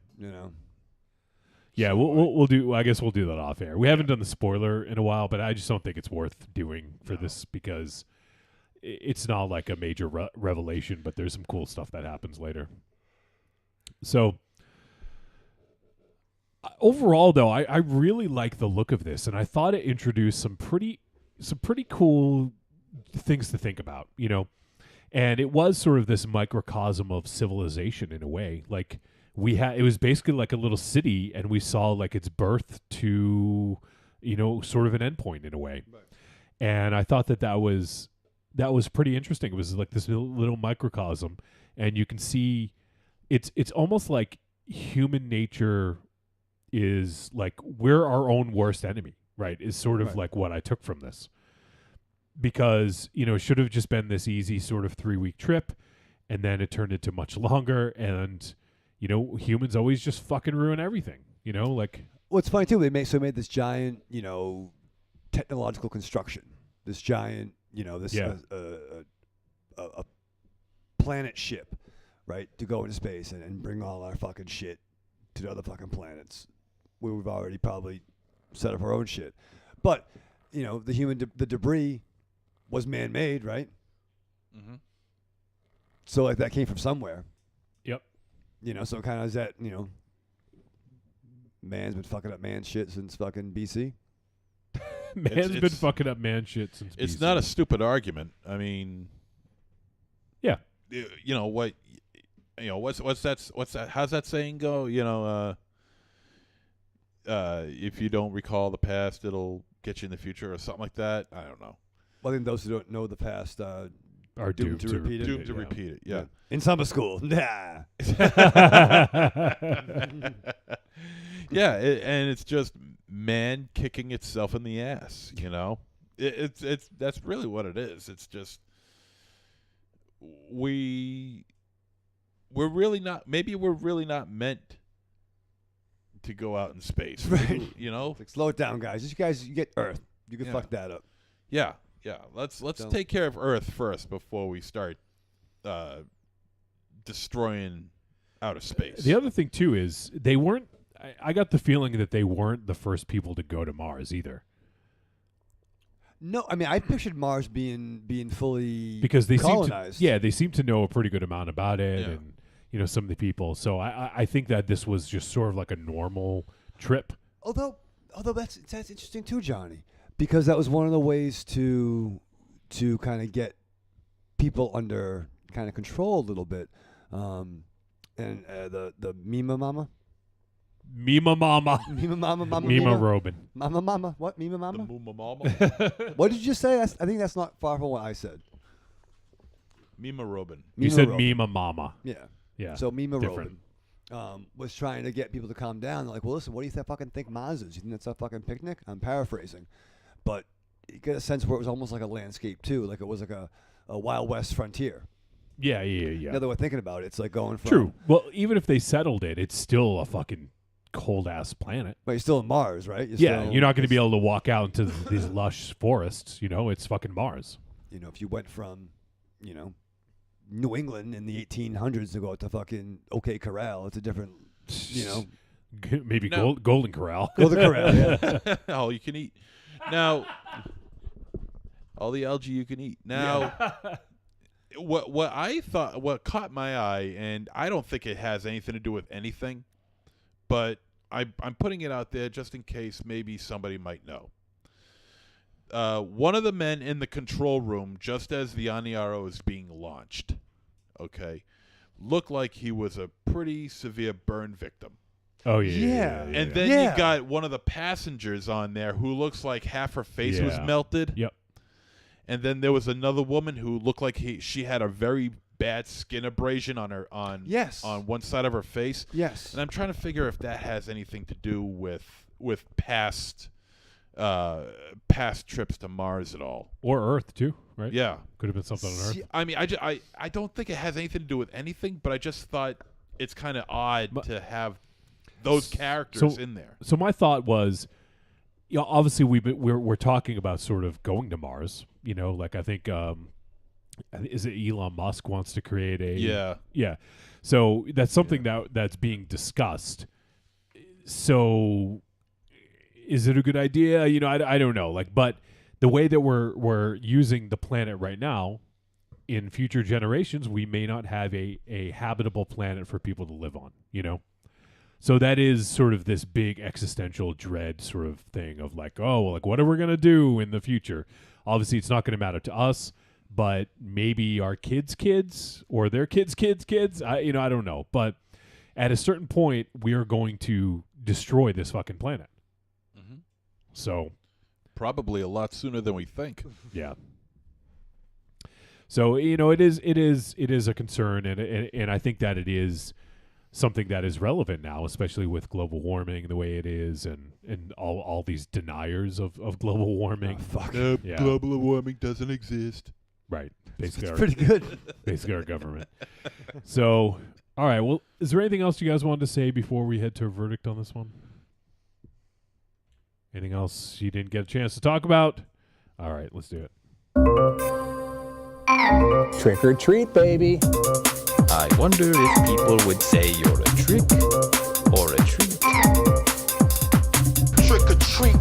Yeah, we'll do. I guess we'll do that off air. We haven't done the spoiler in a while, but I just don't think it's worth doing for this because it's not like a major revelation. But there's some cool stuff that happens later. So overall, though, I really like the look of this, and I thought it introduced some pretty cool things to think about. You know, and it was sort of this microcosm of civilization in a way, like. It was basically like a little city, and we saw like its birth to, sort of an endpoint in a way. Right. And I thought that was pretty interesting. It was like this little microcosm, and you can see it's almost like human nature is like we're our own worst enemy, right? Is sort of like what I took from this. Because, it should have just been this easy sort of 3-week trip, and then it turned into much longer, and humans always just fucking ruin everything, like. Well, it's funny too. They made this giant, technological construction. This giant, a planet ship, right, to go into space and bring all our fucking shit to the other fucking planets, where we've already probably set up our own shit. But the debris was man-made, right? Mm-hmm. So like that came from somewhere. Yep. So kind of is that, man's been fucking up man shit since fucking BC. Man's been fucking up man shit since BC. It's not a stupid argument. I mean, yeah. What's that? How's that saying go? If you don't recall the past, it'll get you in the future or something like that. I don't know. Well, I think those who don't know the past are doomed to repeat it. Doomed to repeat it. Yeah. In summer school. Nah. Yeah, and it's just man kicking itself in the ass. It's that's really what it is. It's just we're really not. Maybe we're really not meant to go out in space. Right. Like, slow it down, guys. You get Earth. You can fuck that up. Yeah. Yeah, let's take care of Earth first before we start destroying outer space. The other thing too is they weren't. I got the feeling that they weren't the first people to go to Mars either. No, I mean I pictured Mars being fully because they colonized. They seem to know a pretty good amount about it, and some of the people. So I think that this was just sort of like a normal trip. Although that's interesting too, Johnny. Because that was one of the ways to kind of get people under kind of control a little bit, and the Mima Mama, Robin, Mama, what Mima Mama? The Muma Mama. What did you say? I think that's not far from what I said. Mima Robin. You said Mima Mama. Yeah. So Mima Different. Robin was trying to get people to calm down. They're like, well, listen, what do you fucking think Mars is? You think that's a fucking picnic? I'm paraphrasing. But you get a sense where it was almost like a landscape, too. Like it was like a Wild West frontier. Yeah. Now that we're thinking about it, it's like going from... True. Well, even if they settled it, it's still a fucking cold-ass planet. But you're still in Mars, right? You're not going to be able to walk out into these lush forests. It's fucking Mars. If you went from, New England in the 1800s to go out to fucking OK Corral, it's a different, Maybe Golden Corral. Golden Corral, yeah. All you can eat. Now, all the algae you can eat. Now, what I thought, what caught my eye, and I don't think it has anything to do with anything, but I'm putting it out there just in case maybe somebody might know. One of the men in the control room, just as the Aniara was being launched, looked like he was a pretty severe burn victim. Oh, yeah. And then you got one of the passengers on there who looks like half her face was melted. Yep. And then there was another woman who looked like she had a very bad skin abrasion on one side of her face. Yes. And I'm trying to figure if that has anything to do with past trips to Mars at all. Or Earth too, right? Yeah. Could have been something on Earth. I mean, I don't think it has anything to do with anything, but I just thought it's kind of odd to have those characters in there. So my thought was, obviously we're talking about sort of going to Mars. Like I think is it Elon Musk wants to create a yeah. So that's something that's being discussed. So is it a good idea? I don't know. But the way that we're using the planet right now, in future generations, we may not have a habitable planet for people to live on, So that is sort of this big existential dread sort of thing of what are we going to do in the future? Obviously, it's not going to matter to us, but maybe our kids' or their kids' I don't know. But at a certain point, we are going to destroy this fucking planet. Mm-hmm. So probably a lot sooner than we think. Yeah. So it is a concern, and I think that it is something that is relevant now, especially with global warming the way it is, and all these deniers of global warming. Oh, fuck. Yeah. Global warming doesn't exist. Right. Basically, It's pretty good. Basically, our government. So, all right. Well, is there anything else you guys wanted to say before we head to a verdict on this one? Anything else you didn't get a chance to talk about? All right, let's do it. Trick or treat, baby. I wonder if people would say you're a trick or a treat. Trick or treat,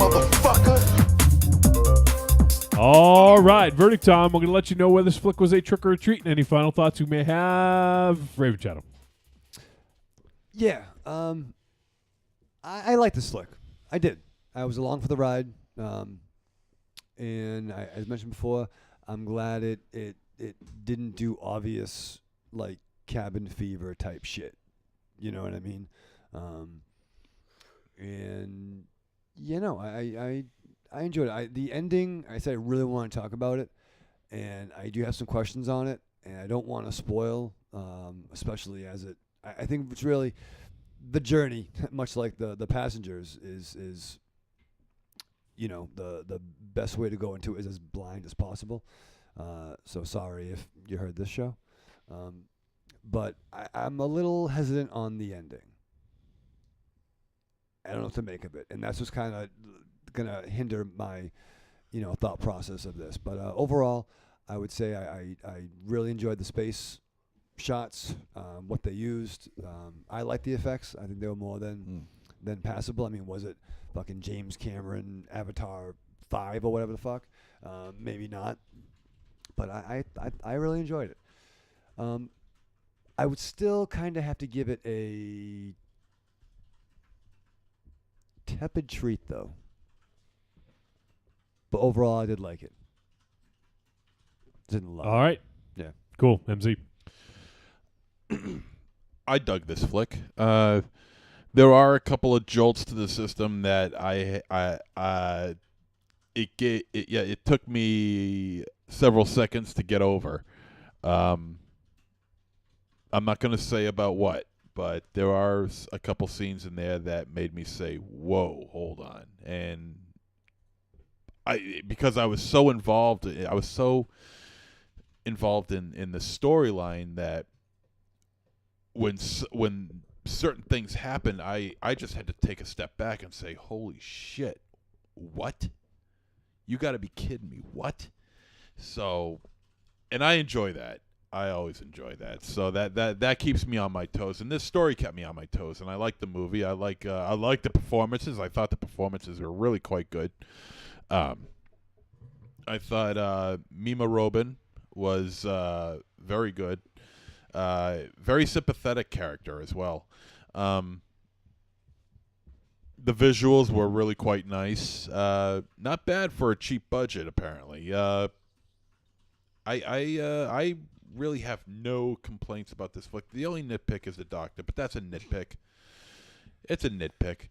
motherfucker. All right, verdict time. We're going to let you know whether this flick was a trick or a treat, and any final thoughts you may have. Raven Shadow. Yeah, I like this flick. I did. I was along for the ride, and as mentioned before, I'm glad it didn't do obvious cabin fever type shit. You know what I mean? And I enjoyed it. The ending, I said I really want to talk about it, and I do have some questions on it, and I don't want to spoil, especially as I think it's really the journey, much like the passengers, is the best way to go into it is as blind as possible. So sorry if you heard this show, but I'm a little hesitant on the ending. I don't know what to make of it, and that's just kind of gonna hinder my thought process of this. But overall, I would say I really enjoyed the space shots, what they used. I like the effects. I think they were more than passable. I mean, was it fucking James Cameron Avatar 5 or whatever the fuck? Maybe not, but I really enjoyed it. I would still kind of have to give it a tepid treat though. But overall, I did like it. Didn't love it. All right. Yeah. Cool. MZ. I dug this flick. There are a couple of jolts to the system that it took me several seconds to get over. I'm not going to say about what, but there are a couple scenes in there that made me say, "Whoa, hold on!" And because I was so involved, in the storyline that when certain things happen, I just had to take a step back and say, "Holy shit, what? You got to be kidding me, what?" So, and I enjoy that. I always enjoy that. So that keeps me on my toes, and this story kept me on my toes. And I like the movie. I like the performances. I thought the performances were really quite good. I thought Mima Robin was very good. Very sympathetic character as well. The visuals were really quite nice. Not bad for a cheap budget, apparently. I really have no complaints about this flick. The only nitpick is the doctor, but that's a nitpick. It's a nitpick.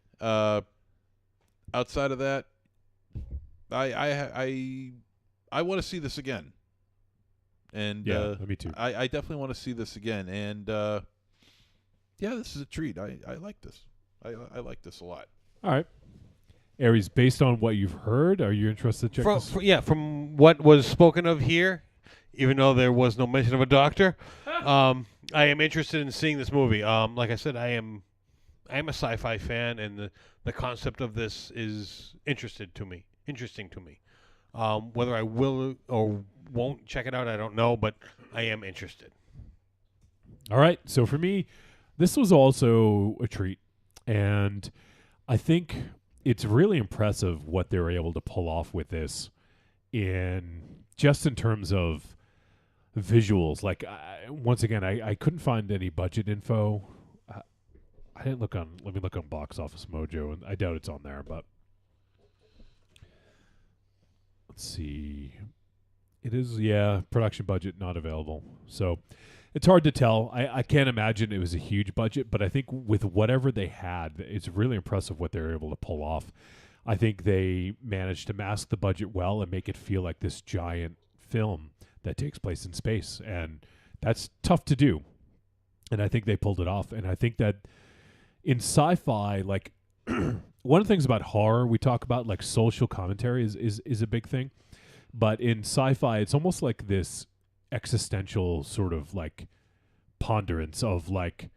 Outside of that, I want to see this again. And yeah, me too. I definitely want to see this again. And yeah, this is a treat. I like this. I like this a lot. All right. Aries, based on what you've heard, are you interested to check this? From what was spoken of here, even though there was no mention of a doctor, I am interested in seeing this movie. Like I said, I am a sci-fi fan, and the concept of this is interesting to me. Whether I will or won't check it out, I don't know, but I am interested. All right. So for me, this was also a treat. And I think it's really impressive what they were able to pull off with this in terms of visuals. Like, once again, I couldn't find any budget info. I didn't look on, let me look on Box Office Mojo, and I doubt it's on there, but let's see. It is, production budget not available. So it's hard to tell. I can't imagine it was a huge budget, but I think with whatever they had, it's really impressive what they were able to pull off. I think they managed to mask the budget well and make it feel like this giant film that takes place in space. And that's tough to do. And I think they pulled it off. And I think that in sci-fi, like, one of the things about horror we talk about, like social commentary is a big thing. But in sci-fi, it's almost like this existential sort of like ponderance of like,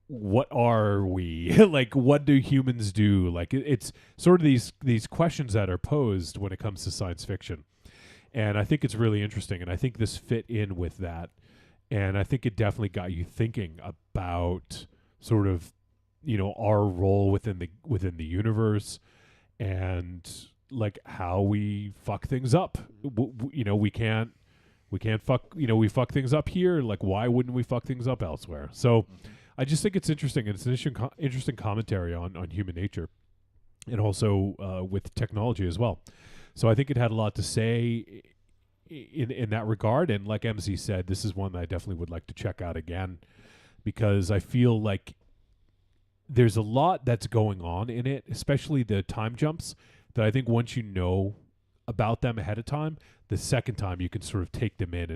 what are we? Like, what do humans do? Like, it's sort of these questions that are posed when it comes to science fiction. And I think it's really interesting. And I think this fit in with that. And I think it definitely got you thinking about sort of, you know, our role within the universe and like how we fuck things up. You know, we can't fuck, you know, we fuck things up here. Like, why wouldn't we fuck things up elsewhere? So I just think it's interesting. And it's an interesting commentary on human nature and also with technology as well. So I think it had a lot to say in that regard. And like MC said, this is one that I definitely would like to check out again because I feel like there's a lot that's going on in it, especially the time jumps, that I think once you know about them ahead of time, the second time you can sort of take them in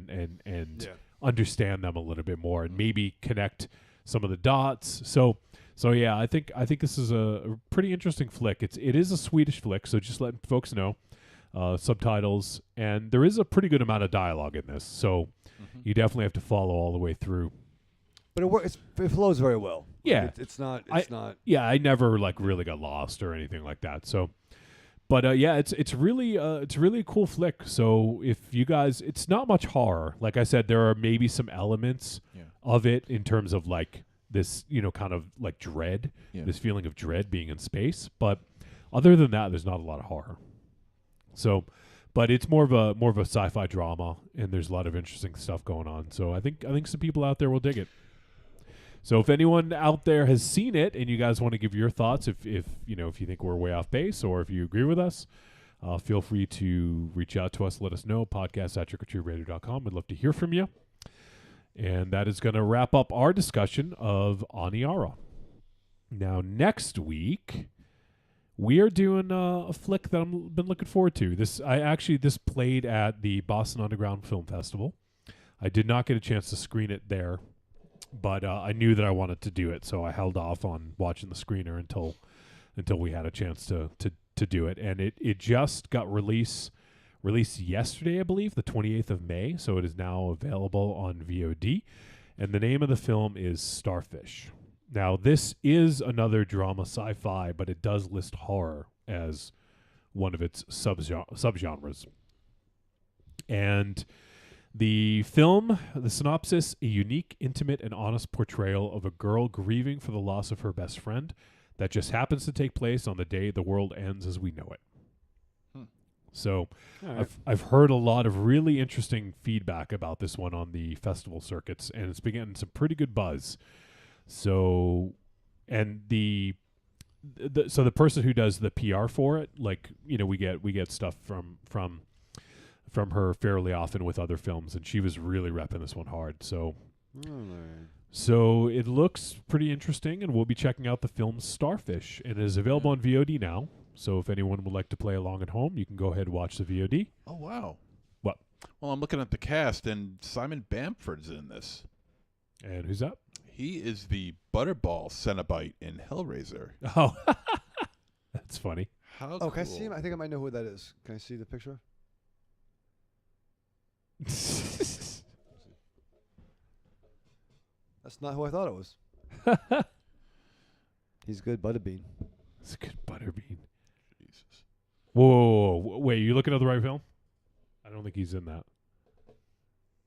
and understand them a little bit more and maybe connect some of the dots. So yeah, I think this is a pretty interesting flick. It is a Swedish flick, so just letting folks know. Subtitles, and there is a pretty good amount of dialogue in this, so you definitely have to follow all the way through. But it flows very well. Yeah, like it's not. Yeah, I never like really got lost or anything like that. So, but yeah, it's really a cool flick. So if you guys, it's not much horror. Like I said, there are maybe some elements of it in terms of like this, you know, kind of like dread, this feeling of dread being in space. But other than that, there's not a lot of horror. So, but it's more of a sci-fi drama, and there's a lot of interesting stuff going on. So I think some people out there will dig it. So if anyone out there has seen it and you guys want to give your thoughts, if you know, if you think we're way off base or if you agree with us, feel free to reach out to us. Let us know. podcast@trickortreatradio.com. We'd love to hear from you. And that is going to wrap up our discussion of Aniara. Now next week, we are doing a flick that I've been looking forward to. This played at the Boston Underground Film Festival. I did not get a chance to screen it there, but I knew that I wanted to do it, so I held off on watching the screener until we had a chance to do it. And it just got released yesterday, I believe, the 28th of May, so it is now available on VOD. And the name of the film is Starfish. Now, this is another drama sci-fi, but it does list horror as one of its subgenres. And the film, the synopsis, a unique, intimate, and honest portrayal of a girl grieving for the loss of her best friend that just happens to take place on the day the world ends as we know it. So I've heard a lot of really interesting feedback about this one on the festival circuits, and it's been getting some pretty good buzz. So, and the person who does the PR for it, like, you know, we get stuff from her fairly often with other films, and she was really repping this one hard. So, so it looks pretty interesting, and we'll be checking out the film Starfish, and it is available on VOD now. So if anyone would like to play along at home, you can go ahead and watch the VOD. Oh wow! What? Well, I'm looking at the cast, and Simon Bamford's in this. And who's that? He is the Butterball Cenobite in Hellraiser. Oh, that's funny. How Can I see him? I think I might know who that is. Can I see the picture? That's not who I thought it was. He's good, Butterbean. It's a good Butterbean. Jesus. Whoa. Wait, you looking at the right film? I don't think he's in that.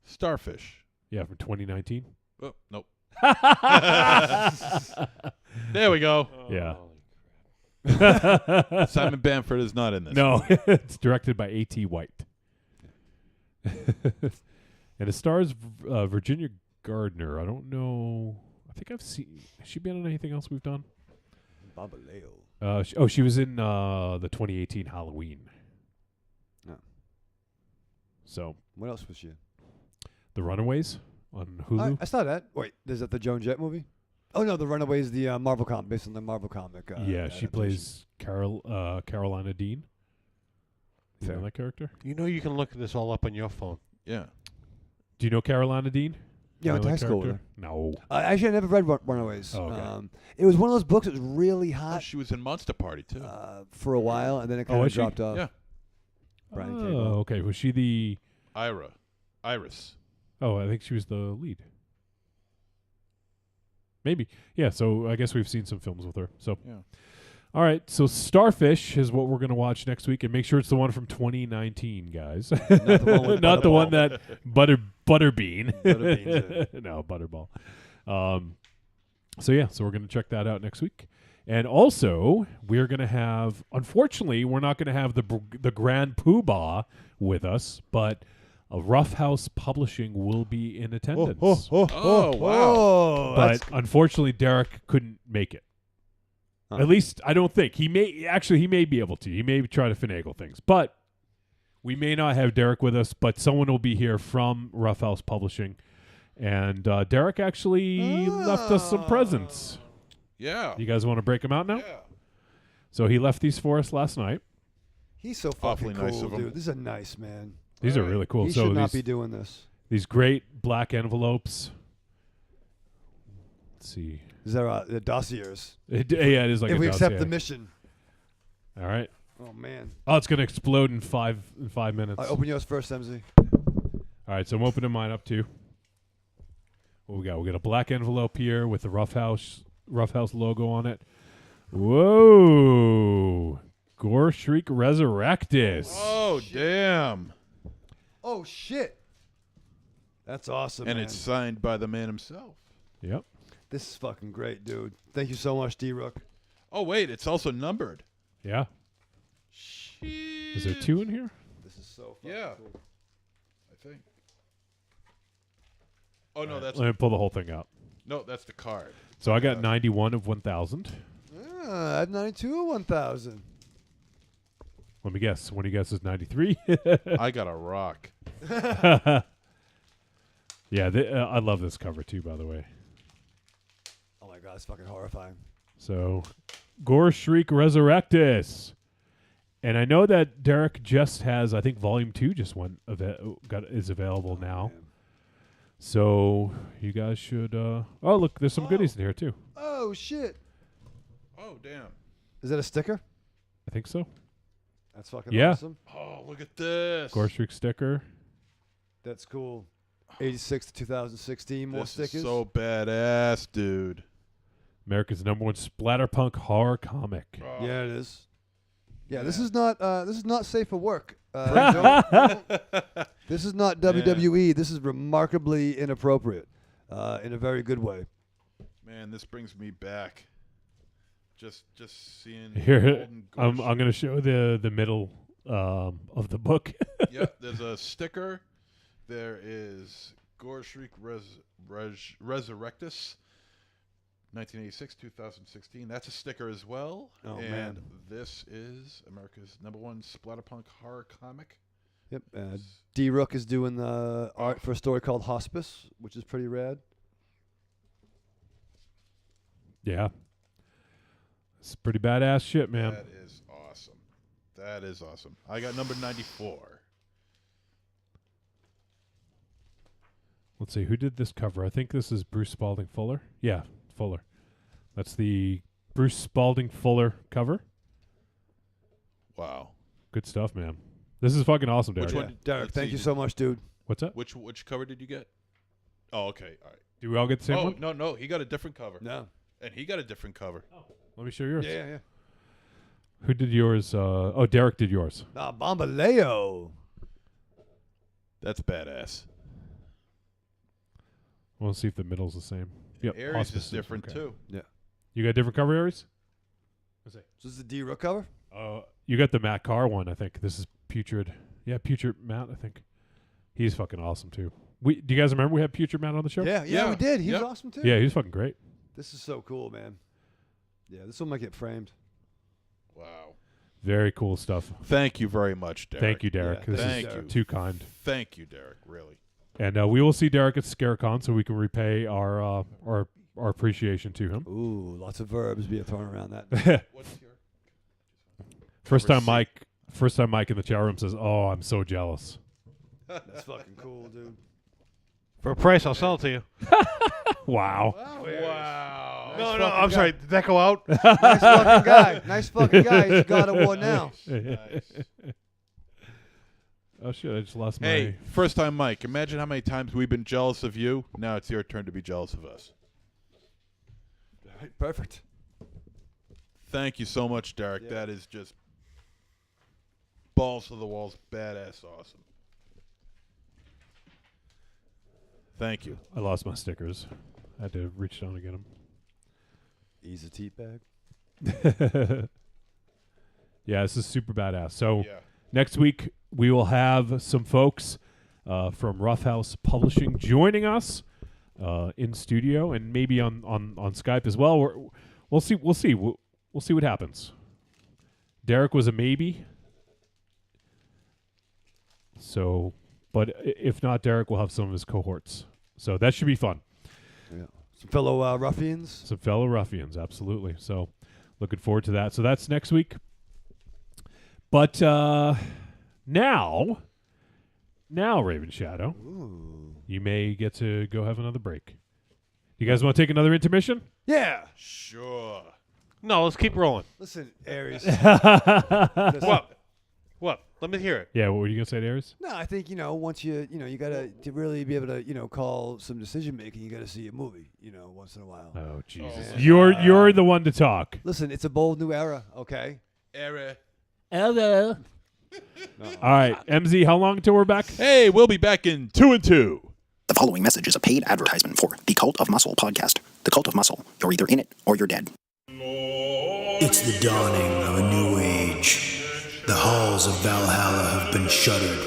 Starfish. Yeah, from 2019. Oh, nope. There we go. Yeah. Simon Bamford is not in this. No, it's directed by A.T. White. And it stars Virginia Gardner. I don't know. I think I've seen. Has she been on anything else we've done? Babaleo. She was in the 2018 Halloween. No. So. What else was she in? The Runaways on Hulu. I saw that. Wait, is that the Joan Jett movie? Oh no, The Runaways, the Marvel comic, based on the Marvel comic. Yeah, she plays Carolina Dean. You know that character? You know you can look this all up on your phone. Yeah. Do you know Carolina Dean? Yeah, I went to that high school with character? No. Actually, I never read Runaways. Oh, okay. It was one of those books that was really hot. Oh, she was in Monster Party too. For a while, and then it kind of dropped off. Yeah. Brian Oh, came on. okay. Was she the Iris? Oh, I think she was the lead. Maybe. Yeah, so I guess we've seen some films with her. So Yeah. All right, so Starfish is what we're going to watch next week, and make sure it's the one from 2019, guys. Not the one with Not the one Butterball. that Butterbean. Butterbean's No, Butterball. So we're going to check that out next week. And also, we're going to have, unfortunately, we're not going to have the Grand Poobah with us, but Rough House Publishing will be in attendance. Oh, wow. But unfortunately, Derek couldn't make it. At least I don't think he may be able to. He may try to finagle things, but we may not have Derek with us. But someone will be here from Rough House Publishing, and Derek actually left us some presents. Yeah. You guys want to break them out now? Yeah. So he left these for us last night. He's so fucking Awfully cool, nice of him. dude. This is a nice man. These are really cool. He so should not these, be doing this. These great black envelopes. Let's see. These are the dossiers. Yeah, it is like if a we accept dossier. the mission. All right. Oh man. Oh, it's gonna explode in five minutes. Open yours first, MZ. All right, so I'm opening mine up too. What we got? We got a black envelope here with the Rough House logo on it. Whoa! Gore Shriek Resurrectus. Oh, damn. Oh shit. That's awesome. And man. it's signed by the man himself. Yep. This is fucking great, dude. Thank you so much, D-Rook. Oh, wait, it's also numbered. Yeah. Shit. Is there 2 in here? This is so fucking cool. I think. Oh, no, that's... Let me pull the whole thing out. No, that's the card. So I got 91 of 1,000. I had 92 of 1,000. Let me guess. One of you guys is 93. I got a rock. Yeah, I love this cover too, by the way. Oh my god, it's fucking horrifying. So, Gore Shriek Resurrectus. And I know that Derek just has, I think Volume 2 just is available now. Man. So, you guys should... oh, look, there's some goodies in here too. Oh, shit. Oh, damn. Is that a sticker? I think so. That's fucking Yeah. awesome. Oh, look at this. Gore Shriek sticker. That's cool. 86 to 2016, more This stickers. is so badass, dude. America's #1 splatterpunk horror comic. Oh. Yeah, it is. Yeah, this is not safe for work. Don't- this is not WWE. This is remarkably inappropriate, in a very good way. Man, this brings me back. Just seeing Here, Gore I'm going to show the middle of the book. Yeah, there's a sticker. There is Gore Shriek Resurrectus, 1986, 2016. That's a sticker as well. Oh, and man. this is America's #1 splatterpunk horror comic. Yep. D-Rook is doing the art for a story called Hospice, which is pretty rad. Yeah. It's pretty badass shit, man. That is awesome. That is awesome. I got number 94. Let's see, who did this cover? I think this is Bruce Spalding Fuller. Yeah, Fuller. That's the Bruce Spalding Fuller cover. Wow. Good stuff, man. This is fucking awesome, Derek. Which one? Derek, Let's thank see. you so much, dude. What's that? Which cover did you get? Oh, okay. All right. Do we all get the same one? No. He got a different cover. No. And he got a different cover. Let me show yours. Yeah. Who did yours? Derek did yours. Bombaleo. That's badass. We'll see if the middle's the same. Yep. Aries auspices, is different okay. too. Yeah. You got different cover, Aries? So this is the D Rook cover? You got the Matt Carr one, I think. This is Putrid. Yeah, Putrid Matt, I think. He's fucking awesome, too. Do you guys remember we had Putrid Matt on the show? Yeah, we did. He was awesome, too. Yeah, he was fucking great. This is so cool, man. Yeah, this one might get framed. Wow. Very cool stuff. Thank you very much, Derek. Thank you, Derek. Yeah, this thank is you. too kind. Thank you, Derek, really. And we will see Derek at ScareCon so we can repay our appreciation to him. Ooh, lots of verbs being thrown around that. First time Mike in the chat room says, "Oh, I'm so jealous." That's fucking cool, dude. For a price, I'll sell it to you. Wow. Wow. No, I'm sorry. Did that go out? Nice fucking guy. Nice fucking guy. He's got a war now. Oh shit! I just lost my. Hey, first time Mike. Imagine how many times we've been jealous of you. Now it's your turn to be jealous of us. Right, perfect. Thank you so much, Derek. Yeah. That is just balls to the walls, badass, awesome. Thank you. I lost my stickers. I had to reach down to get them. Ease a teat bag. Yeah, this is super badass. So Yeah. next week we will have some folks from Rough House Publishing joining us in studio and maybe on Skype as well. We'll see. We'll see what happens. Derek was a maybe. So, but if not Derek, we'll have some of his cohorts. So that should be fun. Yeah. Some fellow ruffians. Some fellow ruffians, absolutely. So looking forward to that. So that's next week. But now, Raven Shadow, you may get to go have another break. You guys want to take another intermission? Yeah. Sure. No, let's keep rolling. Listen, Aries. What? Let me hear it. Yeah, what were you going to say, Aries? No, I think, once you got to really be able to, call some decision making, you got to see a movie, once in a while. Oh, Jesus. You're the one to talk. Listen, it's a bold new era, okay? Era. Hello. All right, MZ, how long until we're back? Hey, we'll be back in 2 and 2. The following message is a paid advertisement for the Cult of Muscle podcast. The Cult of Muscle. You're either in it or you're dead. It's the dawning of a new age. The halls of Valhalla have been shuttered.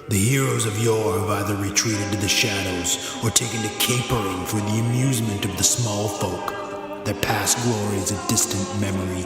The heroes of yore have either retreated to the shadows or taken to capering for the amusement of the small folk, their past glories a distant memory.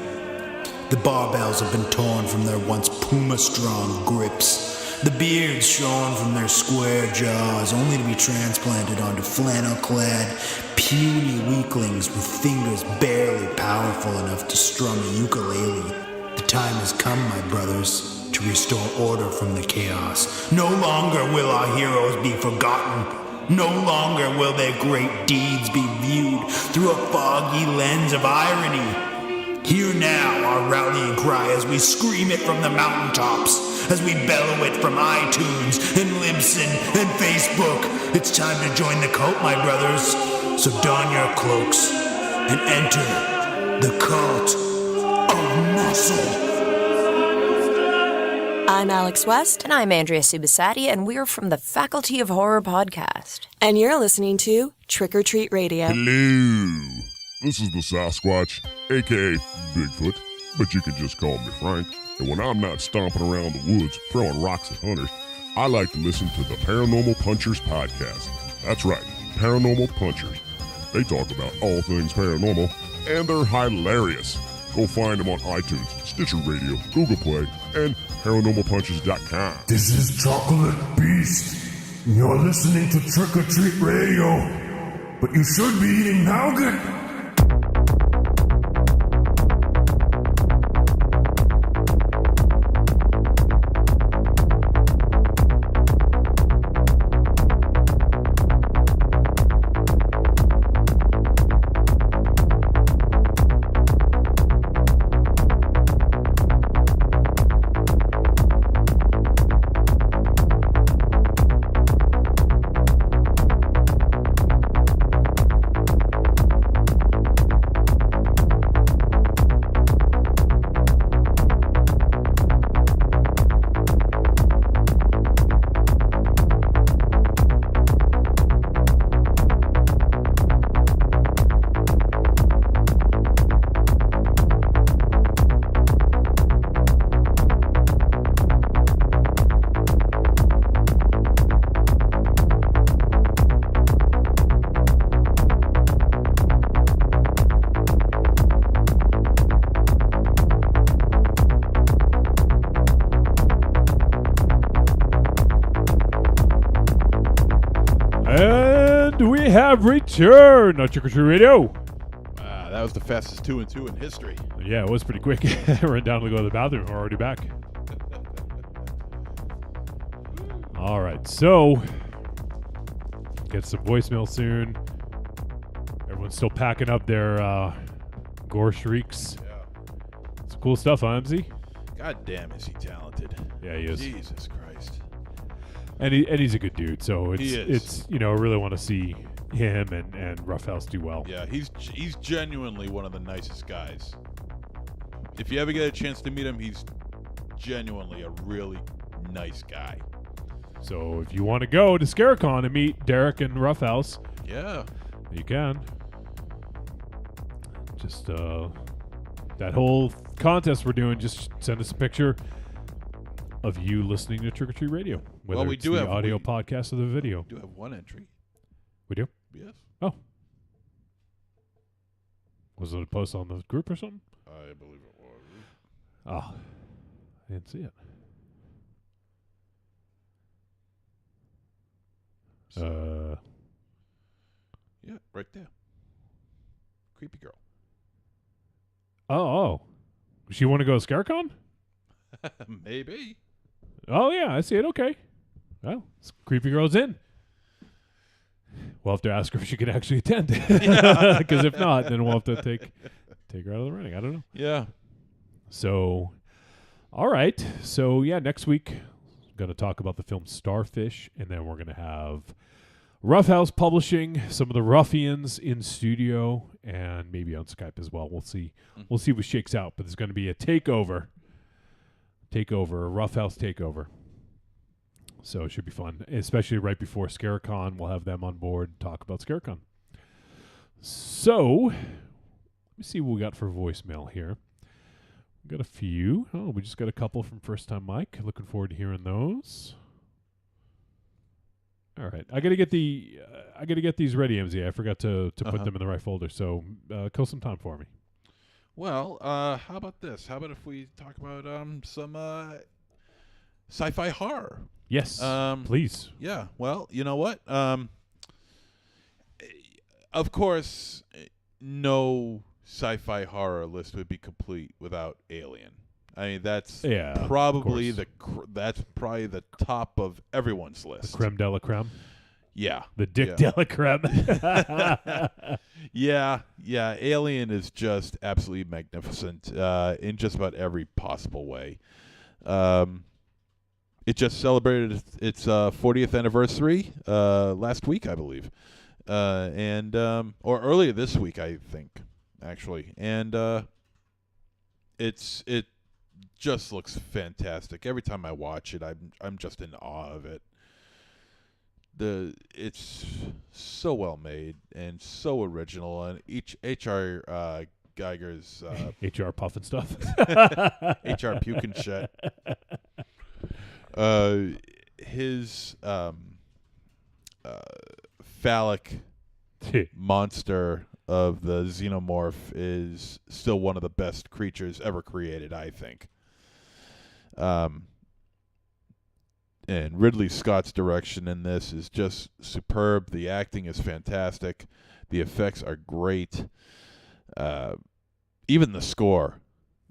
The barbells have been torn from their once puma-strong grips, the beards shorn from their square jaws, only to be transplanted onto flannel-clad, puny weaklings with fingers barely powerful enough to strum a ukulele. The time has come, my brothers, to restore order from the chaos. No longer will our heroes be forgotten. No longer will their great deeds be viewed through a foggy lens of irony. Hear now our rallying cry as we scream it from the mountaintops, as we bellow it from iTunes and Libsyn and Facebook. It's time to join the cult, my brothers. So don your cloaks and enter the Cult of Muscle. I'm Alex West. And I'm Andrea Subasati, and we're from the Faculty of Horror podcast. And you're listening to Trick or Treat Radio. Hello. This is the Sasquatch, a.k.a. Bigfoot, but you can just call me Frank. And when I'm not stomping around the woods throwing rocks at hunters, I like to listen to the Paranormal Punchers podcast. That's right, Paranormal Punchers. They talk about all things paranormal, and they're hilarious. Go find them on iTunes, Stitcher Radio, Google Play, and ParanormalPunchers.com. This is Chocolate Beast. You're listening to Trick or Treat Radio, but you should be eating nougat. And we have returned on Trick or Treat Radio. That was the fastest 2 and 2 in history. Yeah, it was pretty quick. Ran down to go to the bathroom. We're already back. All right, so get some voicemail soon. Everyone's still packing up their gore shrieks. Yeah. It's cool stuff, huh, MZ? God damn, is he talented. Yeah, he is. Jesus Christ. And he's a good dude, so it's I really want to see him and Roughhouse do well. Yeah, he's genuinely one of the nicest guys. If you ever get a chance to meet him, he's genuinely a really nice guy. So if you want to go to Scarecon and meet Derek and Roughhouse, yeah, you can. Just that whole contest we're doing, just send us a picture of you listening to Trick or Treat Radio. Whether we it's do the have audio podcast or the video. We do have one entry. We do? Yes. Oh. Was it a post on the group or something? I believe it was. Oh. I didn't see it. Yeah, right there. Creepy girl. Oh. She want to go to Scarecon? Maybe. Oh, yeah, I see it. Okay. Well, Creepy Girl's in. We'll have to ask her if she can actually attend. Because if not, then we'll have to take her out of the running. I don't know. Yeah. So, all right. So, yeah, next week, I'm going to talk about the film Starfish, and then we're going to have Roughhouse Publishing, some of the Ruffians in studio, and maybe on Skype as well. We'll see. We'll see what shakes out. But there's going to be a takeover, a Roughhouse takeover. So it should be fun, especially right before Scarecon. We'll have them on board, talk about Scarecon. So, let me see what we got for voicemail here. We got a few. Oh, we just got a couple from First Time Mike. Looking forward to hearing those. All right, I gotta get these ready, MZ. I forgot to put them in the right folder. So, kill some time for me. Well, how about this? How about if we talk about some sci-fi horror? Yes, please. Yeah. Well, you know what? Of course, no sci-fi horror list would be complete without Alien. I mean, that's probably the top of everyone's list. The creme de la creme. Yeah. The Dick de la creme. Yeah. Alien is just absolutely magnificent in just about every possible way. It just celebrated its 40th anniversary last week, I believe, or earlier this week, I think, actually. And it just looks fantastic. Every time I watch it, I'm just in awe of it. It's so well made and so original, and H.R. Geiger's H.R. puffin stuff, H.R. puking shit. His phallic monster of the xenomorph is still one of the best creatures ever created, I think. And Ridley Scott's direction in this is just superb. The acting is fantastic. The effects are great. Even the score.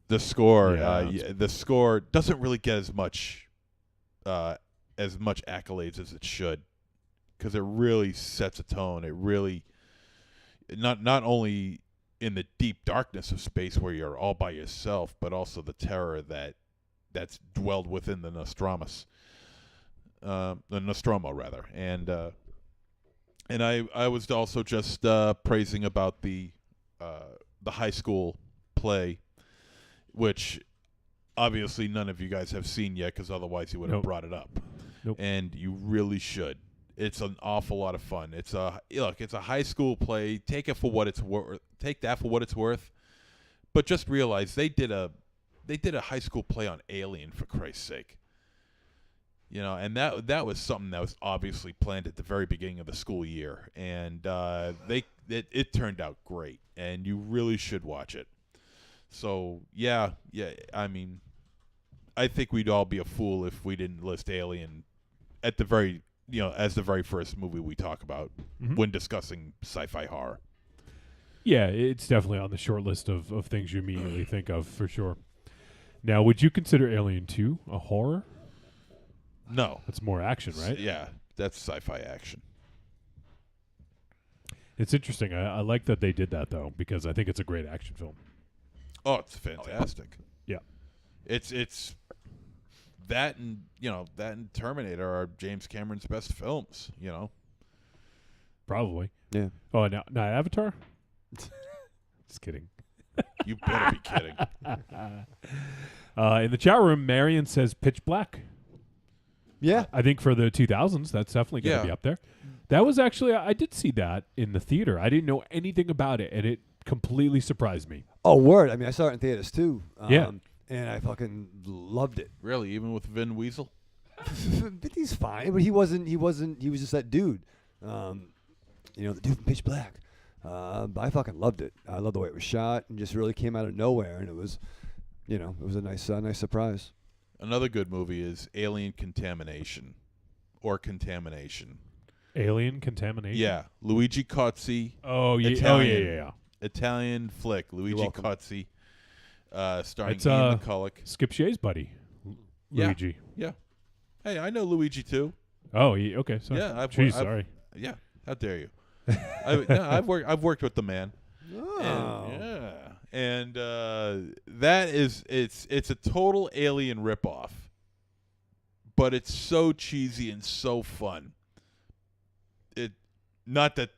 The score doesn't really get as much accolades as it should, because it really sets a tone. It really not only in the deep darkness of space where you're all by yourself, but also the terror that's dwelled within the Nostromo rather. And I was also just praising about the high school play, which obviously none of you guys have seen yet, because otherwise you would have brought it up. Nope. And you really should. It's an awful lot of fun. It's a high school play. Take that for what it's worth. But just realize they did a high school play on Alien, for Christ's sake. You know, and that was something that was obviously planned at the very beginning of the school year, and it turned out great, and you really should watch it. So yeah. I mean, I think we'd all be a fool if we didn't list Alien at the very as the very first movie we talk about when discussing sci-fi horror. Yeah, it's definitely on the short list of things you immediately think of, for sure. Now, would you consider Alien 2 a horror? No. That's more action, right? Yeah, that's sci-fi action. It's interesting. I like that they did that, though, because I think it's a great action film. Oh, it's fantastic. Yeah. It's that and Terminator are James Cameron's best films, Probably. Yeah. Oh, now Avatar? Just kidding. You better be kidding. In the chat room, Marion says Pitch Black. Yeah. I think for the 2000s, that's definitely going to be up there. That was actually, I did see that in the theater. I didn't know anything about it, and it completely surprised me. Oh, word. I mean, I saw it in theaters, too. Yeah. And I fucking loved it. Really? Even with Vin Weasel? But he's fine. But he was just that dude. The dude from Pitch Black. But I fucking loved it. I loved the way it was shot and just really came out of nowhere. And it was, it was a nice surprise. Another good movie is Alien Contamination or Contamination. Alien Contamination? Yeah. Luigi Cozzi. Oh, yeah. Italian, Italian flick. Luigi Cozzi. Starring Ian McCulloch. Skip Shea's buddy, Luigi. Yeah. Hey, I know Luigi too. Oh, okay. Sorry. Yeah, sorry. Yeah, how dare you? I've worked with the man. Oh. And that is it's a total Alien ripoff, but it's so cheesy and so fun. Not that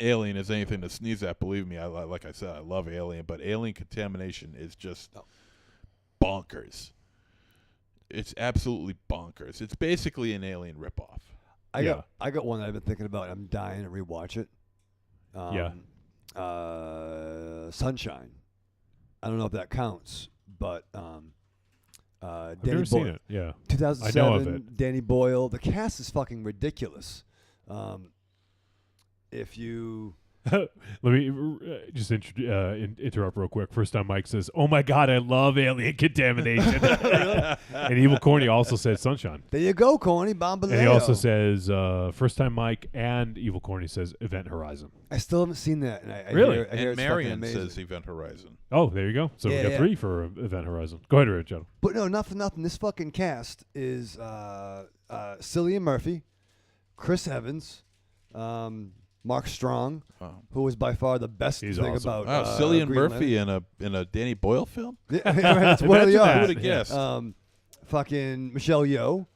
Alien is anything to sneeze at. Believe me, like I said, I love Alien, but Alien Contamination is just bonkers. It's absolutely bonkers. It's basically an Alien ripoff. I got one that I've been thinking about. I'm dying to rewatch it. Sunshine. I don't know if that counts, but I've never seen it. Yeah, 2007. I know of it. Danny Boyle. The cast is fucking ridiculous. If you let me just interrupt real quick. First time Mike says, "Oh my God, I love Alien Contamination," and Evil Corny also says Sunshine. There you go, Corny Bombaleo. And he also says, first time Mike and Evil Corny says Event Horizon. I still haven't seen that. And I really? hear And it's Marion says Event Horizon. Oh, there you go. So we got 3 for Event Horizon. Go ahead, Richard. But no, nothing. This fucking cast is Cillian Murphy, Chris Evans, Mark Strong, who was by far the best thing about Cillian Greenland. Murphy in a Danny Boyle film. Yeah, that's one of the odds. Who would have guessed? Fucking Michelle Yeoh,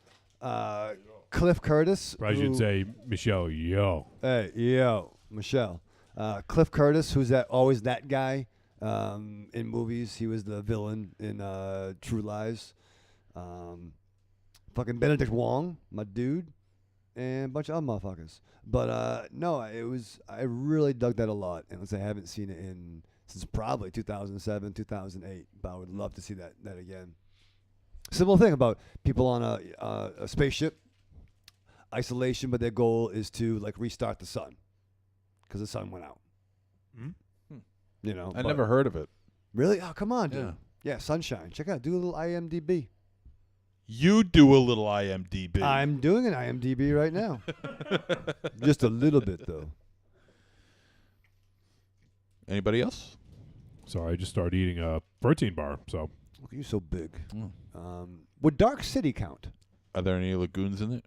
Cliff Curtis. Probably should say Michelle Yeoh. Hey, yo, Michelle. Cliff Curtis, who's always that guy in movies. He was the villain in True Lies. Fucking Benedict Wong, my dude. And a bunch of other motherfuckers. But no, I really dug that a lot. And I haven't seen it since probably 2007, 2008. But I would love to see that again. Simple thing about people on a spaceship, isolation, but their goal is to restart the sun because the sun went out. I never heard of it. Really? Oh, come on, dude. Yeah, Sunshine. Check it out. Do a little IMDb. You do a little IMDb. I'm doing an IMDb right now. Just a little bit, though. Anybody else? Sorry, I just started eating a protein bar. So look at you, so big. Would Dark City count? Are there any lagoons in it?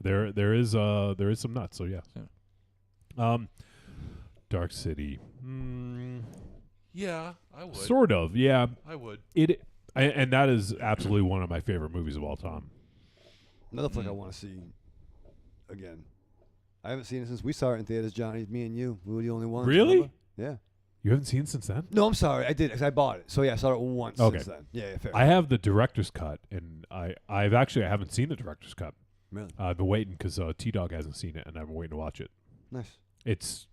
there is some nuts. So yeah. Dark City. Yeah, I would. Sort of. Yeah, I would. And that is absolutely one of my favorite movies of all time. Another flick I want to see again. I haven't seen it since we saw it in theaters, Johnny. Me and you. We were the only ones. Really? Remember? Yeah. You haven't seen it since then? No, I'm sorry. I did because I bought it. So yeah, I saw it once since then. Yeah, fair. I have the director's cut, and I haven't seen the director's cut. Really? I've been waiting because T-Dog hasn't seen it, and I've been waiting to watch it. Nice. It's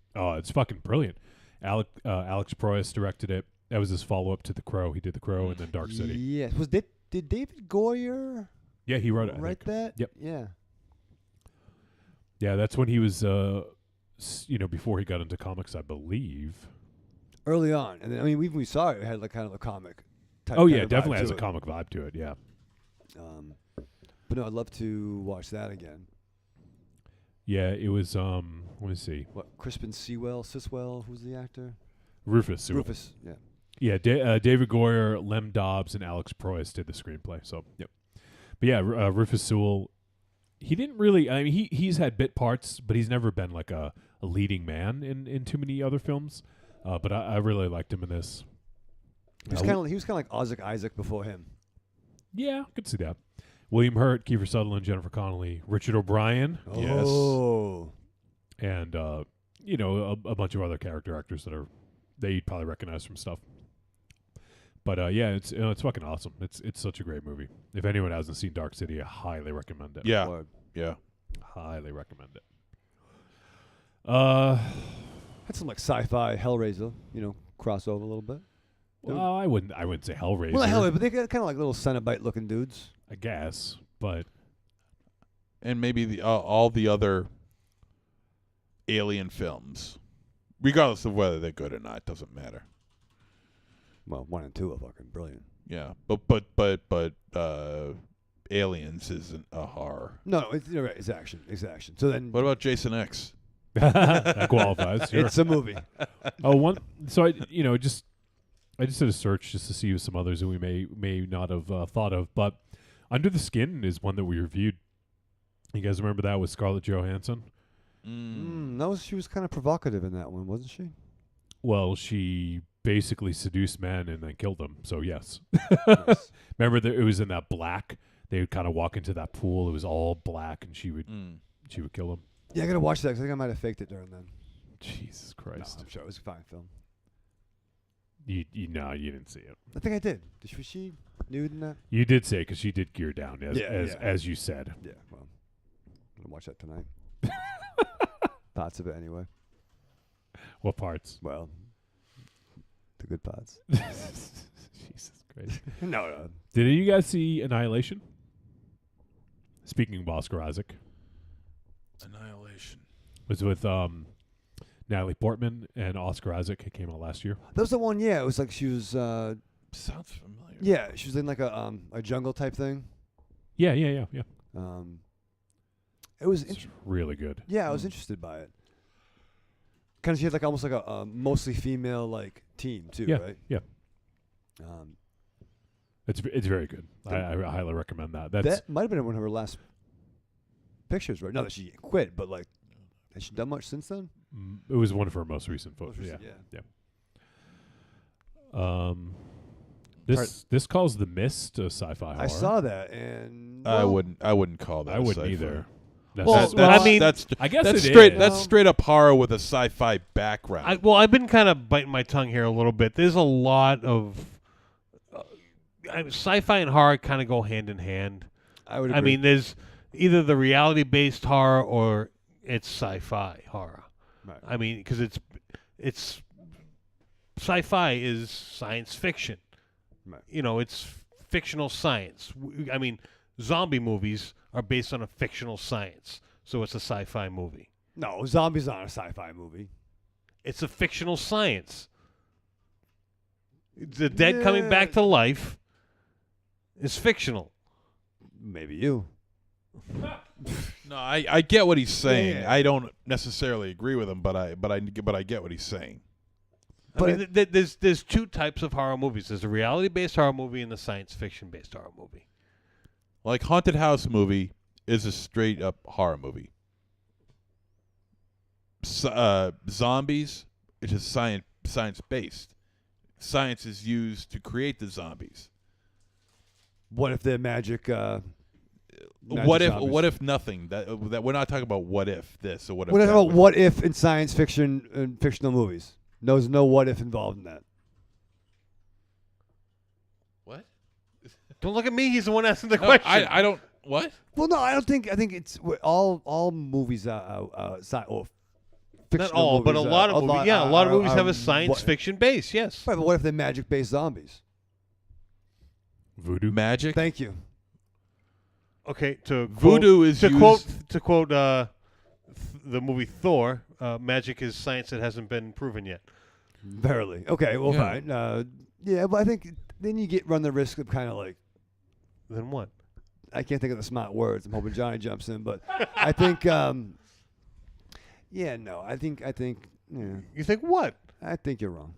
fucking brilliant. Alex Proyas directed it. That was his follow-up to The Crow. He did The Crow and then Dark City. Yes. Did David Goyer? Yeah, he wrote it. Write that? Yep. Yeah. Yeah, that's when he was, before he got into comics, I believe. Early on, and then when we saw it had kind of a comic. Oh yeah, definitely has a comic vibe to it. Yeah. But no, I'd love to watch that again. Yeah, it was. Let me see. What, Crispin Siswell, who's the actor? Rufus Sewell. Rufus, yeah. Yeah, David Goyer, Lem Dobbs, and Alex Proyas did the screenplay. So, yep. But yeah, Rufus Sewell, he didn't really. I mean, he's had bit parts, but he's never been like a leading man in too many other films. But I really liked him in this. He was kind of like Isaac before him. Yeah, could see that. William Hurt, Kiefer Sutherland, Jennifer Connelly, Richard O'Brien. Oh. And a bunch of other character actors that you'd probably recognize from stuff. But yeah, it's fucking awesome. It's such a great movie. If anyone hasn't seen Dark City, I highly recommend it. Yeah. Yeah. Highly recommend it. Had some like sci-fi Hellraiser, crossover a little bit. Well, I wouldn't say Hellraiser. Well, not Hellraiser, but they got kind of like little Cenobite looking dudes. I guess, but and maybe all the other Alien films, regardless of whether they're good or not, doesn't matter. Well, 1 and 2 are fucking brilliant. Yeah, but Aliens isn't a horror. No, it's action. It's action. So then, what about Jason X? That qualifies. Sure. It's a movie. So I just did a search just to see some others that we may not have thought of, but Under the Skin is one that we reviewed. You guys remember that with Scarlett Johansson? She was kind of provocative in that one, wasn't she? Well, she basically seduced men and then killed them. So yes. Nice. Remember that it was in that black. They would kind of walk into that pool. It was all black, and she would kill them. Yeah, I gotta watch that because I think I might have faked it during then. Jesus Christ! No, I'm sure it was a fine film. You didn't see it. I think I did. Was she nude in that? You did say because she did gear down as you said. Yeah, well, I'm gonna watch that tonight. Parts of it anyway. What parts? Well, the good parts. Jesus Christ! No. Did you guys see Annihilation? Speaking of Oscar Isaac. Annihilation. It was with Natalie Portman and Oscar Isaac. It came out last year. That was the one. Yeah, it was like she was. Sounds familiar. Yeah, she was in like a jungle type thing. Yeah. It was really good. Yeah, I was interested by it. Kind of, she had like almost like a mostly female like team too, right? Yeah. It's very good. I highly recommend that. That might have been one of her last pictures, right? Not that she quit, but like, has she done much since then? It was one of her most recent photos. Yeah. This calls The Mist a sci-fi horror. I saw that, and I wouldn't call that. I wouldn't sci-fi. either. I guess that's straight. That's straight up horror with a sci-fi background. I've been kind of biting my tongue here a little bit. There's a lot of sci-fi and horror kind of go hand in hand. I would agree. I mean, there's either the reality-based horror or it's sci-fi horror. Right. I mean, because it's sci-fi is science fiction. Right. It's fictional science. I mean, zombie movies are based on a fictional science, so it's a sci-fi movie. No, zombies aren't a sci-fi movie. It's a fictional science. The dead coming back to life is fictional. Maybe you. No, I get what he's saying. Yeah. I don't necessarily agree with him, but I get what he's saying. But there's two types of horror movies. There's a reality-based horror movie and the science fiction-based horror movie. Like Haunted House movie is a straight up horror movie. Zombies, it is science based. Science is used to create the zombies. What if they're magic? What if nothing? That we're not talking about what if this or what if. We're talking about what if in science fiction and fictional movies. There's no what if involved in that. What? Don't look at me. He's the one asking the question. I don't. What? Well, no, I don't think. I think it's all movies are or not all, but a lot of movies. Yeah, a lot of movies have a science fiction base. Yes. Right, but what if they're magic-based zombies? Voodoo magic. Thank you. Okay, voodoo is to used quote the movie Thor. Magic is science that hasn't been proven yet. Verily. Okay. Well, Yeah. fine. Yeah, but I think then you run the risk of kind of like. Then what? I can't think of the smart words. I'm hoping Johnny jumps in, but I think yeah, no. I think yeah. You think what? I think you're wrong.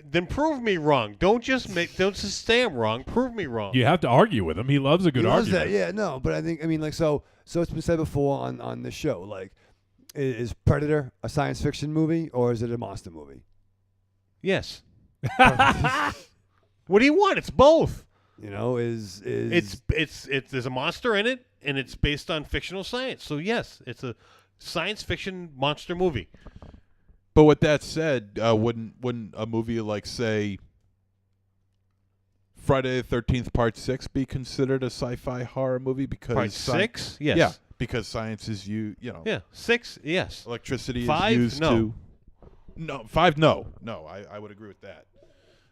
Then prove me wrong. Don't just say I'm wrong. Prove me wrong. You have to argue with him. He loves a good He loves argument. that, yeah, no, but I mean, like, so it's been said before on this show, like, is Predator a science fiction movie or is it a monster movie? Yes. What do you want? It's both. You know, it's there's a monster in it, and it's based on fictional science. So yes, it's a science fiction monster movie. But with that said, wouldn't a movie like, say, Friday the 13th Part 6 be considered a sci-fi horror movie? Because Part 6? Yes. Yeah, because science is you know. Yeah, 6, yes. Electricity 5, is used no. to. No, 5, no. No, I would agree with that.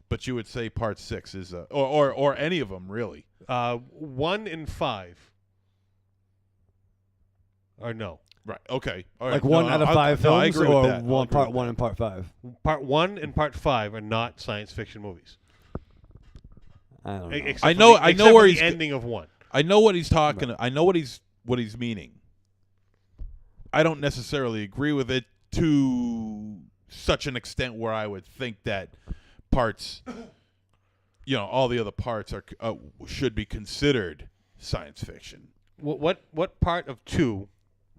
But you would say Part 6 is or any of them, really. 1 and 5 are no. Right. Okay. All right. Like one out of 5 films, I agree or with that. one part 1 and part 5. Part 1 and part 5 are not science fiction movies. I don't know. I know where the he's ending of 1. I know what he's talking. I know what he's meaning. I don't necessarily agree with it to such an extent where I would think that parts, all the other parts are should be considered science fiction. What part of 2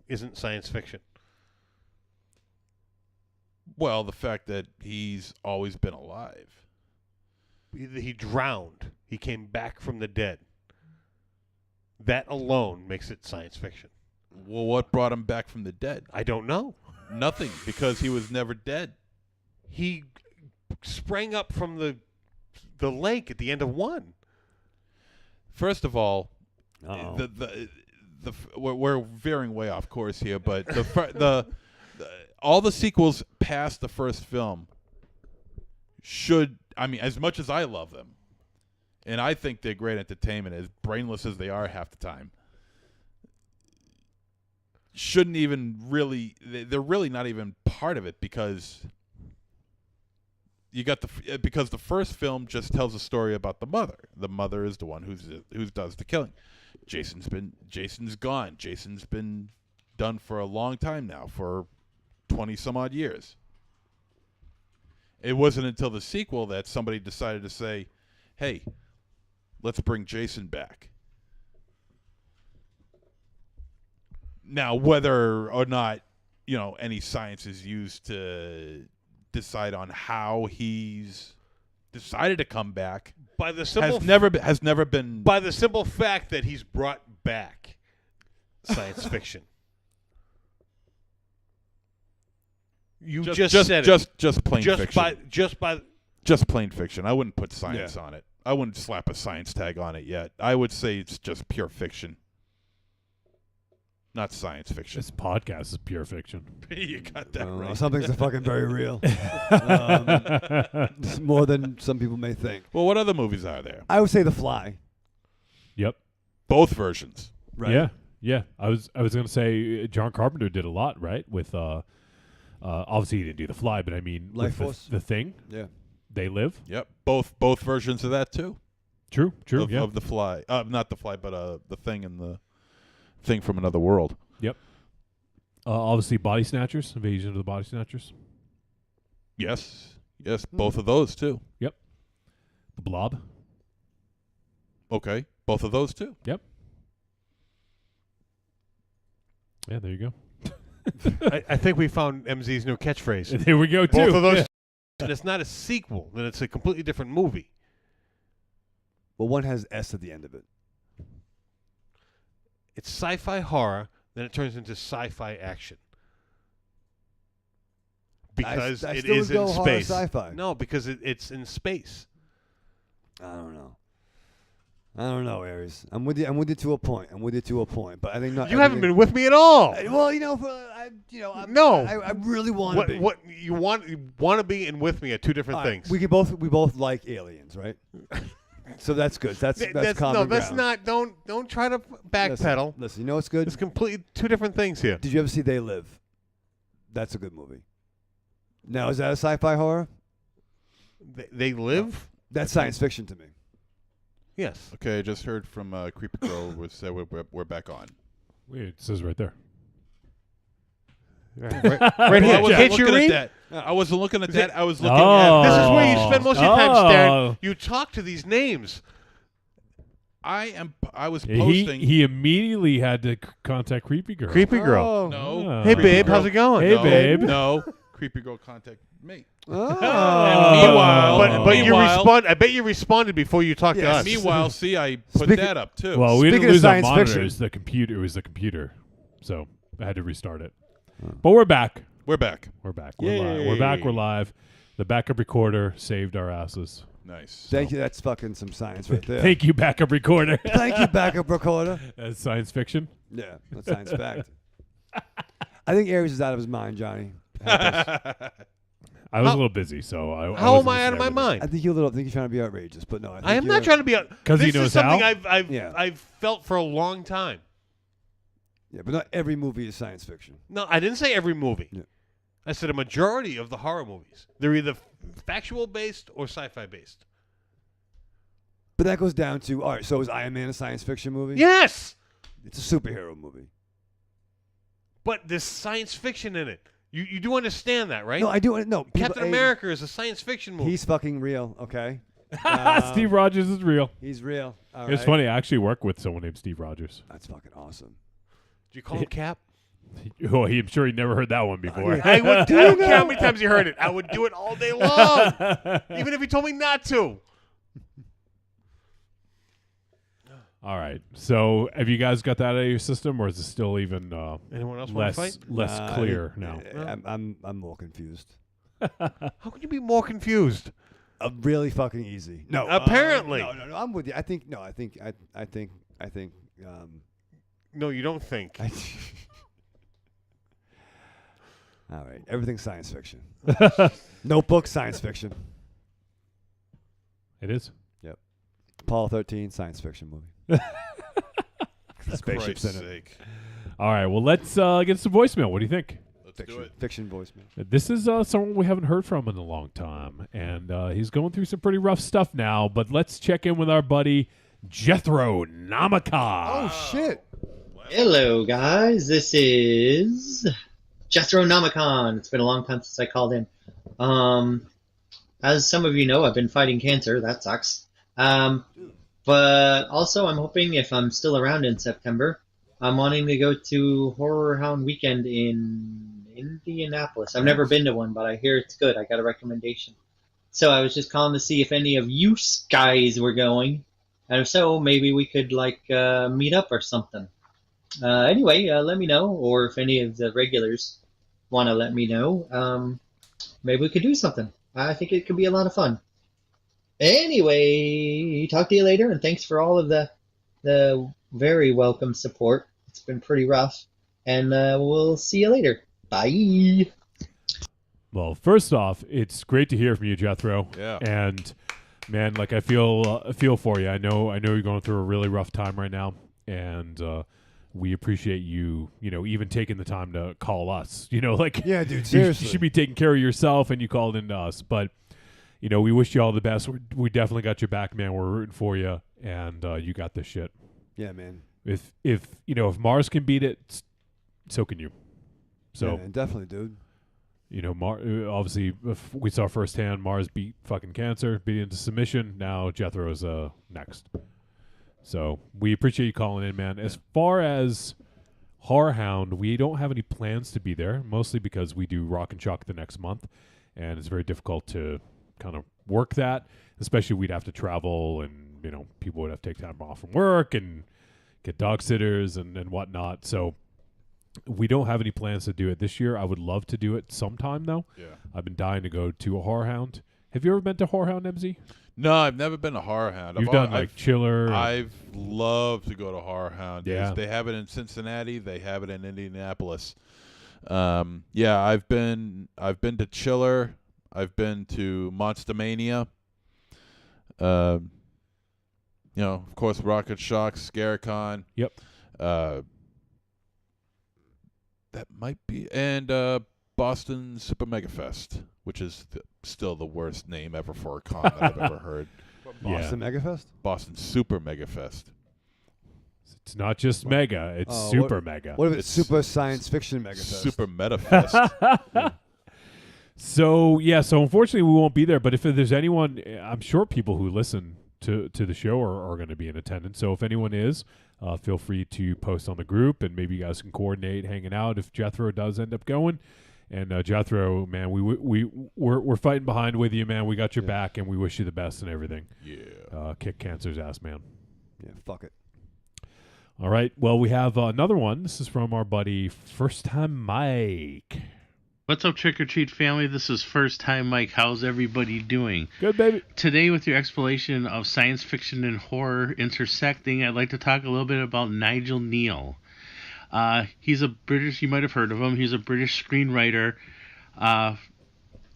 isn't science fiction? Well, the fact that he's always been alive. He drowned. He came back from the dead. That alone makes it science fiction. Well, what brought him back from the dead? I don't know. Nothing, because he was never dead. He sprang up from the lake at the end of 1. First of all, we're veering way off course here, but all the sequels past the first film should, as much as I love them, and I think they're great entertainment, as brainless as they are half the time, shouldn't even really, they're really not even part of it, because because the first film just tells a story about the mother. The mother is the one who does the killing. Jason's gone. Jason's been done for a long time now, for 20 some odd years. It wasn't until the sequel that somebody decided to say, hey, let's bring Jason back. Now, whether or not, any science is used to decide on how he's decided to come back, by the simple has never been by the simple fact that he's brought back science fiction. You just said it. Just plain fiction. Just plain fiction. I wouldn't put science on it. I wouldn't slap a science tag on it yet. I would say it's just pure fiction. Not science fiction. This podcast is pure fiction. You got that right. Some things are fucking very real. It's more than some people may think. Well, what other movies are there? I would say The Fly. Yep. Both versions. Right. Yeah. I was going to say John Carpenter did a lot, right? With obviously he didn't do The Fly, but Life Force. The Thing. Yeah. They Live. Yep. Both versions of that too. True. Of The Fly. Not The Fly, but The Thing and the Thing from Another World. Yep. Obviously, Body Snatchers, Invasion of the Body Snatchers. Yes, both of those too. Yep. The Blob. Okay, both of those too. Yep. Yeah, there you go. I think we found MZ's new catchphrase. There we go, too. Both of those. And it's not a sequel, then it's a completely different movie. Well, one has S at the end of it. It's sci-fi horror, then it turns into sci-fi action. Because I it still is would go in horror space. sci-fi. No, because it's in space. I don't know, Aries. I'm with you to a point. But I think not. You haven't been with me at all. Well, I really want to be. What you want to be and with me are two different things. We both like aliens, right? So that's good. That's common no, that's ground. not. Don't try to backpedal. Listen, you know what's good? It's completely two different things here. Did you ever see They Live? That's a good movie. Now, is that a sci-fi horror? They Live? That's science fiction to me. Yes. Okay, I just heard from Creepy Girl said we're back on. Wait, it says right there. Right here. I wasn't Can't you looking read? at that. I wasn't looking at that. I was looking at... This is where you spend most of your time staring. You talk to these names. I was posting... He immediately had to contact Creepy Girl. Creepy Girl. Oh. No. Oh. Hey, Creepy babe, Girl. how's it going? Hey, No, babe. No. Creepy Girl contact me. Oh. And meanwhile... But you respond. I bet you responded before you talked to us. Meanwhile, see, I put that up, too. Well, we didn't Speaking of lose our science monitors. fiction. The computer. It was the computer. So I had to restart it. But we're back. We're back. We're back. We're back. We're live. The backup recorder saved our asses. Nice. Thank you. That's fucking some science right there. Thank you, backup recorder. Thank you, backup recorder. That's science fiction. Yeah, that's science fact. I think Aries is out of his mind, Johnny. I was a little busy, so I How wasn't am I out of my listening. mind? I think you're a little. I think you're trying to be outrageous, but no. I am not trying to be. Because he This knows is something how? I've felt for a long time. Yeah, but not every movie is science fiction. No, I didn't say every movie. Yeah. I said a majority of the horror movies. They're either factual based or sci-fi based. But that goes down to all right. So is Iron Man a science fiction movie? Yes, It's a superhero movie. but there's science fiction in it. You do understand that, right? No, I do. No, Captain America is a science fiction movie. He's fucking real. Okay. Steve Rogers is real. He's real. All It's right. funny. I actually work with someone named Steve Rogers. That's fucking awesome. Did you call him Cap? Oh, I'm sure he never heard that one before. I would. I don't care how many times you heard it. I would do it all day long, even if he told me not to. All right. So, have you guys got that out of your system, or is it still even Anyone else wanna fight? less clear now? I'm more confused. How could you be more confused? Really fucking easy. No. Apparently. No. I'm with you. I think. No. I think. No, you don't think. All right. Everything's science fiction. Notebook, science fiction. It is. Yep. Apollo 13, science fiction movie. Spaceships in it. Sake. All right. Well, let's get some voicemail. What do you think? Let's do it. Fiction voicemail. This is someone we haven't heard from in a long time, and he's going through some pretty rough stuff now. But let's check in with our buddy Jethro Namaka. Oh, shit. Hello, guys. This is Jethro Namacon. It's been a long time since I called in. As some of you know, I've been fighting cancer. That sucks. But also, I'm hoping if I'm still around in September, I'm wanting to go to Horror Hound Weekend in Indianapolis. I've never been to one, but I hear it's good. I got a recommendation. So I was just calling to see if any of you guys were going. And if so, maybe we could, meet up or something. Anyway, let me know, or if any of the regulars want to let me know, maybe we could do something. I think it could be a lot of fun. Anyway, talk to you later, and thanks for all of the very welcome support. It's been pretty rough, and we'll see you later. Bye. Well, first off, it's great to hear from you, Jethro. Yeah. And man, I feel for you. I know you're going through a really rough time right now, and we appreciate you. Even taking the time to call us. Yeah, dude. You Seriously. should be taking care of yourself, and you called into us. But we wish you all the best. We definitely got your back, man. We're rooting for you, and you got this shit. Yeah, man. If Mars can beat it, so can you. So yeah, man, definitely, dude. Obviously, we saw firsthand Mars beat fucking cancer, beat it into submission. Now Jethro's next. So we appreciate you calling in, man. As far as Horror Hound, we don't have any plans to be there, mostly because we do Rock and Shock the next month, and it's very difficult to kind of work that, especially we'd have to travel, and people would have to take time off from work and get dog sitters and whatnot. So we don't have any plans to do it this year. I would love to do it sometime, though. Yeah. I've been dying to go to a Horror Hound. Have you ever been to Horror Hound, MZ? No, I've never been to Horror Hound. You've done Chiller. I've loved to go to Horror Hound. Yeah. They have it in Cincinnati. They have it in Indianapolis. I've been to Chiller. I've been to Monster Mania. Of course, Rocket Shock, Scarecon. Yep. That might be, and Boston Super Mega Fest, which is still the worst name ever for a con that I've ever heard. Boston Megafest? Boston Super Megafest. It's not just mega; it's super mega. What if it's Super Science Fiction Megafest? Super Metafest. So unfortunately we won't be there. But if there's anyone, I'm sure people who listen to the show are going to be in attendance. So if anyone is, feel free to post on the group, and maybe you guys can coordinate hanging out if Jethro does end up going. And Jethro, man, we're fighting behind with you, man. We got your back, and we wish you the best and everything. Yeah. Kick cancer's ass, man. Yeah, fuck it. All right. Well, we have another one. This is from our buddy First Time Mike. What's up, Trick or Treat family? This is First Time Mike. How's everybody doing? Good, baby. Today, with your exploration of science fiction and horror intersecting, I'd like to talk a little bit about Nigel Neal. He's a British, you might have heard of him, he's a British screenwriter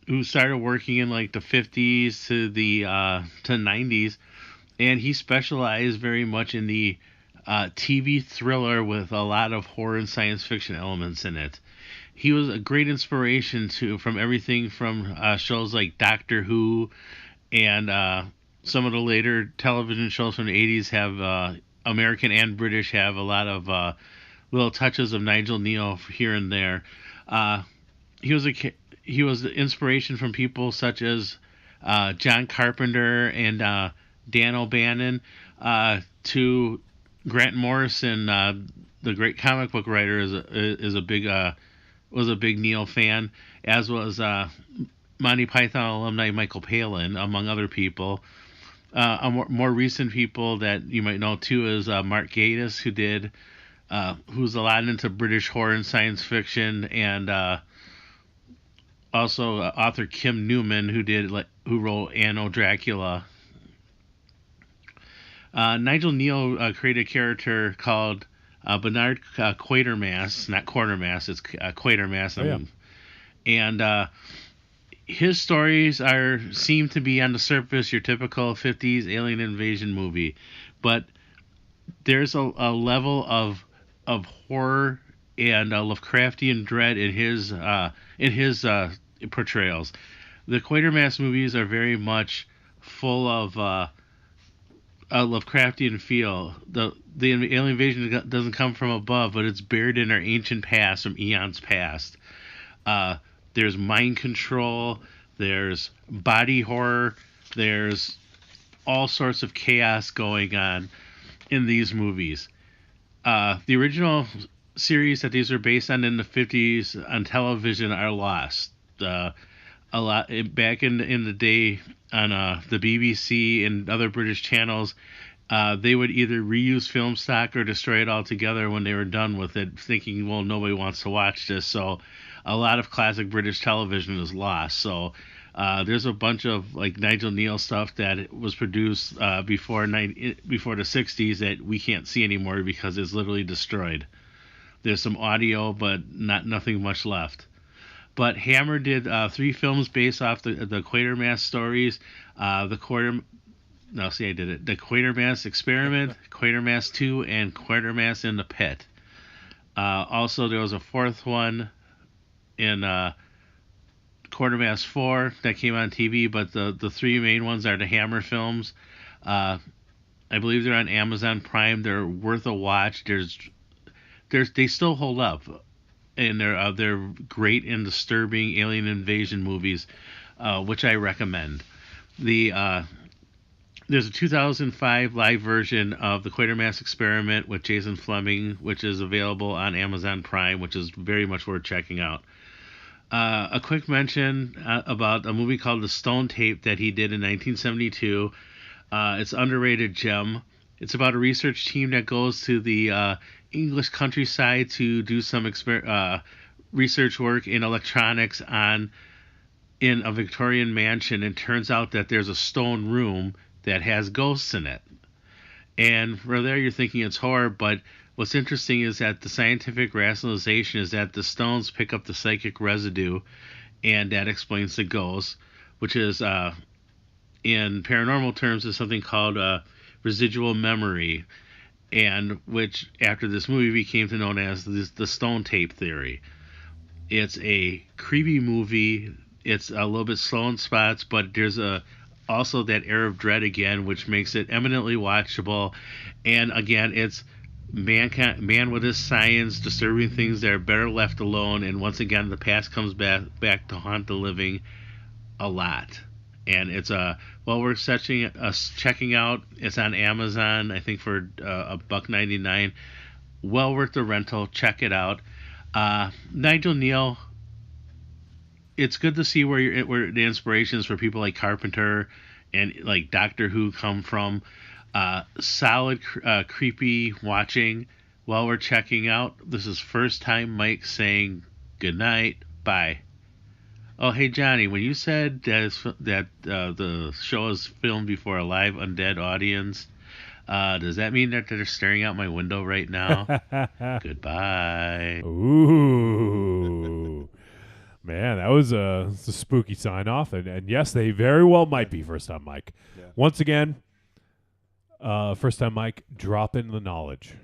who started working in like the 50s to the to 90s, and he specialized very much in the TV thriller with a lot of horror and science fiction elements in it. He was a great inspiration from everything from shows like Doctor Who, and some of the later television shows from the 80s have American and British have a lot of little touches of Nigel Neal here and there. He was the inspiration from people such as John Carpenter and Dan O'Bannon, to Grant Morrison, the great comic book writer, was a big Neal fan, as was Monty Python alumni Michael Palin, among other people. More recent people that you might know too is Mark Gatiss, who's a lot into British horror and science fiction, and also author Kim Newman, who wrote Anno Dracula. Nigel Neal created a character called Bernard Quatermass, not Quartermass, it's Quatermass. Oh, yeah. And his stories seem to be on the surface your typical 50s alien invasion movie, but there's a level of horror and Lovecraftian dread in his portrayals. The Quatermass movies are very much full of a Lovecraftian feel. The alien invasion doesn't come from above, but it's buried in our ancient past, from eons past. There's mind control, there's body horror, there's all sorts of chaos going on in these movies. The original series that these are based on in the 50s on television are lost. A lot back in the day on the BBC and other British channels, they would either reuse film stock or destroy it altogether when they were done with it, thinking, well, nobody wants to watch this. So a lot of classic British television is lost. So there's a bunch of like Nigel Neal stuff that was produced before the 60s that we can't see anymore because it's literally destroyed. There's some audio, but nothing much left. But Hammer did 3 films based off the Quatermass stories. The Quatermass Experiment, Quatermass 2, and Quatermass in the Pit. Also, there was a 4th one in Quatermass 4 that came on TV, but the 3 main ones are the Hammer films. I believe they're on Amazon Prime. They're worth a watch. They still hold up, and they're great and disturbing alien invasion movies, which I recommend. There's a 2005 live version of the Quatermass Experiment with Jason Fleming, which is available on Amazon Prime, which is very much worth checking out. A quick mention about a movie called The Stone Tape that he did in 1972. It's an underrated gem. It's about a research team that goes to the English countryside to do some research work in electronics in a Victorian mansion. It turns out that there's a stone room that has ghosts in it. And from there you're thinking it's horror, but what's interesting is that the scientific rationalization is that the stones pick up the psychic residue, and that explains the ghosts, which is, in paranormal terms, is something called residual memory, and which after this movie became known as the Stone Tape theory. It's a creepy movie. It's a little bit slow in spots, but there's a also that air of dread again, which makes it eminently watchable. And again, it's man with his science, disturbing things that are better left alone. And once again, the past comes back to haunt the living a lot. And it's worth checking out. It's on Amazon, I think, for $1.99. Well worth the rental. Check it out. Nigel Neal. It's good to see where the inspirations for people like Carpenter and like Doctor Who come from. Solid, creepy watching while we're checking out. This is first time Mike saying good night. Bye. Oh, hey, Johnny, when you said that the show is filmed before a live undead audience, does that mean that they're staring out my window right now? Goodbye. Ooh. Man, that was a spooky sign-off. And yes, they very well might be First Time Mike. Yeah. Once again, First Time Mike, drop in the knowledge.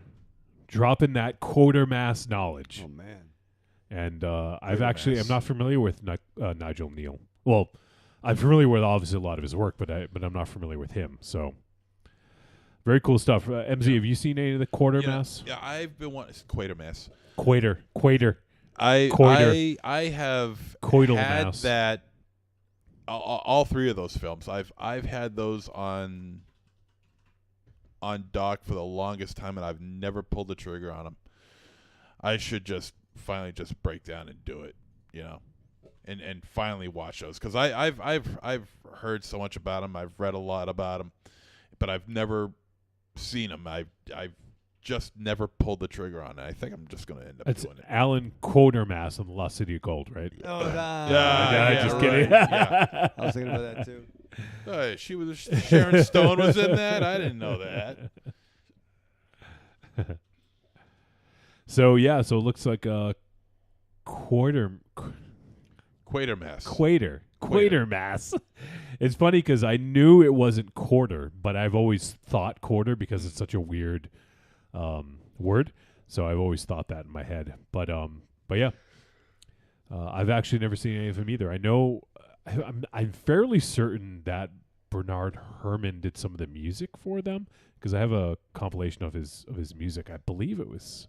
Drop in that Quatermass knowledge. Oh, man. And I'm not familiar with Nigel Neal. Well, I'm familiar with obviously a lot of his work, but I'm not familiar with him. So, very cool stuff. MZ, have you seen any of the Quatermass? Yeah, I've been wanting Quatermass. Quater. I have Coital had mass. that. All three of those films. I've had those on dock for the longest time, and I've never pulled the trigger on them. I should just finally just break down and do it, and finally watch those, because I've heard so much about them. I've read a lot about them, but I've never seen them. I've just never pulled the trigger on it. I think I'm just going to end up doing it. Alan Quatermass on the Lost City of Gold, right? Oh, just kidding. Yeah. I was thinking about that too. She was Sharon Stone was in that. I didn't know that. So it looks like a Quatermass. Quatermass. It's funny because I knew it wasn't quarter, but I've always thought quarter because it's such a weird word. So I've always thought that in my head. But yeah, I've actually never seen any of them either. I know I'm fairly certain that Bernard Herrmann did some of the music for them, because I have a compilation of his music. I believe it was.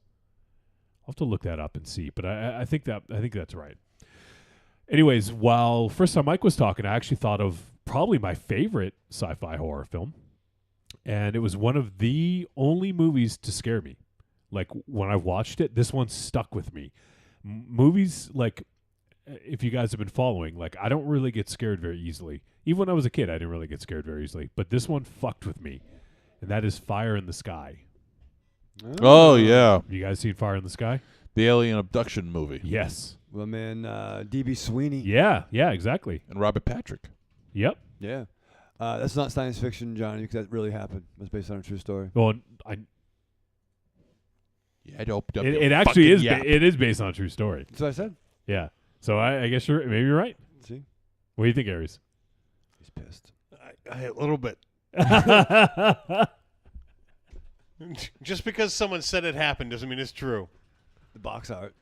I'll have to look that up and see, but I think that's right. Anyways, while First Time Mike was talking, I actually thought of probably my favorite sci-fi horror film, and it was one of the only movies to scare me. Like, when I watched it, this one stuck with me. Movies, like, if you guys have been following, like, I don't really get scared very easily. Even when I was a kid, I didn't really get scared very easily. But this one fucked with me, and that is Fire in the Sky. Oh, yeah. You guys seen Fire in the Sky? The alien abduction movie. Yes. Well, man, D.B. Sweeney. Yeah, exactly. And Robert Patrick. Yep. Yeah. That's not science fiction, Johnny, because that really happened. It was based on a true story. Well, it actually is. It is based on a true story. That's what I said. Yeah. So I guess maybe you're right. See? What do you think, Aries? He's pissed. A little bit. Just because someone said it happened doesn't mean it's true. The box art.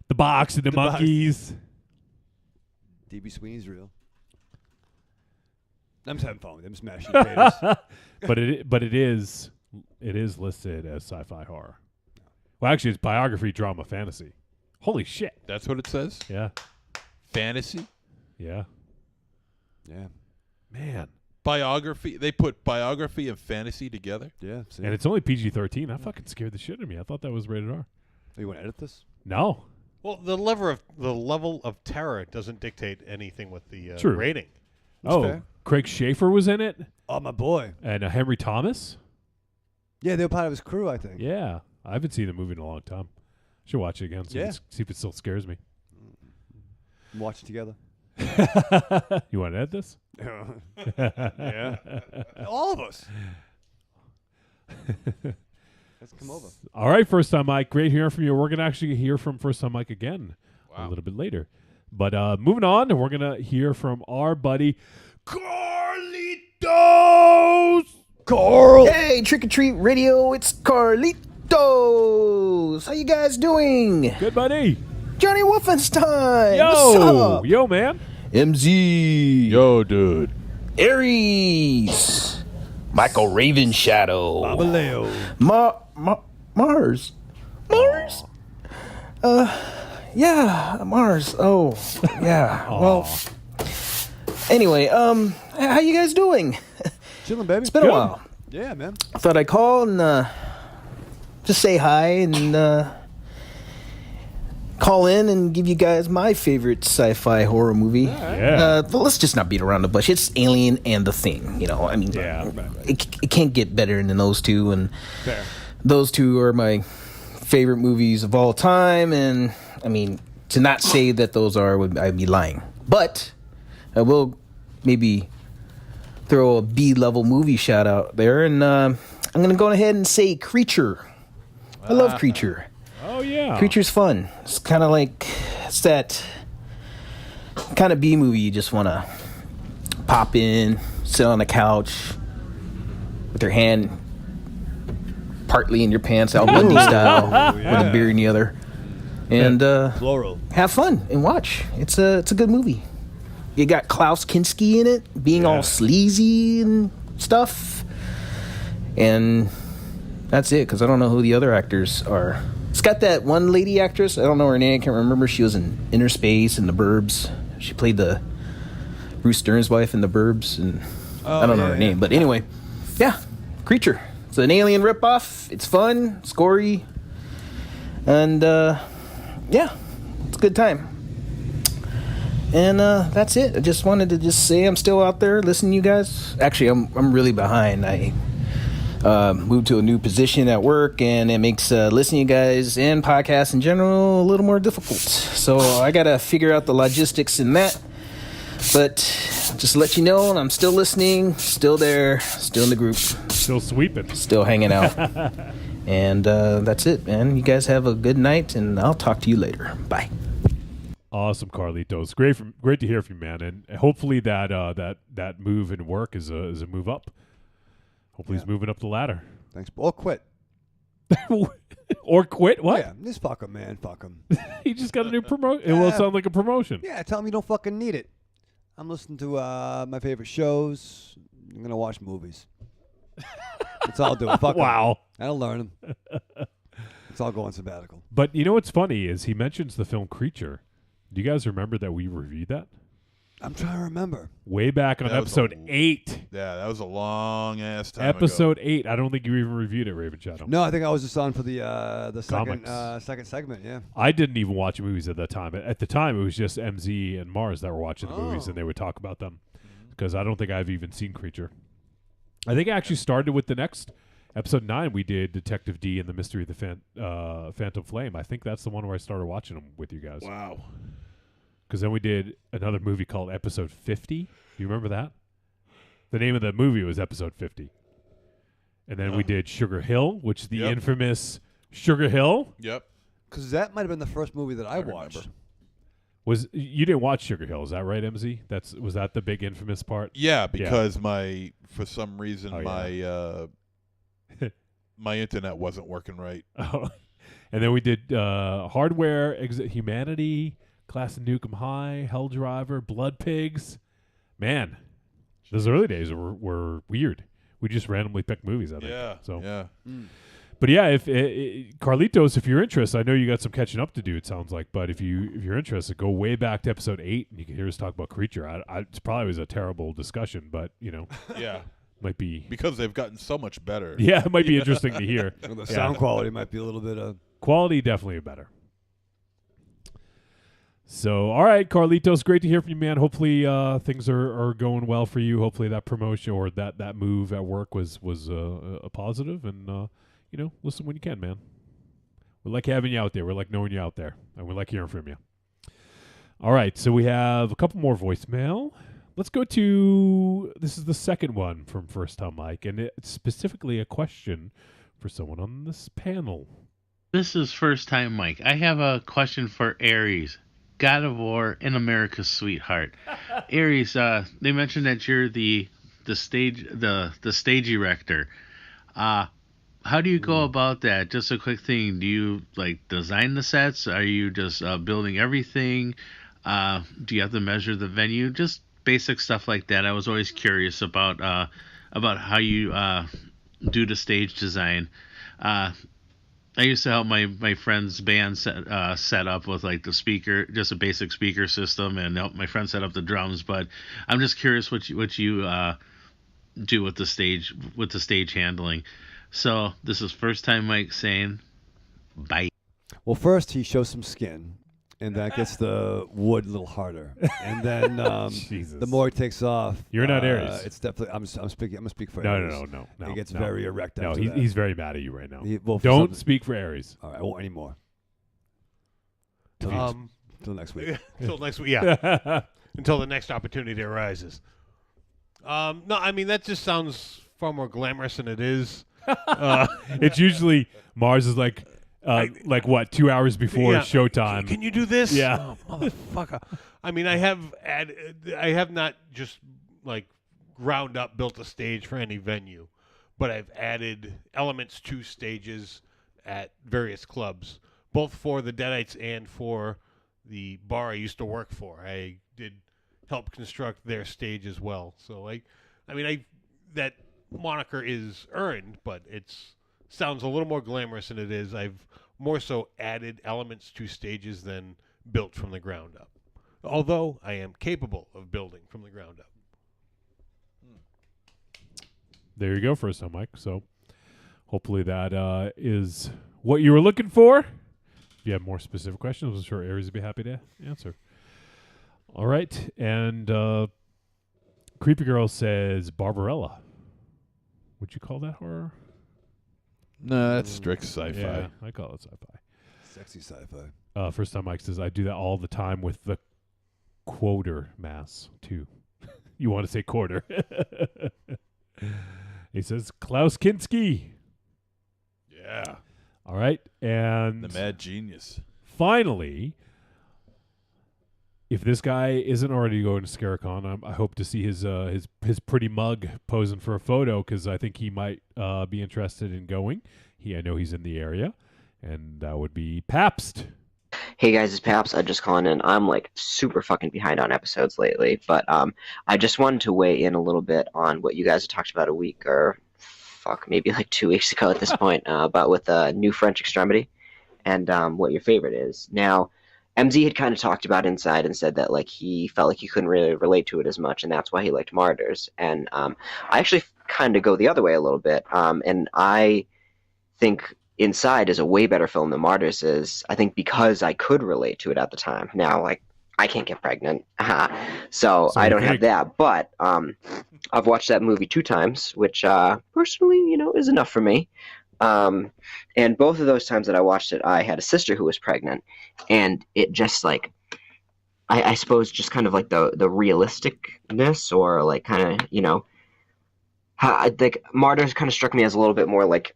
The box and the monkeys. D.B. Sweeney's real. I'm just having fun with him, smashing potatoes. but it is listed as sci-fi horror. Well, actually, it's biography, drama, fantasy. Holy shit! That's what it says? Yeah. Fantasy? Yeah. Yeah. Man. Biography? They put biography and fantasy together? Yeah. See? And it's only PG-13. That fucking scared the shit out of me. I thought that was rated R. Oh, you want to edit this? No. Well, the level of terror doesn't dictate anything with the rating. That's fair. Craig Schaefer was in it. Oh, my boy. And Henry Thomas. Yeah, they were part of his crew, I think. Yeah. I haven't seen the movie in a long time. Should watch it again. See if it still scares me. Watch it together. You want to edit this? Yeah. All of us. Let's come over. All right, First Time Mike. Great hearing from you. We're going to actually hear from First Time Mike again a little bit later. But moving on, we're going to hear from our buddy, Carlitos. Carl. Hey, Trick or Treat Radio. It's Carlitos. How you guys doing? Good, buddy. Johnny Wolfenstein. Yo. What's up? Yo, man. MZ. Yo, dude. Aries. Michael Raven Shadow. Babaleo. Mars. Mars? Yeah, Mars. Oh, yeah. Well, anyway, how you guys doing? Chilling, baby. It's been a while. Yeah, man. I thought I'd call and just say hi and call in and give you guys my favorite sci-fi horror movie. Yeah. But let's just not beat around the bush. It's Alien and The Thing. You know, I mean, it can't get better than those two. And those two are my favorite movies of all time. And I mean, to not say that those are, I'd be lying. But I will maybe throw a B-level movie shout out there. And I'm going to go ahead and say Creature. I love Creature. Oh, yeah. Creature's fun. It's kind of like, it's that kind of B movie you just want to pop in, sit on the couch with your hand partly in your pants, Al Bundy style, with a beer in the other. And have fun and watch. It's a good movie. You got Klaus Kinski in it, being all sleazy and stuff. And that's it, because I don't know who the other actors are. It's got that one lady actress. I don't know her name. I can't remember. She was in Inner Space and The Burbs. She played the Bruce Dern's wife in The Burbs. And I don't know her name. But anyway, yeah, Creature. It's an alien ripoff. It's fun. It's gory. And, yeah, it's a good time. And that's it. I just wanted to just say I'm still out there listening to you guys. Actually, I'm really behind. I moved to a new position at work, and it makes listening to you guys and podcasts in general a little more difficult. So I got to figure out the logistics in that. But just to let you know, I'm still listening, still there, still in the group. Still sweeping. Still hanging out. And that's it, man. You guys have a good night, and I'll talk to you later. Bye. Awesome, Carlitos. Great to hear from you, man. And hopefully that move in work is a move up. Hopefully he's moving up the ladder. Thanks. Or quit. Or quit? What? Yeah, just fuck him, man. Fuck him. He just got a new promotion. It will sound like a promotion. Yeah, tell him you don't fucking need it. I'm listening to my favorite shows. I'm going to watch movies. That's all I'll do. Fuck wow. him. I'll learn them. It's all going sabbatical. But you know what's funny is he mentions the film Creature. Do you guys remember that we reviewed that? I'm trying to remember. Way back on episode 8. Yeah, that was a long ass time Episode ago. 8. I don't think you even reviewed it, Raven Shadow. No, I think I was just on for the second segment, yeah. I didn't even watch movies at that time. At the time, it was just MZ and Mars that were watching the movies, and they would talk about them. Because I don't think I've even seen Creature. I think I actually started with the next episode 9. We did Detective D and the Mystery of the Phantom Flame. I think that's the one where I started watching them with you guys. Wow. Because then we did another movie called Episode 50. Do you remember that? The name of the movie was Episode 50. And then we did Sugar Hill, which is the infamous Sugar Hill. Yep. Because that might have been the first movie that I watched. You didn't watch Sugar Hill, is that right, MZ? Was that the big infamous part? Yeah, because for some reason my internet wasn't working right. Oh. And then we did Hardware, Humanity, Class of Nukem High, Hell Driver, Blood Pigs. Man, those early days were weird. We just randomly picked movies, I think. Yeah. So. Yeah. But yeah, if Carlitos, if you're interested, I know you got some catching up to do. It sounds like, but if you're interested, go way back to episode 8, and you can hear us talk about Creature. It probably was a terrible discussion, but yeah, might be because they've gotten so much better. Yeah, it might be interesting to hear. And the sound quality might be a little bit quality definitely better. So, all right, Carlitos, great to hear from you, man. Hopefully things are going well for you. Hopefully that promotion or that move at work was a positive, and listen when you can, man. We like having you out there. We like knowing you out there, and we like hearing from you. All right, so we have a couple more voicemail. Let's go to, this is the second one from First Time Mike, and it's specifically a question for someone on this panel. This is First Time Mike. I have a question for Aries, God of War and America's Sweetheart. Aries, they mentioned that you're the stage erector. How do you go about that? Just a quick thing. Do you design the sets? Are you just building everything? Do you have to measure the venue? Just basic stuff like that. I was always curious about how you do the stage design. I used to help my friend's band set up with like the speaker, just a basic speaker system, and help my friend set up the drums. But I'm just curious what you do with the stage handling. So this is first time Mike saying bye. Well, first he shows some skin, and that gets the wood a little harder. And then the more it takes off, You're not Aries. It's definitely. I'm speaking. I'm gonna speak for No, Aries. no. He gets no. very erect. No, after that. he's very mad at you right now. Well, Don't speak for Aries. All right, I won't anymore. Till next week. Until next week, yeah. Until the next opportunity arises. No, I mean that just sounds far more glamorous than it is. It's usually Mars is like what 2 hours before showtime. Can you do this? Yeah, oh, motherfucker. I mean, I have not just like ground up built a stage for any venue, but I've added elements to stages at various clubs, both for the Deadites and for the bar I used to work for. I did help construct their stage as well. So that moniker is earned, but it's sounds a little more glamorous than it is. I've more so added elements to stages than built from the ground up. Although I am capable of building from the ground up. There you go, first time, Mike. So hopefully that is what you were looking for. If you have more specific questions, I'm sure Aries would be happy to answer. All right, and Creepy Girl says Barbarella. Would you call that horror? No, that's strict sci-fi. Yeah, I call it sci-fi. Sexy sci-fi. First time Mike says, I do that all the time with the quarter mass, too. You want to say quarter. He says, Klaus Kinski. Yeah. All right, and the mad genius. Finally, if this guy isn't already going to Scaricon, I hope to see his pretty mug posing for a photo, because I think he might be interested in going. I know he's in the area, and that would be Pabst. Hey guys, it's Paps. I just calling in. I'm like super fucking behind on episodes lately, but I just wanted to weigh in a little bit on what you guys had talked about a week or maybe like 2 weeks ago at this point about with New French Extremity and what your favorite is. Now, MZ had kind of talked about Inside and said that like he felt like he couldn't really relate to it as much, and that's why he liked Martyrs. And I actually kind of go the other way a little bit, and I think Inside is a way better film than Martyrs is, I think, because I could relate to it at the time. Now, like, I can't get pregnant, so I don't have that. But I've watched that movie 2 times, which personally, is enough for me. And both of those times that I watched it, I had a sister who was pregnant, and it just like, I suppose, just kind of like the realisticness, or like kind of, how like Martyrs kind of struck me as a little bit more like,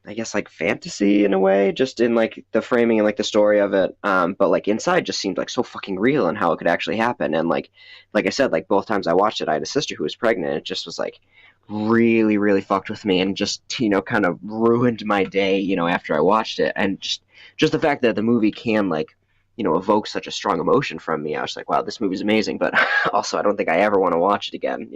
I guess, like fantasy in a way, just in like the framing and like the story of it. But like Inside just seemed like so fucking real and how it could actually happen. And like I said, like both times I watched it, I had a sister who was pregnant. It just was like really, really fucked with me, and just, kind of ruined my day, after I watched it. And just the fact that the movie can like, evoke such a strong emotion from me. I was like, wow, this movie's amazing. But also I don't think I ever want to watch it again.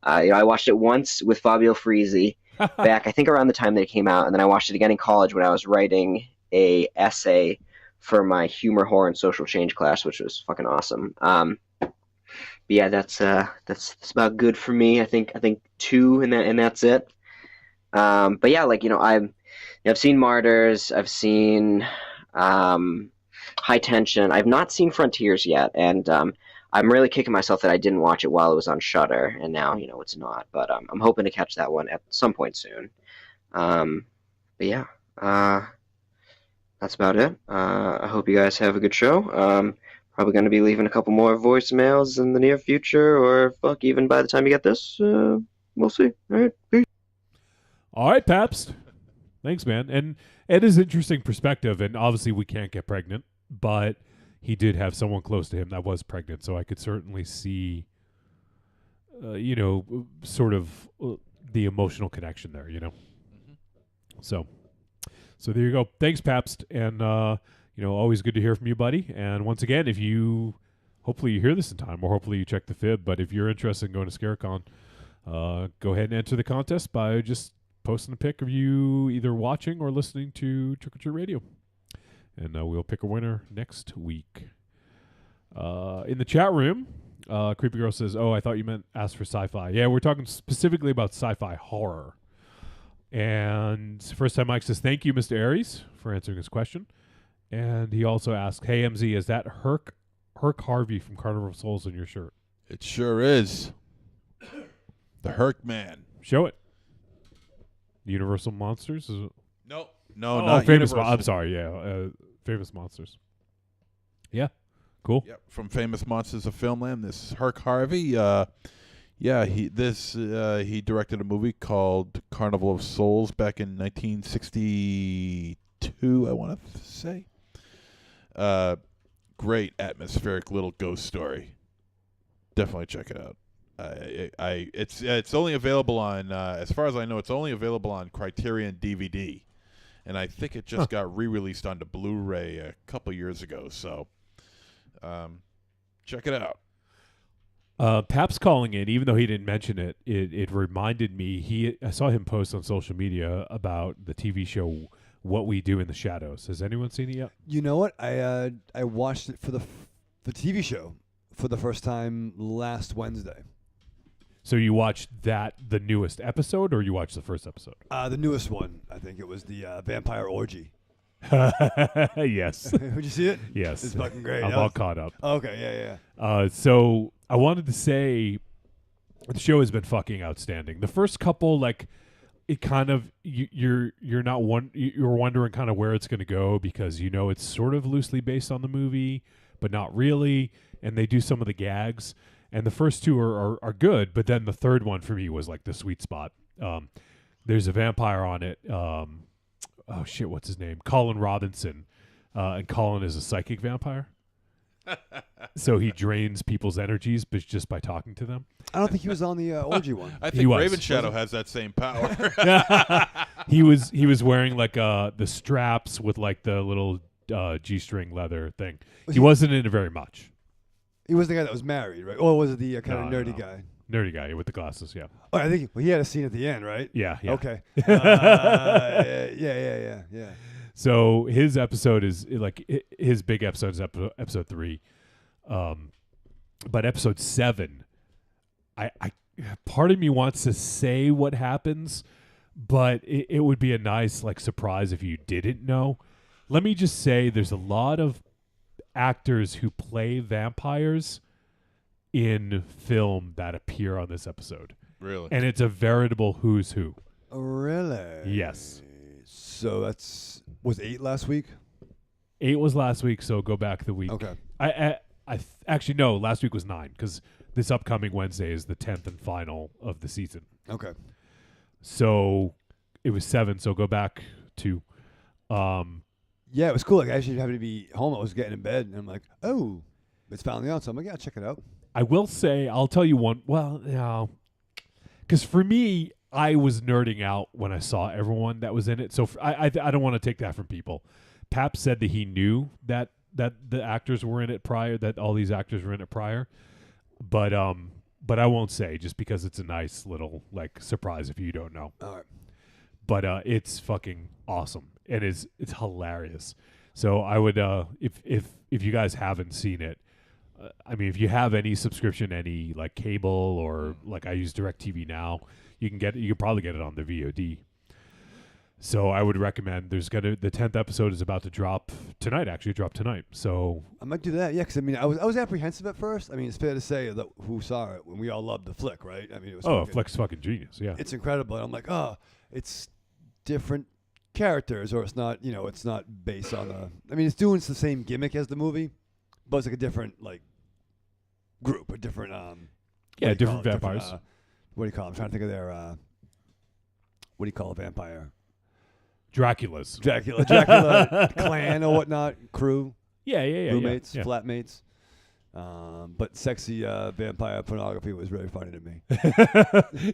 I watched it once with Fabio Frizzi back, I think, around the time that it came out, and then I watched it again in college when I was writing a essay for my humor, horror, and social change class, which was fucking awesome. But yeah, that's about good for me. I think 2, and that's it. But yeah, like I've seen Martyrs, I've seen High Tension. I've not seen Frontiers yet, and I'm really kicking myself that I didn't watch it while it was on Shudder, and now it's not. But I'm hoping to catch that one at some point soon. But yeah, that's about it. I hope you guys have a good show. Probably going to be leaving a couple more voicemails in the near future, or even by the time you get this. We'll see. All right, peace. All right, Pabst. Thanks, man. And it is interesting perspective, and obviously we can't get pregnant, but he did have someone close to him that was pregnant, so I could certainly see, sort of the emotional connection there, Mm-hmm. So there you go. Thanks, Pabst, and always good to hear from you, buddy. And once again, if you hopefully you hear this in time, or hopefully you check the fib. But if you're interested in going to ScareCon, go ahead and enter the contest by just posting a pic of you either watching or listening to Trick or Treat Radio. And we'll pick a winner next week. In the chat room, Creepy Girl says, "Oh, I thought you meant ask for sci-fi." Yeah, we're talking specifically about sci-fi horror. And First Time Mike says, "Thank you, Mr. Aries, for answering his question." And he also asks, "Hey, MZ, is that Herc Harvey from Carnival of Souls in your shirt?" It sure is. The Herc Man. Show it. Universal Monsters? Is it? No, Famous. not Universal. I'm sorry. Yeah, Famous Monsters. Yeah, cool. Yep, from Famous Monsters of Filmland. This is Herc Harvey. He directed a movie called Carnival of Souls back in 1962. I want to say. Great atmospheric little ghost story. Definitely check it out. It's only available on, as far as I know, it's only available on Criterion DVD, and I think it just got re-released onto Blu-ray a couple years ago. So, check it out. Pap's calling in, even though he didn't mention it. It reminded me. I saw him post on social media about the TV show What We Do in the Shadows. Has anyone seen it yet? You know what? I watched it for the TV show for the first time last Wednesday. So you watched the newest episode, or you watched the first episode? The newest one. I think it was the Vampire Orgy. Yes. Would you see it? Yes. It's fucking great. I'm all caught up. Okay, yeah. So I wanted to say the show has been fucking outstanding. The first couple, it kind of you're wondering kind of where it's going to go, because it's sort of loosely based on the movie, but not really, and they do some of the gags. And the first two are good, but then the third one for me was like the sweet spot. There's a vampire on it. Oh shit, what's his name? Colin Robinson. And Colin is a psychic vampire. So he drains people's energies just by talking to them. I don't think he was on the orgy one. I think Raven Shadow has that same power. He was wearing the straps with the little G-string leather thing. He wasn't in it very much. He was the guy that was married, right? Or was it the kind of nerdy guy? Nerdy guy with the glasses, yeah. Oh, I think he had a scene at the end, right? Yeah. Okay. Yeah. So his episode is his big episode is episode 3, but episode 7, I part of me wants to say what happens, but it would be a nice surprise if you didn't know. Let me just say, there's a lot of actors who play vampires in film that appear on this episode. Really? And it's a veritable who's who. Really? Yes. So was 8 last week? 8 was last week, so go back the week. Okay. Actually, no, last week was 9, because this upcoming Wednesday is the 10th and final of the season. Okay. So it was 7, so go back to... Yeah, it was cool. I actually happened to be home. I was getting in bed, and I'm like, oh, it's finally on. So I'm like, yeah, check it out. I will say, I'll tell you one. Well, no, because for me, I was nerding out when I saw everyone that was in it. So I don't want to take that from people. Pap said that he knew that the actors were in it prior, that all these actors were in it prior. But I won't say, just because it's a nice little surprise if you don't know. All right. But it's fucking awesome. And it's hilarious. So I would if you guys haven't seen it, if you have any subscription, any cable, or I use DirecTV Now, you can probably get it on the VOD. So I would recommend. The 10th episode is about to drop tonight. Actually, dropped tonight. So I might do that. Yeah, because I was apprehensive at first. It's fair to say that who saw it when we all loved the flick, right? It was Flick's fucking genius. Yeah, it's incredible. And I'm like, oh, it's different characters, or it's not. It's not based on the. It's doing the same gimmick as the movie, but it's a different group, a different different vampires. What do you call them? I'm trying to think of their what do you call a vampire? Dracula clan or whatnot, crew. Yeah. Roommates, yeah. flatmates. But sexy vampire pornography was really funny to me.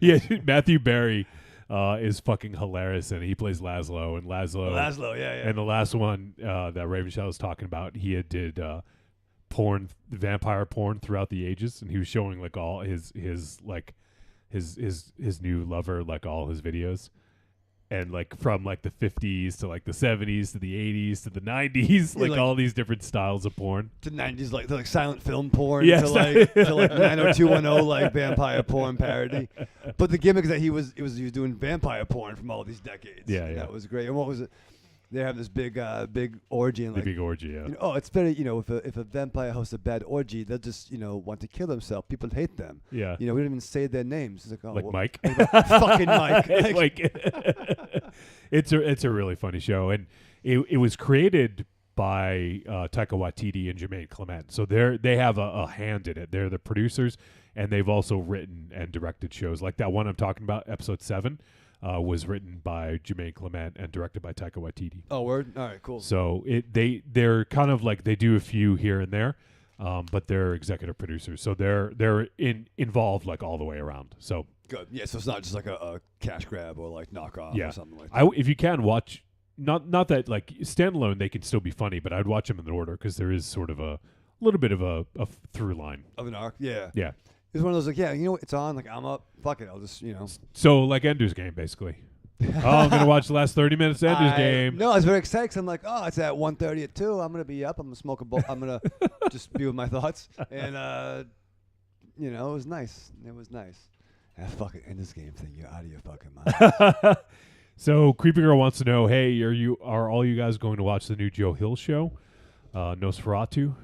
Yeah, Matthew Berry is fucking hilarious, and he plays Laszlo. Laszlo, yeah. And the last one that Raven Shadow was talking about, he did vampire porn throughout the ages, and he was showing like all his new lover like all his videos. And like from like the 50s to like the 70s to the 80s to the 90s, like all these different styles of porn. To 90s, like silent film porn. Yes. To like 90210 like vampire porn parody. But the gimmick is that he was doing vampire porn from all these decades. Yeah, That was great. And what was it? They have this big orgy and The big orgy, yeah. It's better. If a vampire hosts a bad orgy, they'll just want to kill themselves. People hate them. Yeah. We don't even say their names. It's like, Mike. Fucking Mike. It's a really funny show, and it was created by Taika Waititi and Jermaine Clement. So they have a hand in it. They're the producers, and they've also written and directed shows like that one I'm talking about, episode 7. Was written by Jermaine Clement and directed by Taika Waititi. Oh, word! All right, cool. So they're kind of like they do a few here and there, but they're executive producers. So they're involved like all the way around. So good. Yeah, so it's not just like a cash grab or like knockoff or something like that. If you can watch, not that like standalone, they can still be funny, but I'd watch them in order because there is sort of a little bit of a through line of an arc. Yeah. Yeah. It's one of those like, it's on. Like I'm up. Fuck it. I'll just So like Ender's Game, basically. I'm gonna watch the last 30 minutes of Ender's Game. No, I was very excited 'cause I'm like, it's at 1:30 at 2. I'm gonna be up. I'm gonna smoke a bowl. I'm gonna just be with my thoughts. And it was nice. It was nice. That fucking Ender's Game thing. You're out of your fucking mind. So Creepy Girl wants to know, hey, are all you guys going to watch the new Joe Hill show, Nosferatu?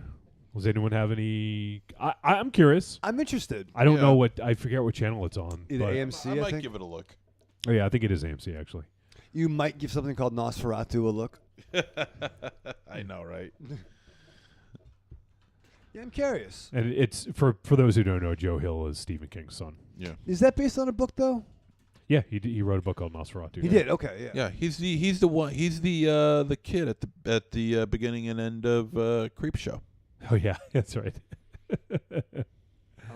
Does anyone have any? I'm curious. I'm interested. I don't know I forget what channel it's on. Either AMC, I might think. give it a look. Oh yeah, I think it is AMC actually. You might give something called Nosferatu a look. I know, right? Yeah, I'm curious. And it's for those who don't know, Joe Hill is Stephen King's son. Yeah. Is that based on a book though? Yeah, he wrote a book called Nosferatu. He did. Okay, yeah. Yeah, he's the one. He's the kid at the beginning and end of Creepshow. Oh yeah, that's right.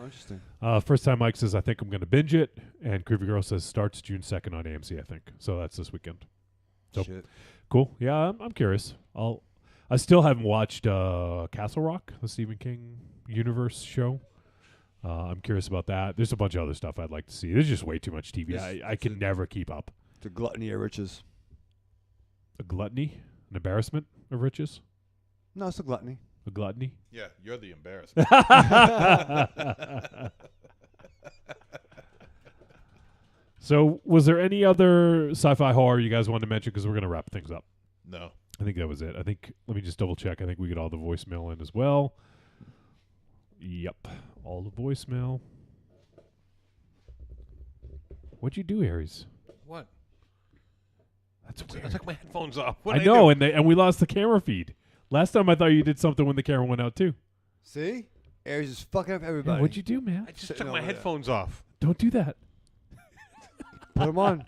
Interesting. First time Mike says, I think I'm going to binge it, and Creepy Girl says starts June 2nd on AMC. I think so. That's this weekend. So Shit. Cool. Yeah, I'm curious. I still haven't watched Castle Rock, the Stephen King universe show. I'm curious about that. There's a bunch of other stuff I'd like to see. There's just way too much TV. I can never keep up. The gluttony of riches. A gluttony? An embarrassment of riches? No, it's a gluttony. A gluttony? Yeah, you're the embarrassment. So, was there any other sci-fi horror you guys wanted to mention? Because we're going to wrap things up. No. I think that was it. Let me just double check. I think we get all the voicemail in as well. Yep. All the voicemail. What'd you do, Aries? What? That's weird. I took my headphones off. I know, and we lost the camera feed. Last time I thought you did something when the camera went out too. See? Aries is fucking up everybody. Yeah, what'd you do, man? I just took my headphones off. Don't do that. Put them on.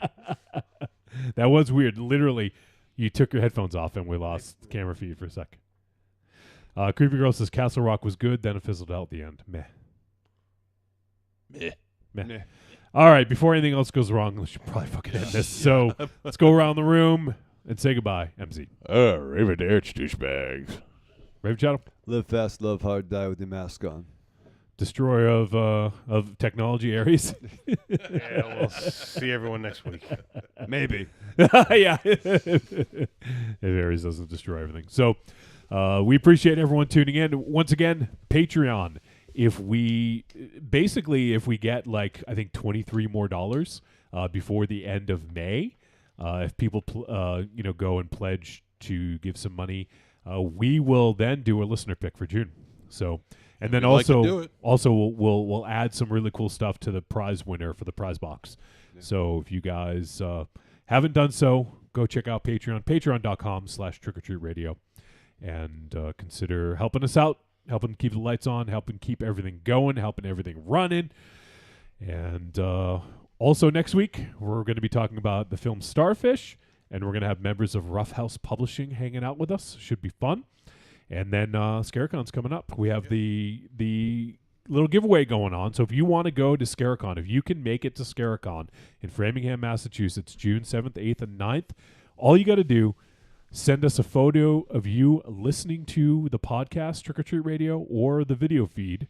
That was weird. Literally, you took your headphones off and we lost the camera feed for a sec. Creepy Girl says Castle Rock was good, then it fizzled out at the end. Meh. Meh. All right, before anything else goes wrong, we should probably fucking end this. So let's go around the room and say goodbye, MZ. Arrivederci, douchebags. Rave Shadow. Live fast, love hard, die with your mask on. Destroyer of technology, Aries. Yeah, we'll see everyone next week. Maybe. Yeah. If Aries doesn't destroy everything. So we appreciate everyone tuning in. Once again, Patreon. If we get like I think $23 more before the end of May, if people go and pledge to give some money, we will then do a listener pick for June. So, and then we'll add some really cool stuff to the prize winner for the prize box. Yeah. So if you guys haven't done so, go check out Patreon, patreon.com/trickortreatradio, and consider helping us out. Helping keep the lights on, helping keep everything going, helping everything running. And also next week, we're going to be talking about the film Starfish, and we're going to have members of Rough House Publishing hanging out with us. Should be fun. And then Scarecon's coming up. We have the little giveaway going on. So if you want to go to Scarecon, if you can make it to Scarecon in Framingham, Massachusetts, June 7th, 8th, and 9th, all you got to do, send us a photo of you listening to the podcast, Trick or Treat Radio, or the video feed.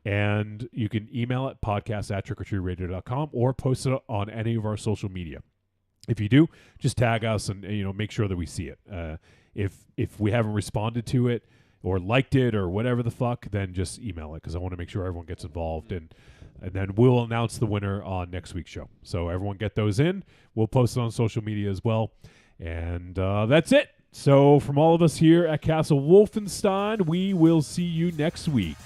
And you can email it, podcast@trickortreatradio.com, or post it on any of our social media. If you do, just tag us and make sure that we see it. If we haven't responded to it or liked it or whatever the fuck, then just email it, because I want to make sure everyone gets involved. And then we'll announce the winner on next week's show. So everyone get those in. We'll post it on social media as well. And that's it. So from all of us here at Castle Wolfenstein, we will see you next week.